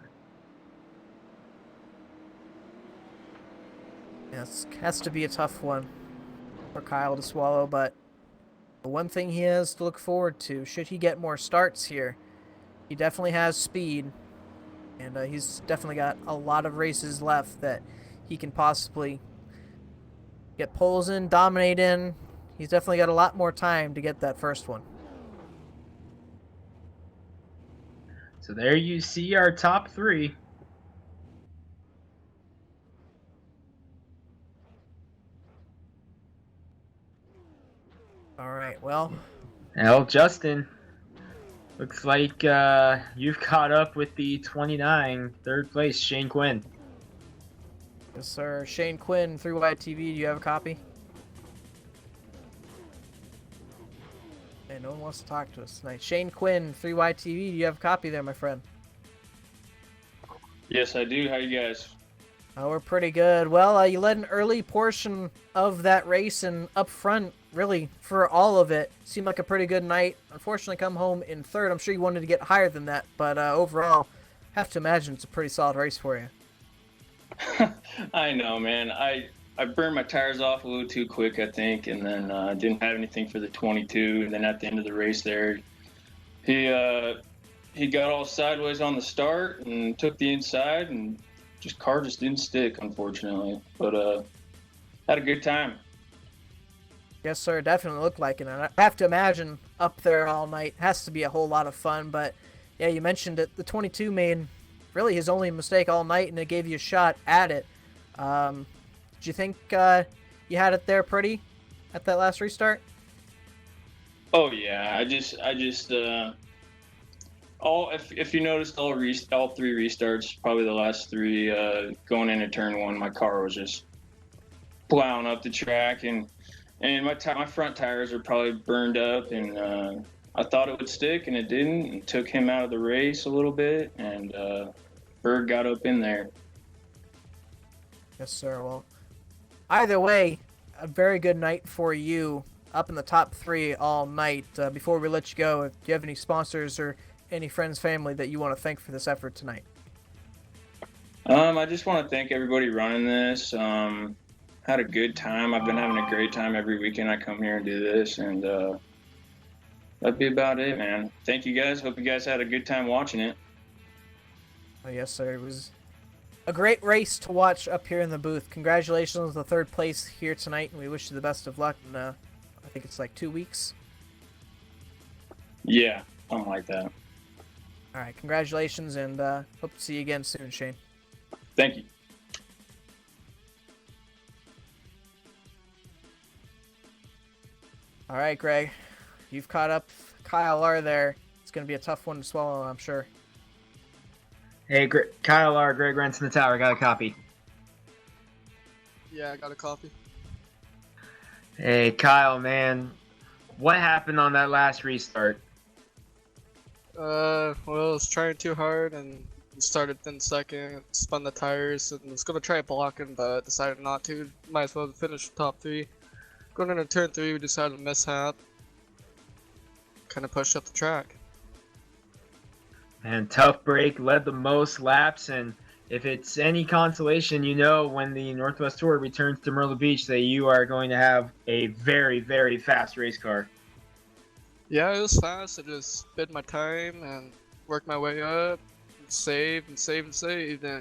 Yes, has to be a tough one for Kyle to swallow, but the one thing he has to look forward to, should he get more starts here, he definitely has speed, and he's definitely got a lot of races left that he can possibly get poles in, dominate in. He's definitely got a lot more time to get that first one. So there you see our top 3. All right, well, Justin, looks like you've caught up with the 29, 3rd place, Shane Quinn. Yes, sir. Shane Quinn, 3Y TV, do you have a copy? Hey, no one wants to talk to us tonight. Shane Quinn, 3Y TV, do you have a copy there, my friend? Yes, I do. How you guys? Oh, we're pretty good. Well, you led an early portion of that race, and up front, really, for all of it, seemed like a pretty good night. Unfortunately, come home in 3rd. I'm sure you wanted to get higher than that, but overall, have to imagine it's a pretty solid race for you. I know, man. I burned my tires off a little too quick, I think, and then didn't have anything for the 22. And then at the end of the race there, he got all sideways on the start and took the inside, and car just didn't stick, unfortunately. But had a good time. Yes, sir. Definitely looked like it. And I have to imagine up there all night has to be a whole lot of fun. But yeah, you mentioned it. The 22 made really his only mistake all night, and it gave you a shot at it. Did you think you had it there pretty at that last restart? Oh yeah, if you noticed all 3 restarts, probably the last 3 going into turn 1, my car was just plowing up the track, and my front tires are probably burned up, and I thought it would stick, and it didn't. It took him out of the race a little bit, and Berg got up in there. Yes, sir. Well, either way, a very good night for you, up in the top 3 all night. Before we let you go, do you have any sponsors or any friends, family that you want to thank for this effort tonight? I just want to thank everybody running this. Had a good time. I've been having a great time every weekend I come here and do this, and that'd be about it, man. Thank you guys. Hope you guys had a good time watching it. Oh, yes, sir. It was a great race to watch up here in the booth. Congratulations on the 3rd place here tonight, and we wish you the best of luck in, I think it's like 2 weeks. Yeah, something like that. All right, congratulations, and hope to see you again soon, Shane. Thank you. All right, Greg, you've caught up Kyle R there. It's going to be a tough one to swallow, I'm sure. Hey, Kyle R, Greg Rents in the tower, got a copy. Yeah, I got a copy. Hey, Kyle, man, what happened on that last restart? Well, I was trying too hard and Started in second, spun the tires, and was gonna try blocking, but decided not to. Might as well finish top 3. Going into turn 3, we decided to mishap. Kind of pushed up the track. And tough break, led the most laps, and if it's any consolation, you know when the Northwest Tour returns to Myrtle Beach that you are going to have a very, very fast race car. Yeah, it was fast. I just bid my time and worked my way up, and saved, and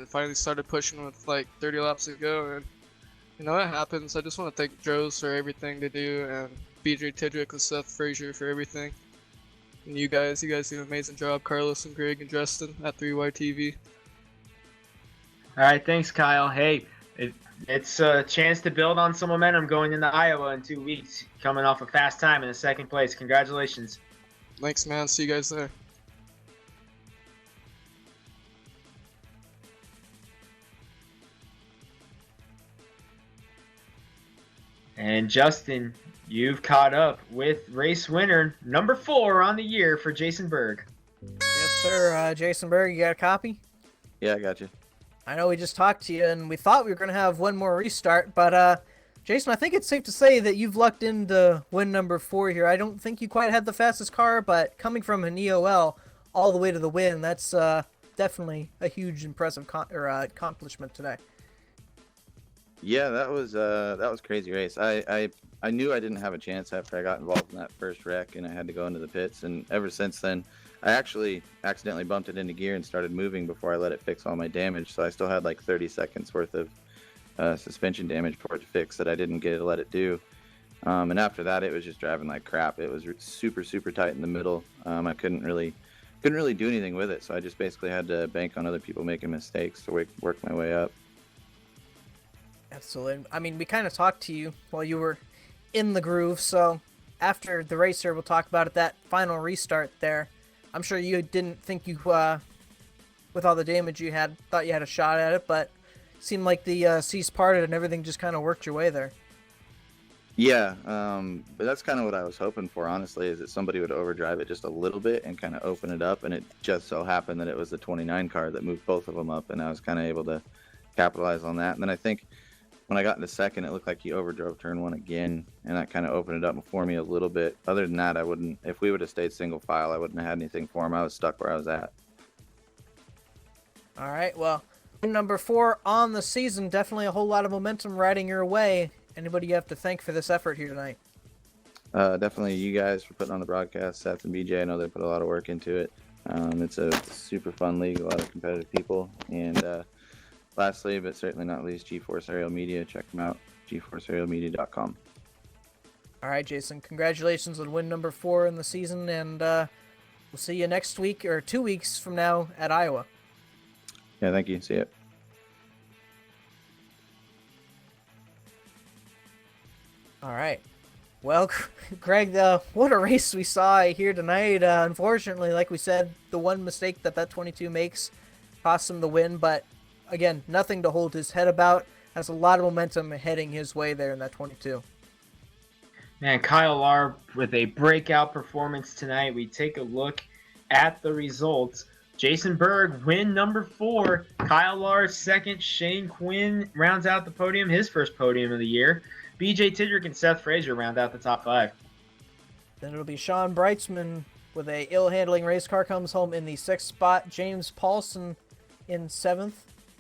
finally started pushing with like 30 laps to go. And you know, it happens. I just want to thank Joe's for everything they do, and BJ Tidricks and Seth Fraser for everything. And you guys do an amazing job, Carlos and Greg and Justin at 3YTV. All right, thanks, Kyle. Hey, it's a chance to build on some momentum going into Iowa in 2 weeks. Coming off a fast time in the second place. Congratulations. Thanks, man. See you guys there. And Justin, you've caught up with race winner number 4 on the year for Jason Berg. Yes, sir. Jason Berg, you got a copy? Yeah, I got you. I know we just talked to you, and we thought we were going to have one more restart, but Jason, I think it's safe to say that you've lucked into win number 4 here. I don't think you quite had the fastest car, but coming from an EOL all the way to the win, that's definitely a huge, impressive accomplishment today. Yeah, that was crazy race. I knew I didn't have a chance after I got involved in that first wreck, and I had to go into the pits. And ever since then, I actually accidentally bumped it into gear and started moving before I let it fix all my damage. So I still had like 30 seconds worth of suspension damage for it to fix that I didn't get to let it do. And after that, it was just driving like crap. It was super tight in the middle. I couldn't really do anything with it. So I just basically had to bank on other people making mistakes to work my way up. Absolutely. I mean, we kind of talked to you while you were in the groove, so after the race here, we'll talk about it, that final restart there. I'm sure you didn't think you, with all the damage you had, thought you had a shot at it, but it seemed like the seas parted and everything just kind of worked your way there. Yeah, but that's kind of what I was hoping for, honestly, is that somebody would overdrive it just a little bit and kind of open it up, and it just so happened that it was the 29 car that moved both of them up, and I was kind of able to capitalize on that. And then I think when I got into second, it looked like he overdrove turn 1 again, and that kind of opened it up for me a little bit. Other than that, if we would have stayed single file, I wouldn't have had anything for him. I was stuck where I was at. All right, well, number 4 on the season, definitely a whole lot of momentum riding your way. Anybody you have to thank for this effort here tonight? Definitely you guys for putting on the broadcast, Seth and BJ. I know they put a lot of work into it. It's a super fun league, a lot of competitive people, and lastly, but certainly not least, G-Force Aerial Media. Check them out, gforceaerialmedia.com. All right, Jason, congratulations on win number 4 in the season, and we'll see you next week, or 2 weeks from now, at Iowa. Yeah, thank you. See you. All right. Well, Greg, what a race we saw here tonight. Unfortunately, like we said, the one mistake that 22 makes costs him the win, but again, nothing to hold his head about. Has a lot of momentum heading his way there in that 22. And Kyle Larr with a breakout performance tonight. We take a look at the results. Jason Berg, win number 4. Kyle Larr, second. Shane Quinn rounds out the podium, his first podium of the year. BJ Tidricks and Seth Fraser round out the top 5. Then it'll be Sean Breitzman with a ill-handling race car comes home in the 6th spot. James Paulson in 7th.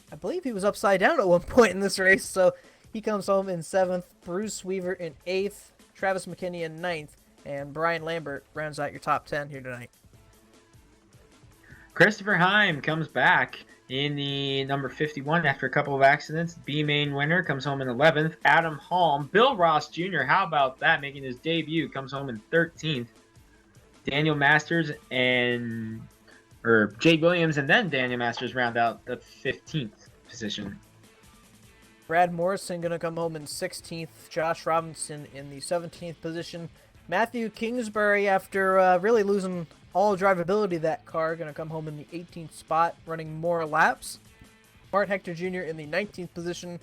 I believe he was upside down at one point in this race, so he comes home in 7th. Bruce Weaver in 8th. Travis McKinney in 9th. And Brian Lambert rounds out your top 10 here tonight. Christopher Heim comes back in the number 51 after a couple of accidents. B-Main winner comes home in 11th. Adam Halm. Bill Ross Jr., how about that, making his debut, comes home in 13th. Daniel Masters Jay Williams and then Daniel Masters round out the 15th position. Brad Morrison going to come home in 16th. Josh Robinson in the 17th position. Mathew Kingsbury, after really losing all drivability of that car, going to come home in the 18th spot, running more laps. Bart Hector Jr. in the 19th position,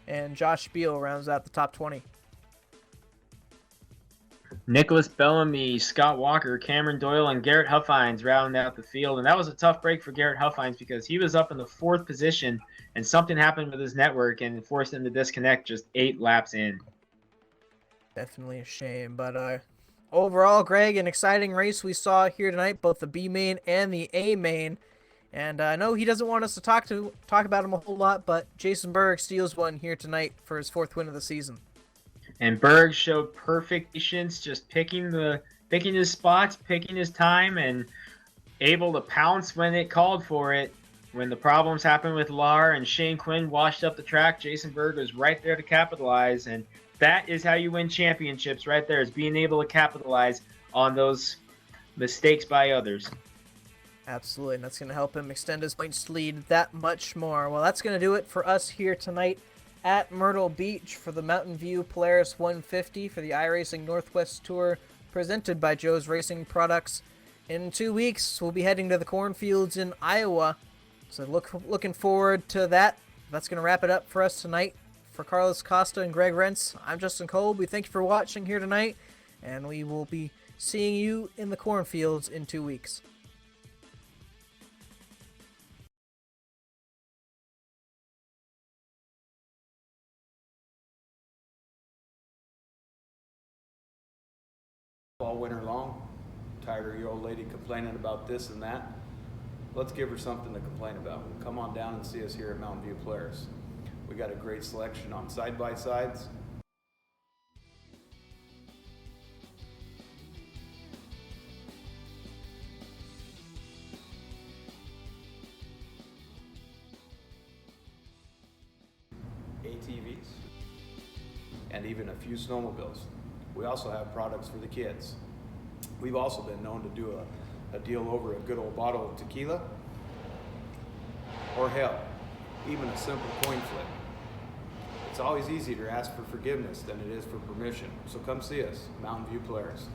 and Josh Spiel rounds out the top 20. Nicholas Bellamy, Scott Walker, Cameron Doyle, and Garrett Huffines rounding out the field. And that was a tough break for Garrett Huffines because he was up in the 4th position and something happened with his network and forced him to disconnect just 8 laps in. Definitely a shame, but overall, Greg, an exciting race we saw here tonight, both the B main and the A main. And I know he doesn't want us to talk about him a whole lot, but Jason Berg steals one here tonight for his 4th win of the season. And Berg showed perfect patience, just picking his spots, picking his time, and able to pounce when it called for it. When the problems happened with Lar and Shane Quinn washed up the track, Jason Berg was right there to capitalize. And that is how you win championships right there, is being able to capitalize on those mistakes by others. Absolutely, and that's going to help him extend his points lead that much more. Well, that's going to do it for us here tonight at Myrtle Beach for the MountainView Polaris 150 for the iRacing Northwest Tour presented by Joe's Racing Products. In 2 weeks, we'll be heading to the cornfields in Iowa, so looking forward to that. That's going to wrap it up for us tonight. For Carlos Costa and Greg Rentz, I'm Justin Kolb. We thank you for watching here tonight, and we will be seeing you in the cornfields in 2 weeks. All winter long. Tired of your old lady complaining about this and that? Let's give her something to complain about. Come on down and see us here at MountainView Polaris. We got a great selection on side-by-sides, ATVs, and even a few snowmobiles. We also have products for the kids. We've also been known to do a deal over a good old bottle of tequila, or hell, even a simple coin flip. It's always easier to ask for forgiveness than it is for permission, so come see us, MountainView Polaris.